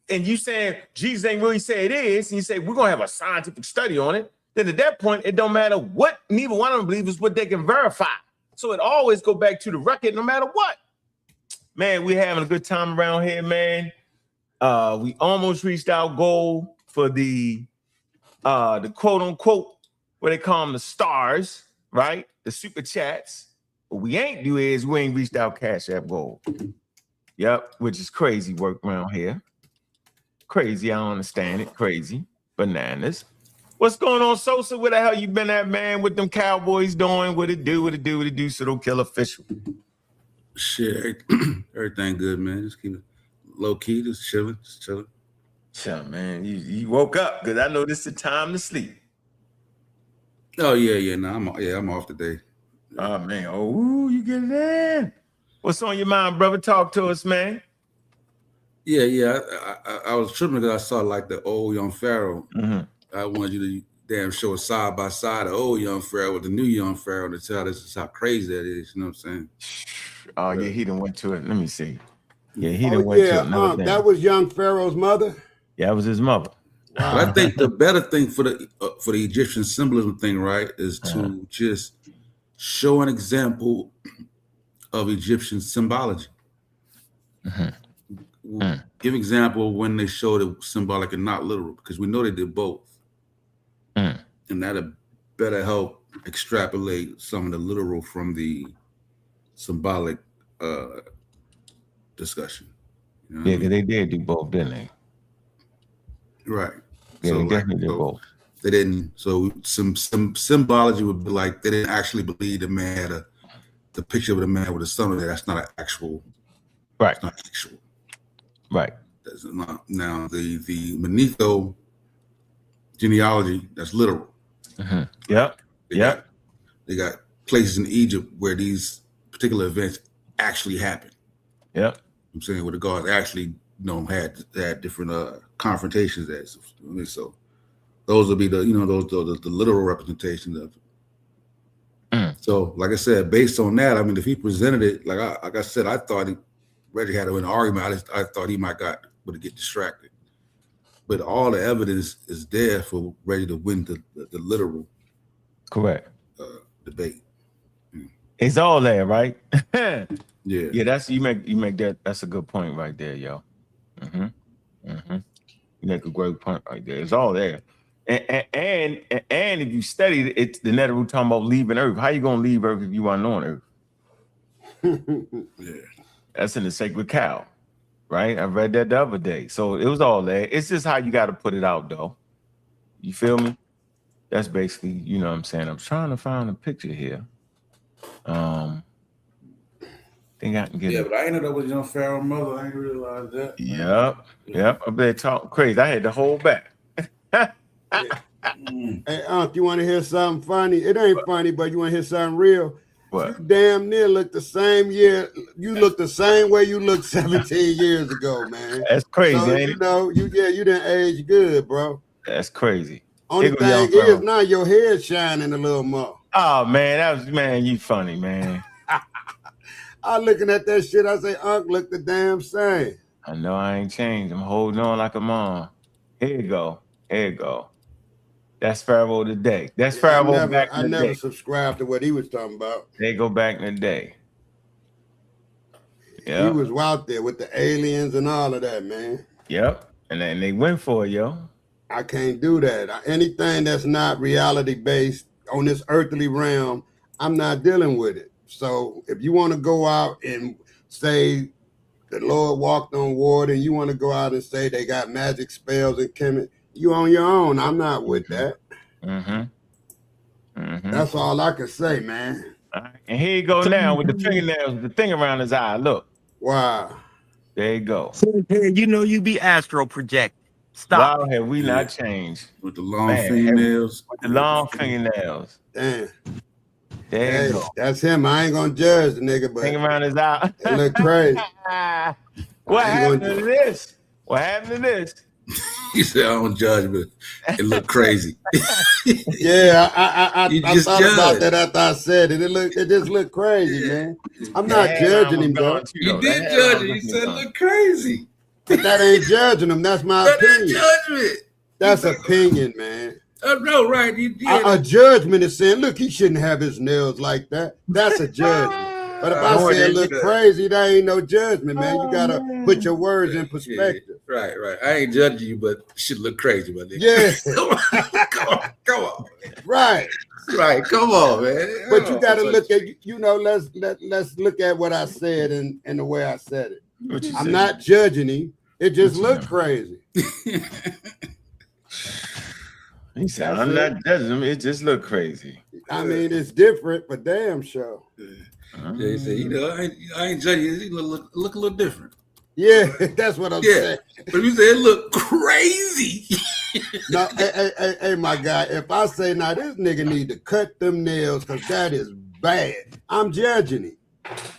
and you saying Jesus ain't really say it is, and you say we're gonna have a scientific study on it, then at that point it don't matter what neither one of them believes, what they can verify. So it always go back to the record, no matter what. Man, we're having a good time around here, man. We almost reached our goal for the quote unquote, what they call them, the stars, right? The super chats. What we ain't do is we ain't reached our Cash App goal. Yep, which is crazy work around here. Crazy, I don't understand it. Crazy, bananas. What's going on, Sosa? Where the hell you been at, man? What them Cowboys doing? What it do? So don't kill official. Shit, everything good, man. Just keep it low key, just chilling. Chill, man. You woke up because I know this is the time to sleep. Oh yeah. No, I'm off today. Oh man, you get it in. What's on your mind, brother? Talk to us, man. Yeah. I was tripping because I saw like the old young Pharaoh. I wanted you to damn show a side by side the old young Pharaoh with the new young Pharaoh to tell this is how crazy that is. You know what I'm saying? Oh yeah, he done went to it. Let me see. Yeah, he done went to it. That was young Pharaoh's mother. Yeah, that was his mother. But I think the better thing for the Egyptian symbolism thing, right, is to just show an example of Egyptian symbology. Give example when they show the symbolic and not literal, because we know they did both, and that'll better help extrapolate some of the literal from the symbolic discussion. You know yeah, because they did do both, didn't they? Right. Yeah, So they definitely did both. They didn't. So some symbology would be like they didn't actually believe the man had the picture of the man with a son there. That's not an actual. Right. It's not actual. Right. That's not. Now the Manetho genealogy, that's literal. Yep. They got places in Egypt where these particular events actually happened. Yep. I'm saying where the gods actually had different confrontations there. So those would be the the literal representations of it. So like I said, based on that, I mean, if he presented it like I said, I thought Reggie had to win an argument. I thought he might would get distracted, but all the evidence is there for Reggie to win the literal correct debate. It's all there, right? Yeah. That's you make that. That's a good point right there, yo. You make a great point right there. It's all there, and if you study it, the Neteru talking about leaving Earth. How you gonna leave Earth if you aren't on Earth? Yeah, that's in the sacred cow, right? I read that the other day, so it was all there. It's just how you got to put it out, though. You feel me? That's basically, you know what I'm saying. I'm trying to find a picture here. Think I can get it. But I ended up with young Pharaoh mother. I didn't realize that. Yep. I've been talking crazy. I had to hold back. Hey, Ankh, you want to hear something funny? It ain't funny, but you want to hear something real? What? You damn near look the same year. You look the same way you looked 17 years ago, man. That's crazy, So, ain't you it? know, you didn't age good, bro. That's crazy. Only Here go thing young is Pharaoh. now your head shining a little more. Oh man, you funny, man. I'm looking at that shit. I say, Ankh look the damn same. I know I ain't changed. I'm holding on like a mom. Here you go. That's Pharaoh today. That's Pharaoh back in the day. I never subscribed to what he was talking about. They go back in the day. He was out there with the aliens and all of that, man. Yep. And then they went for it, yo. I can't do that. Anything that's not reality based on this earthly realm, I'm not dealing with it. So if you want to go out and say the Lord walked on water, and you want to go out and say they got magic spells and chemistry, you on your own. I'm not with that. That's all I can say, man. All right. And here you go now with the fingernails, the thing around his eye. Look. Wow. There you go. You know you be astral project. Stop. Wow, have we not changed? With the long fingernails. With the long fingernails. Damn. There you go. That's him. I ain't gonna judge the nigga, but Thing around his eye. It look crazy. What happened to this? What happened to this? He said, I don't judge, but it looked crazy. Yeah, I thought about that after I said it. It just looked crazy, man. I'm not judging him, though. You did judge him. You said it looked crazy. But that ain't judging him. That's my opinion. That's judgment. That's opinion, man. No, right. A judgment is saying, look, he shouldn't have his nails like that. That's a judgment. But if I say it look crazy, that ain't no judgment, man. You gotta put your words in perspective. Right. I ain't judging you, but shit look crazy, my nigga. Yeah. come on. Right. Come on, man. But you gotta look at, let's look at what I said and the way I said it. I'm not judging him. It just looked crazy. He said, I'm not judging him. It just looked crazy. I mean, it's different, but damn sure. Yeah, he said, I ain't judging you. It look a little different. Yeah, that's what I'm saying. But you said it look crazy. No, hey, my guy, if I say, now this nigga need to cut them nails because that is bad, I'm judging him.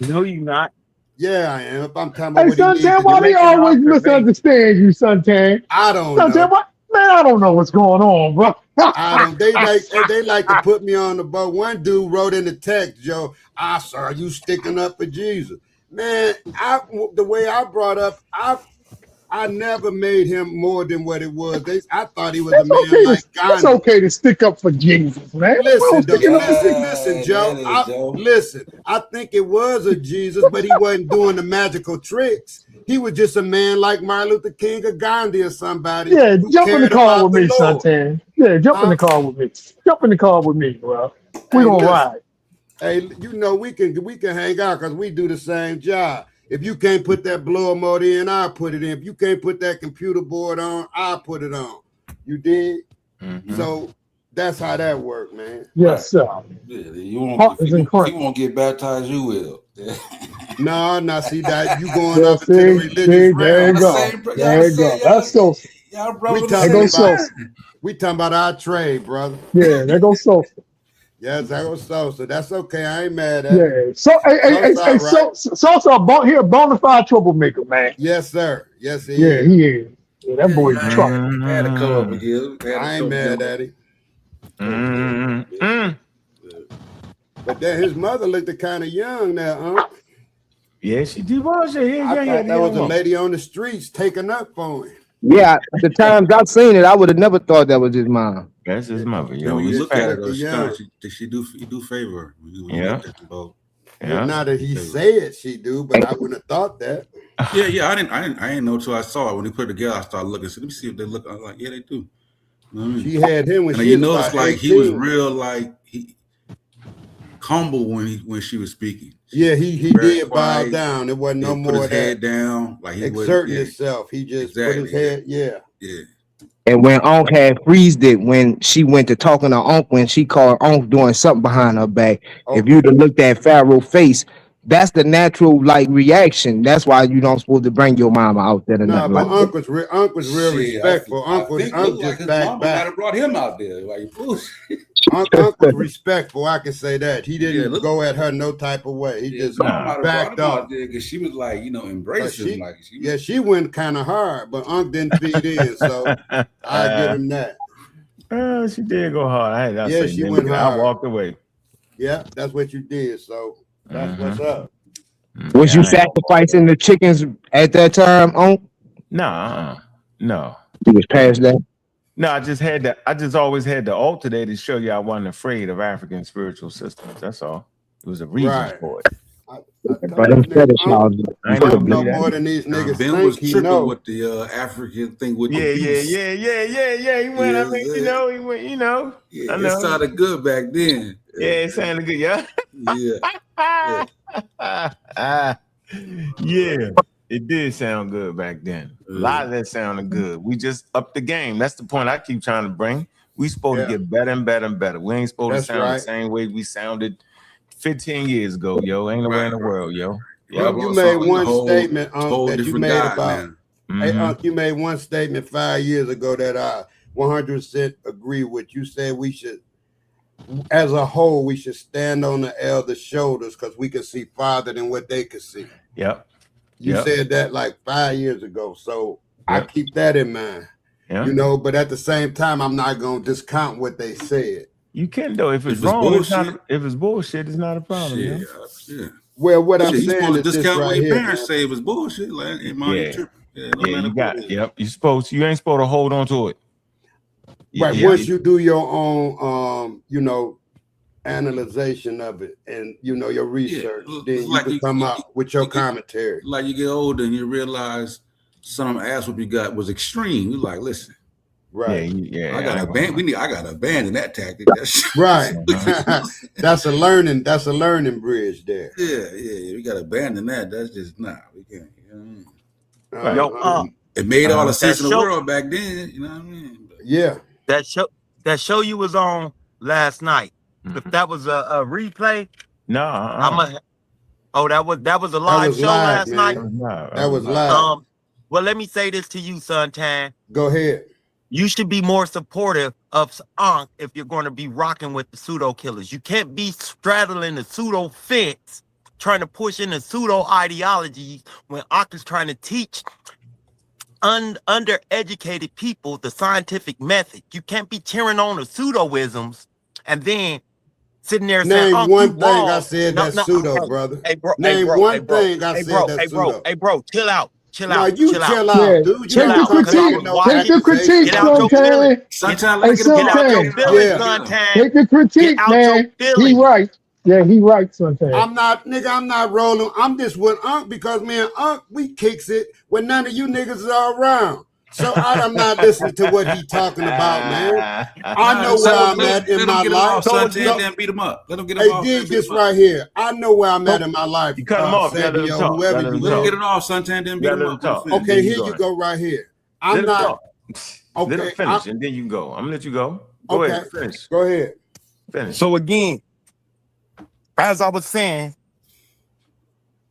No, you not. Yeah, I am. If I'm talking about Hey, Suntan, why they always misunderstand you, Suntan? I don't Suntan, know. what? Man, I don't know what's going on, bro. I don't. They like to put me on the boat. One dude wrote in the text, Joe, I saw you sticking up for Jesus. Man, the way I brought up, I never made him more than what it was. I thought he was a man like Gandhi. It's okay to stick up for Jesus, man. Listen, Joe. Listen, I think it was a Jesus, but he wasn't doing the magical tricks. He was just a man like Martin Luther King or Gandhi or somebody. Yeah, jump in the car with me, Lord. Suntan. Yeah, jump in the car with me. Jump in the car with me, bro. We're gonna ride. Hey, we can hang out because we do the same job. If you can't put that blower motor in, I'll put it in. If you can't put that computer board on, I'll put it on. You did? Mm-hmm. So that's how that works, man. Yes, sir. Yeah, if you won't get baptized, you will. No, see that you going up to the religious there you realm. go. There you go. That's so. We talking about our trade, brother. Yeah, there goes Sosa. Yes, that goes Sosa. That's okay. I ain't mad at it. Yeah. So, Sosa a bona fide troublemaker, man. Yes, sir. Yes, he is. Yeah, he is. Yeah, that boy's trouble. Had to come up again. I ain't mad at him. But then his mother looked kind of young now, huh? Yeah, she did. I thought that was a lady on the streets taking up for him. Yeah, the times I've seen it, I would have never thought that was his mom. That's his mother. Yeah, when you look at her, she do favor. Yeah. Not that he said she do, but I wouldn't have thought that. Yeah. I didn't know till I saw it. When he put it together, I started looking. So let me see if they look. I was like, yeah, they do. You know what I mean? She had him when she was about 18. He was real humble when she was speaking. Yeah, he did bow down. It wasn't no more put his of that. head down, like he exerting himself. He just put his head. Yeah. And when Ankh had freezed it, when she went to talking to Ankh, when she called Ankh doing something behind her back, if you'd have looked at Pharaoh's face, that's the natural reaction. That's why you don't supposed to bring your mama out there. No, but Ankh was real respectful. Ankh just back. Might have brought him out there. Like, Ankh was respectful. I can say that. He didn't go at her no type of way. He just backed off. Because she was like, embracing him. She went kind of hard, but Ankh didn't feed in. So I give him that. She did go hard. She went hard. I walked away. Yeah, that's what you did. So that's what's up. Was you sacrificing the chickens at that time, Ankh? No. You was past that? No, I just always had the altar there to show you I wasn't afraid of African spiritual systems. That's all. It was a reason for it. But instead of I don't know more than these niggas Ben think was he tripping know. with the African thing with Yeah. He went. I mean, he went. Yeah, it sounded good back then. Yeah, it sounded good. Yeah. Yeah, it did sound good back then. A lot of that sounded good. We just upped the game. That's the point I keep trying to bring. We supposed to get better and better and better. We ain't supposed to sound the same way we sounded 15 years ago, yo. Ain't nowhere in the world, yo. You made one statement that you made about. Hey, you made one statement 5 years ago that I 100% agree with. You said we should, as a whole, we should stand on the elders' shoulders because we can see farther than what they can see. Yep. You said that like 5 years ago, so I keep that in mind. You know, but at the same time, I'm not gonna discount what they said. You can though. If it's wrong, it's not. If it's bullshit, it's not a problem. Yeah. Well, what I'm you saying is discount this what right your here. parents say it was bullshit. Like, You got. Yep. You ain't supposed to hold on to it. Right. Once you do your own, you know, analyzation of it, and you know your research, then you can come out with your commentary. Like you get older and you realize some ass what you got was extreme. You're like, listen. Right. I gotta abandon that tactic. Right. That's a learning bridge there. Yeah. We gotta abandon that. That's just we can't. You know Yo, it made all the sense in the world back then. You know what I mean? Yeah. That show you was on last night. If that was a replay, no. That was a live show last night. That was live. Well, let me say this to you, Suntan. Go ahead. You should be more supportive of Ankh if you're going to be rocking with the pseudo killers. You can't be straddling the pseudo fence, trying to push in the pseudo ideology when Ankh is trying to teach undereducated people the scientific method. You can't be cheering on the pseudoisms and then sitting there saying, name one thing I said that's pseudo, brother. Name one thing I said that's pseudo. Hey, bro, chill out. Chill out. Chill out, dude. Take the critique, Suntan. Take the critique, man. He right. Yeah, he right, Suntan. I'm not rolling. I'm just with Ankh because me and Ankh, we kicks it when none of you niggas are around. So I'm not listening to what he talking about, man. I know where I'm at in my life. Then beat him up. Let him get him off. Hey, dig this right here. I know where I'm at in my life. You cut him off. Let him get it off, Suntan. Then beat him up. Okay, here you go right here. I'm not. Okay, let him finish, and then you can go. I'm gonna let you go. Go ahead. Finish. Go ahead. Finish. So again, as I was saying,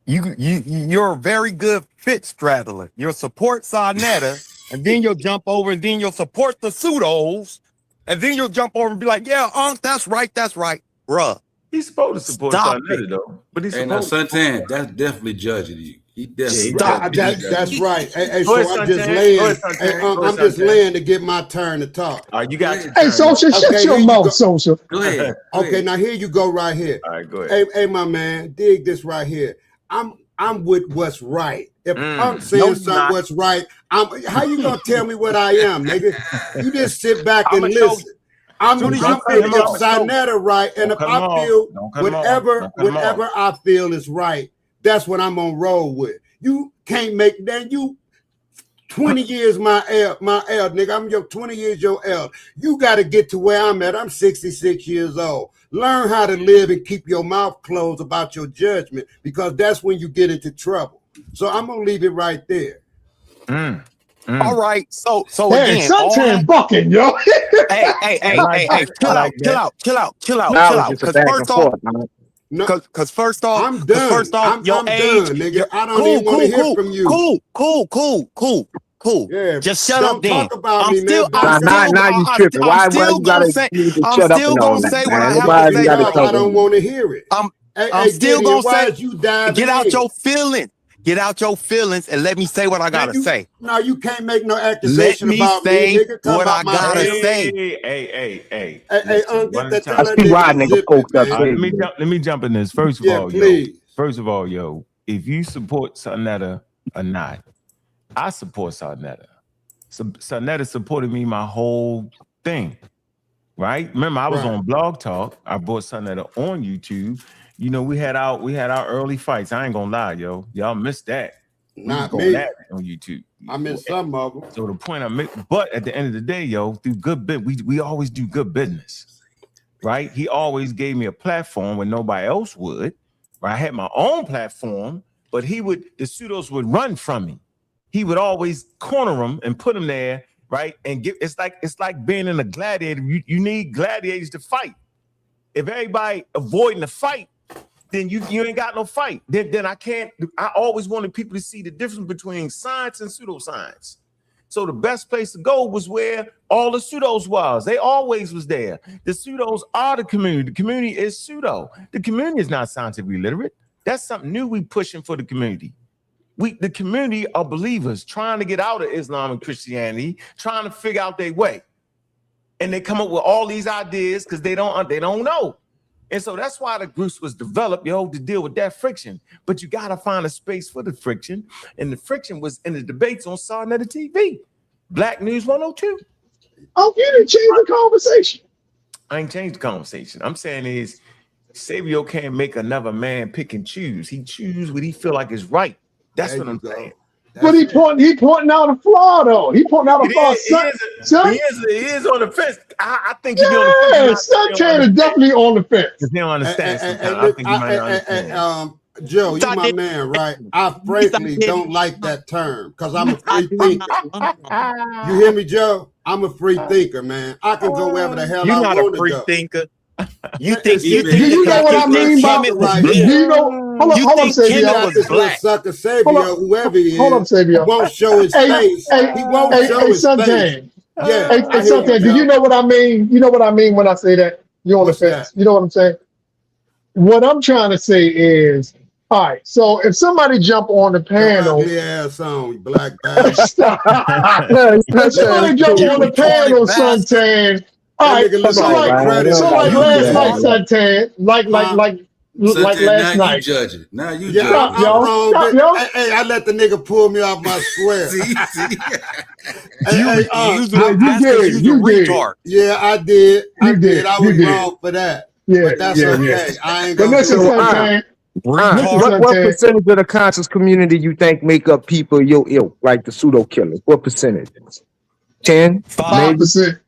you're a very good fit straddler. You'll support Sarnetta. And then you'll jump over and then you'll support the pseudos. And then you'll jump over and be like, yeah, Ankh, that's right. Bruh. He's supposed to support Sarnetta, though. But he's supposed to. Suntan, that's definitely judging you. He definitely that's right. Hey, so I'm just laying. I'm just laying to get my turn to talk. All right, you got Hey, Social, shut your mouth, Social. Go ahead. Okay, now here you go right here. All right, go ahead. Hey, my man, dig this right here. I'm with what's right. If I'm saying something what's right, how you gonna tell me what I am, nigga? You just sit back and listen. I'm if Sarnetta right, and if I feel whatever I feel is right, that's what I'm gonna roll with. You can't make that. You 20 years my eld, nigga. I'm 20 years your eld. You got to get to where I'm at. I'm 66 years old. Learn how to live and keep your mouth closed about your judgment, because that's when you get into trouble. So I'm gonna leave it right there. All right. So hey, again, Suntan bucking, yo. hey, chill out. Because first off, I'm done. I'm done, nigga. I don't even want to hear from you. Cool. Yeah, just shut up, then. Talk about I'm me, still, man. Now you tripping. Why you gotta say? shut up and all that, man? I don't want to hear it. I'm still gonna say, you get out your feelings. Get out your feelings and let me say what I gotta say. No, you can't make no accusation about me, nigga. What I gotta say. Hey, I see why nigga poked up. Let me jump in this. First of all, yo, if you support Sarnetta or not, I support Sarnetta. Sarnetta supported me my whole thing, right? Remember, I was on Blog Talk. I brought Sarnetta on YouTube. You know, we had our early fights. I ain't gonna lie, yo. Y'all missed that. Not me. On YouTube. I missed some of them. So the point I made, but at the end of the day, yo, through good business, we always do good business, right? He always gave me a platform when nobody else would. Right? I had my own platform, but the pseudos would run from me. He would always corner them and put them there, right? And it's like being in a gladiator. You need gladiators to fight. If everybody avoiding the fight, then you ain't got no fight. Then I always wanted people to see the difference between science and pseudoscience. So the best place to go was where all the pseudos was. They always was there. The pseudos are the community. The community is pseudo. The community is not scientifically literate. That's something new we pushing for the community. The community are believers trying to get out of Islam and Christianity, trying to figure out their way. And they come up with all these ideas because they don't know. And so that's why the groups was developed, to deal with that friction. But you got to find a space for the friction. And the friction was in the debates on Sarnetta TV, Black News 102. Oh, you didn't change the conversation. I ain't changed the conversation. I'm saying is, Sabio can't make another man pick and choose. He choose what he feel like is right. That's what I'm saying. But he pointing out a flaw, though. He pointing out a flaw. He is on the fence. I think he's on the fence. Suntan is definitely on the fence. He don't understand sometimes. I think he might understand. Joe, you my man, right? I frankly don't like that term because I'm a free thinker. You hear me, Joe? I'm a free thinker, man. I can go wherever the hell I want to go. You're not a free thinker. You think do you know what I mean by do you know? Hold up, Sabio. This little sucker Sabio, whoever he is, hold up, Sabio. Won't show his face. He won't show his face. Yeah. Hey, Suntan, do you know what I mean? You know what I mean when I say that? You're on the fence. You know what I'm saying? What I'm trying to say is, all right, so if somebody jump on the panel, black guy. If somebody jump on the panel, Suntan. All right, so like last night, Suntan, like last night. You judge it. Now you judge it. I'm wrong. Hey, I let the nigga pull me off my square. You did. Yeah, I did. I was wrong for that. Yeah, but that's okay. Yeah. I ain't gonna do it. What percentage of the conscious community you think make up people your ilk, like the pseudo killers? What percentage? 10? 5%.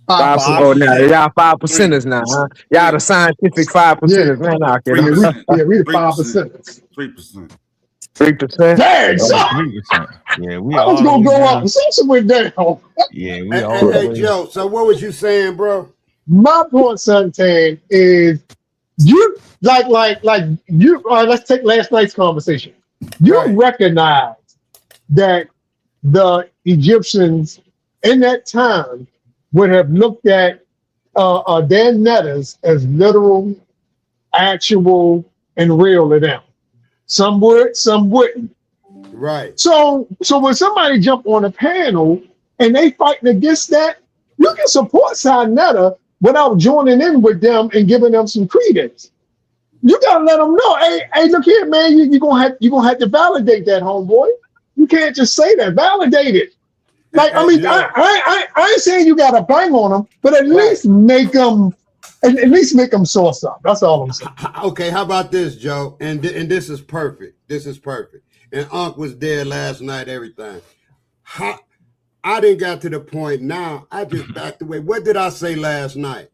5%. Oh, now y'all 5%ers now, huh? Y'all the scientific 5%ers, man. We the 5%. 3%. 3%. Dang, son. 3%. Yeah, we I was gonna go up. Something went down. Yeah, we all. Hey, Joe. So what was you saying, bro? My point, Suntan, is you like you. Let's take last night's conversation. You recognize that the Egyptians in that time would have looked at their netters as literal, actual, and real to them. Some would, some wouldn't. Right. So when somebody jump on a panel and they fighting against that, you can support Sinetta without joining in with them and giving them some credence. You gotta let them know, hey, look here, man, you're gonna have to validate that, homeboy. You can't just say that. Validate it. Like, I mean, I ain't saying you gotta bang on them, but at least make them source up. That's all I'm saying. Okay, how about this, Joe? And this is perfect. This is perfect. And Ankh was there last night, everything. I didn't got to the point now. I just backed away. What did I say last night?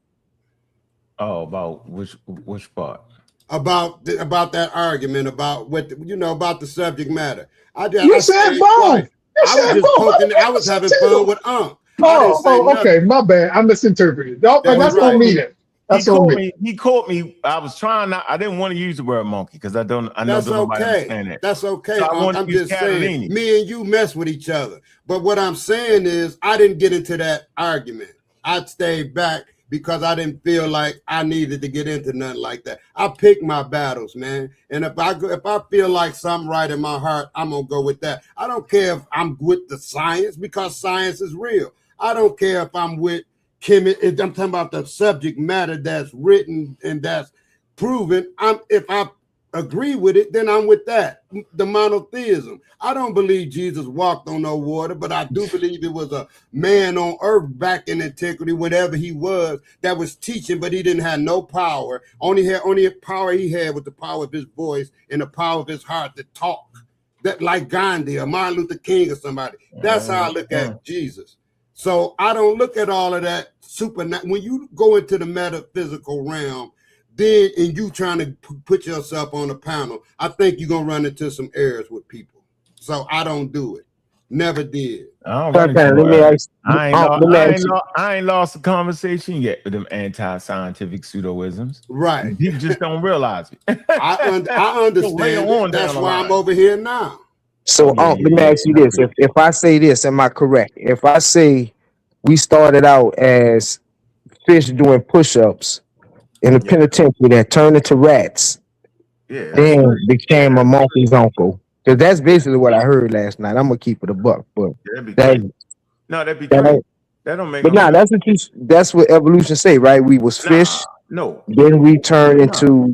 Oh, about which part? About that argument about about the subject matter. You said both. I was having fun with Ankh. Okay, my bad. I misinterpreted. That's on me then. That's on me. He caught me. I was trying not. I didn't want to use the word monkey because I know nobody understand that. That's okay. So I'm just saying, me and you mess with each other. But what I'm saying is, I didn't get into that argument. I stayed back because I didn't feel like I needed to get into nothing like that. I pick my battles, man. And if I feel like something right in my heart, I'm gonna go with that. I don't care if I'm with the science because science is real. I don't care if I'm with I'm talking about the subject matter that's written and that's proven. If I agree with it, then I'm with that. The monotheism. I don't believe Jesus walked on no water, but I do believe it was a man on earth back in antiquity, whatever he was, that was teaching, but he didn't have no power. Only power he had was the power of his voice and the power of his heart to talk. That like Gandhi or Martin Luther King or somebody. That's how I look at Jesus. So I don't look at all of that when you go into the metaphysical realm, then and you trying to put yourself on a panel, I think you're gonna run into some errors with people. So I don't do it. Never did. I don't run into Let me ask. I ain't lost the conversation yet with them anti-scientific pseudoisms. Right. People just don't realize it. I understand it. That's why I'm over here now. So let me ask you this: if I say this, am I correct? If I say we started out as fish doing push-ups in the penitentiary that turned into rats, then became a monkey's uncle. Because that's basically what I heard last night. I'm gonna keep it a buck, but that'd be great. That don't make. But nah, that's what evolution say, right? We was fish. No. Then we turned into.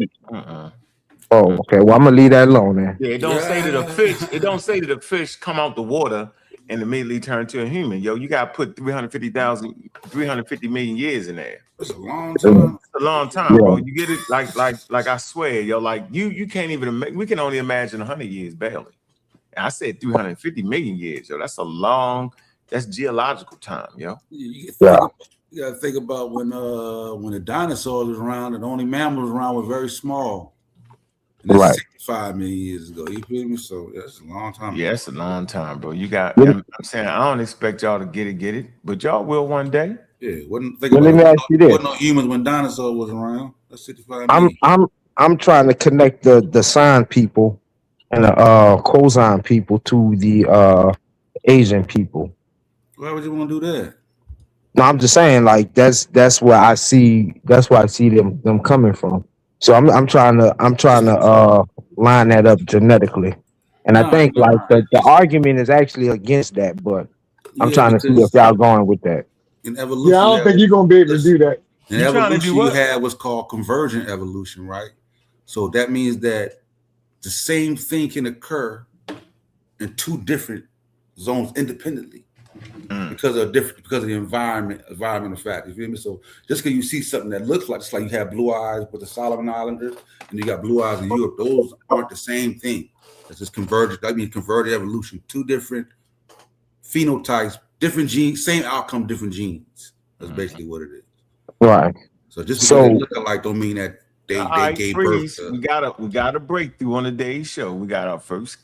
Oh, okay. Well, I'm gonna leave that alone then. Yeah, it don't say that a fish. It don't say that a fish come out the water and immediately turn to a human. Yo, you gotta put 350 million years in there. That's a long time. It's a long time, bro. You get it? Like I swear, yo, like you can't even. We can only imagine 100 years barely. And I said 350 million years, yo. That's a long. That's geological time, yo. You gotta think about when the dinosaurs was around, and the only mammals around were very small. And that's 65 million years ago. You feel me? So that's a long time. Yeah, it's a long time, bro. You got. I'm saying I don't expect y'all to get it, but y'all will one day. Yeah, wasn't Let me ask you this: wasn't no humans when dinosaurs was around. That's 65 million. I'm trying to connect the sign people and the cosign people to the Asian people. Why would you want to do that? No, I'm just saying, like that's where I see them coming from. So I'm trying to line that up genetically, and I think like the argument is actually against that, but I'm trying to see if y'all going with that. In evolution, I don't think you're gonna be able to do that. In evolution, you had what's called convergent evolution, right? So that means that the same thing can occur in two different zones independently. Because of the environmental factors. You feel me? So just because you see something that looks like, it's like you have blue eyes with the Solomon Islanders, and you got blue eyes in Europe. Those aren't the same thing. It's just convergent. That means convergent evolution. Two different phenotypes, different genes, same outcome, different genes. That's basically what it is. Right. So just because they look alike don't mean that they gave birth to. We got a breakthrough on today's show. We got our first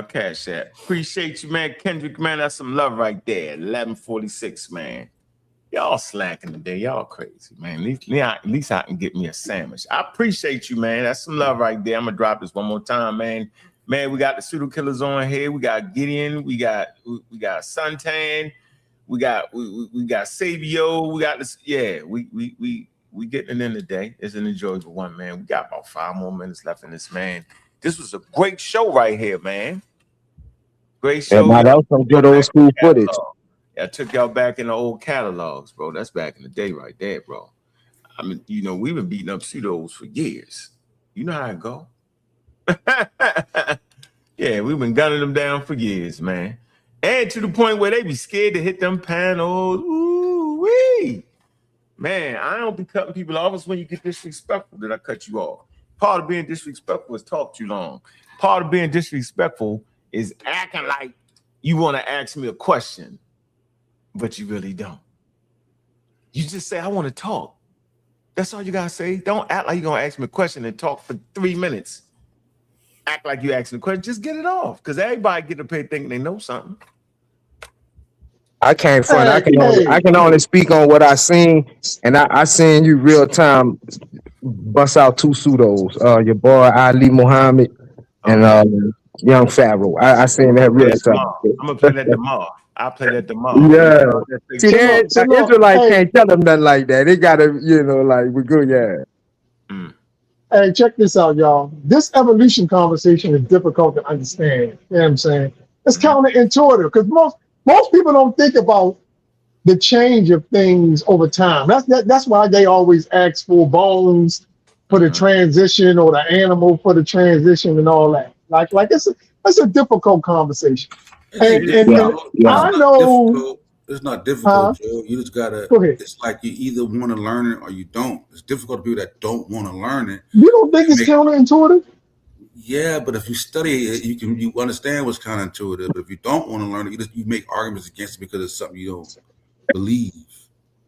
cash app. Appreciate you, man. Kendrick, man, that's some love right there. 1146, man. Y'all slacking today. Y'all crazy, man. At least I can get me a sandwich. I appreciate you, man. That's some love right there. I'm gonna drop this one more time, man. Man, we got the pseudo killers on here. We got Gideon. We got Suntan. We got Savio. We got this. Yeah, we getting it in today. It's an enjoyable one, man. We got about 5 more minutes left in this, man. This was a great show right here, man. Great show. Yeah, that was some good old school footage. Yeah, I took y'all back in the old catalogs, bro. That's back in the day right there, bro. I mean, we've been beating up pseudos for years. You know how it go. Yeah, we've been gunning them down for years, man. And to the point where they be scared to hit them panels. Ooh-wee. Man, I don't be cutting people off. It's when you get disrespectful that I cut you off. Part of being disrespectful is talk too long. Part of being disrespectful is acting like you want to ask me a question, but you really don't. You just say, I want to talk. That's all you got to say. Don't act like you're going to ask me a question and talk for 3 minutes. Act like you asked me a question. Just get it off, because everybody get up here thinking they know something. I can't front. I can only speak on what I seen, and I seen you real time bust out 2 pseudos. Your boy Ali Muhammad and young Pharaoh. I seen that real time. I'm gonna play that tomorrow. I'll play that tomorrow. Yeah. See, the Israelites can't tell them nothing like that. They gotta, like we're good. Yeah. Hey, check this out, y'all. This evolution conversation is difficult to understand. You know what I'm saying? It's counterintuitive because most people don't think about the change of things over time. That's why they always ask for bones for the transition or the animal for the transition and all that. Like it's a difficult conversation. And I know it's not difficult, Joe. You just gotta. It's like you either want to learn it or you don't. It's difficult to people that don't want to learn it. You don't think it's counterintuitive? Yeah, but if you study it, you understand what's counterintuitive. But if you don't want to learn it, you make arguments against it because it's something you don't believe.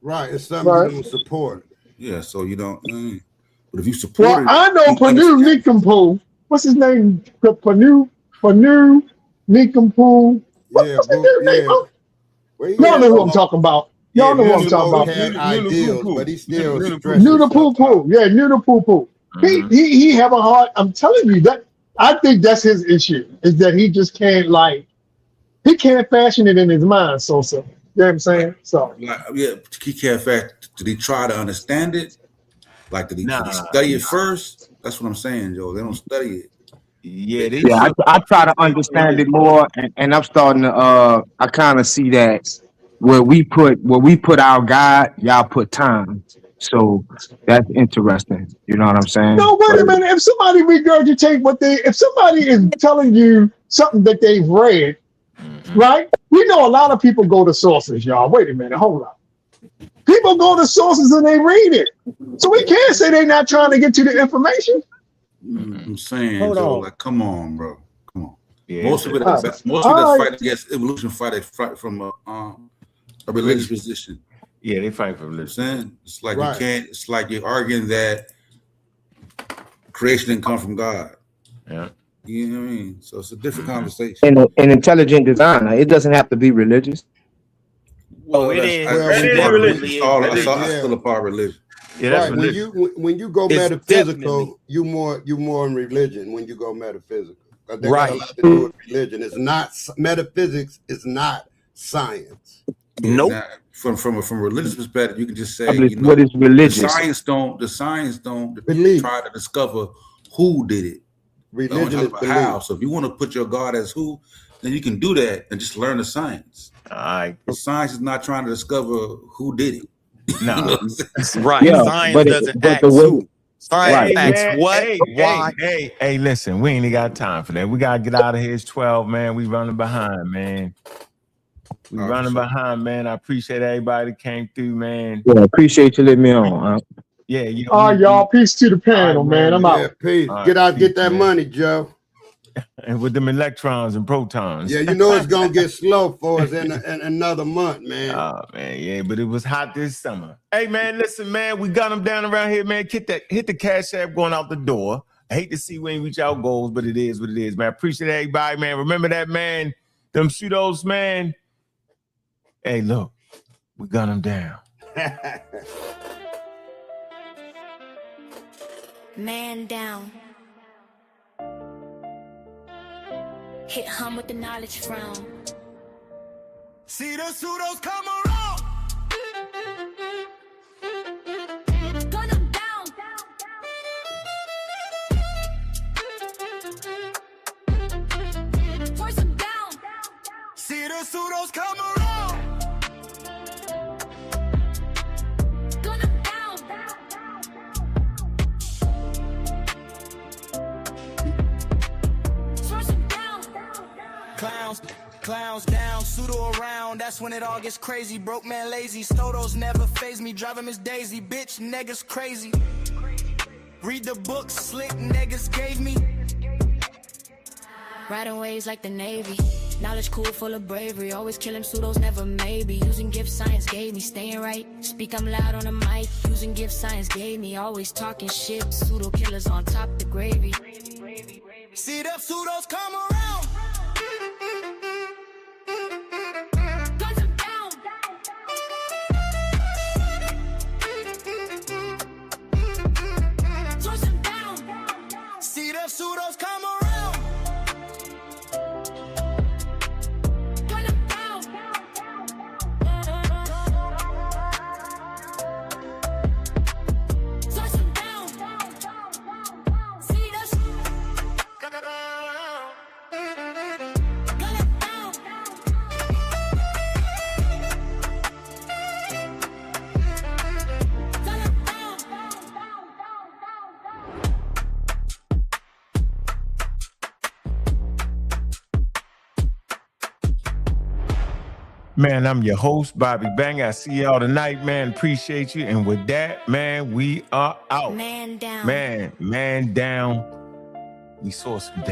Right, it's something you don't support. Yeah, so you don't. But if you support it, I know Panu Nikampu. What's his name? Panu Nikampu. Yeah, Well, y'all know who I'm talking about. Y'all know who I'm talking about. Had ideals, but he still Noodle poo poo. Yeah, noodle poo poo. He have a heart. I'm telling you that. I think that's his issue, is that he just can't he can't fashion it in his mind. So you know what I'm saying? So yeah, he can't fact. Did he try to understand it? Like did he study it first? That's what I'm saying, Joe. They don't study it. Yeah, I try to understand it more, and I'm starting to I kind of see that where we put our God, y'all put time. So that's interesting. You know what I'm saying? no, wait a minute. If somebody regurgitate if somebody is telling you something that they've read, right? We know a lot of people go to sources, y'all. Wait a minute, hold on. People go to sources and they read it. So we can't say they're not trying to get you the information. I'm saying, Hold Joe, on. like, come on, bro. Come on. Yeah, most of it that's fighting against evolution, fight from a religious position. Yeah, they fight for religion. Saying it's like you can't. It's like you're arguing that creation didn't come from God. Yeah. You know what I mean? So it's a different conversation. And an intelligent designer, it doesn't have to be religious. Well, it is. It's still a part of religion. Yeah, that's right. When you go metaphysical, you more in religion when you go metaphysical. They got a lot to do with religion. It's not metaphysics. Is not science. Nope. Now, from a religious perspective, you can just say, what is religious? The science don't try to discover who did it. Religion is belief. How. So if you want to put your God as who, then you can do that and just learn the science. The science is not trying to discover who did it. No, right. Yeah, science doesn't ask who. Science asks what, why. Hey, listen, we ain't got time for that. We gotta get out of here. It's 12, man. We running behind, man. We running behind, man. I appreciate everybody that came through, man. Yeah, appreciate you letting me on. Yeah, all right, y'all. Peace to the panel, man. I'm out. Yeah, peace. All Get right, out, get that man. money, Joe. And with them electrons and protons. Yeah, you know it's gonna get slow for us in another month, man. Oh man, yeah, but it was hot this summer. Hey man, listen, man, we got them down around here, man. Hit the cash app going out the door. I hate to see we ain't reach our goals, but it is what it is, man. Appreciate everybody, man. Remember that, man. Them pseudos, man. Hey, look, we got them down. Man down. Hit hum with the knowledge frown. See the pseudos come around. Gun 'em down. Force 'em down. See the pseudos come around. Gun 'em down. Force 'em down. Clowns down, pseudo around, that's when it all gets crazy. Broke man lazy, Stotos never phase me. Drive him as Daisy, bitch, niggas crazy. Read the books, slick niggas gave me. Riding waves like the Navy. Knowledge cool, full of bravery. Always killing pseudos, never maybe. Using gift science gave me. Staying right, speak I'm loud on the mic. Using gift science gave me. Always talking shit. Pseudo killers on top the gravy. See the pseudos come around. Guns 'em down. Force 'em down. See the pseudos come around. Gun 'em down. Force 'em down. See the gun 'em down. Gun 'em down. Man, I'm your host, Bobby Bang. I see y'all tonight, man. Appreciate you. And with that, man, we are out. Man down. Man down. We saw some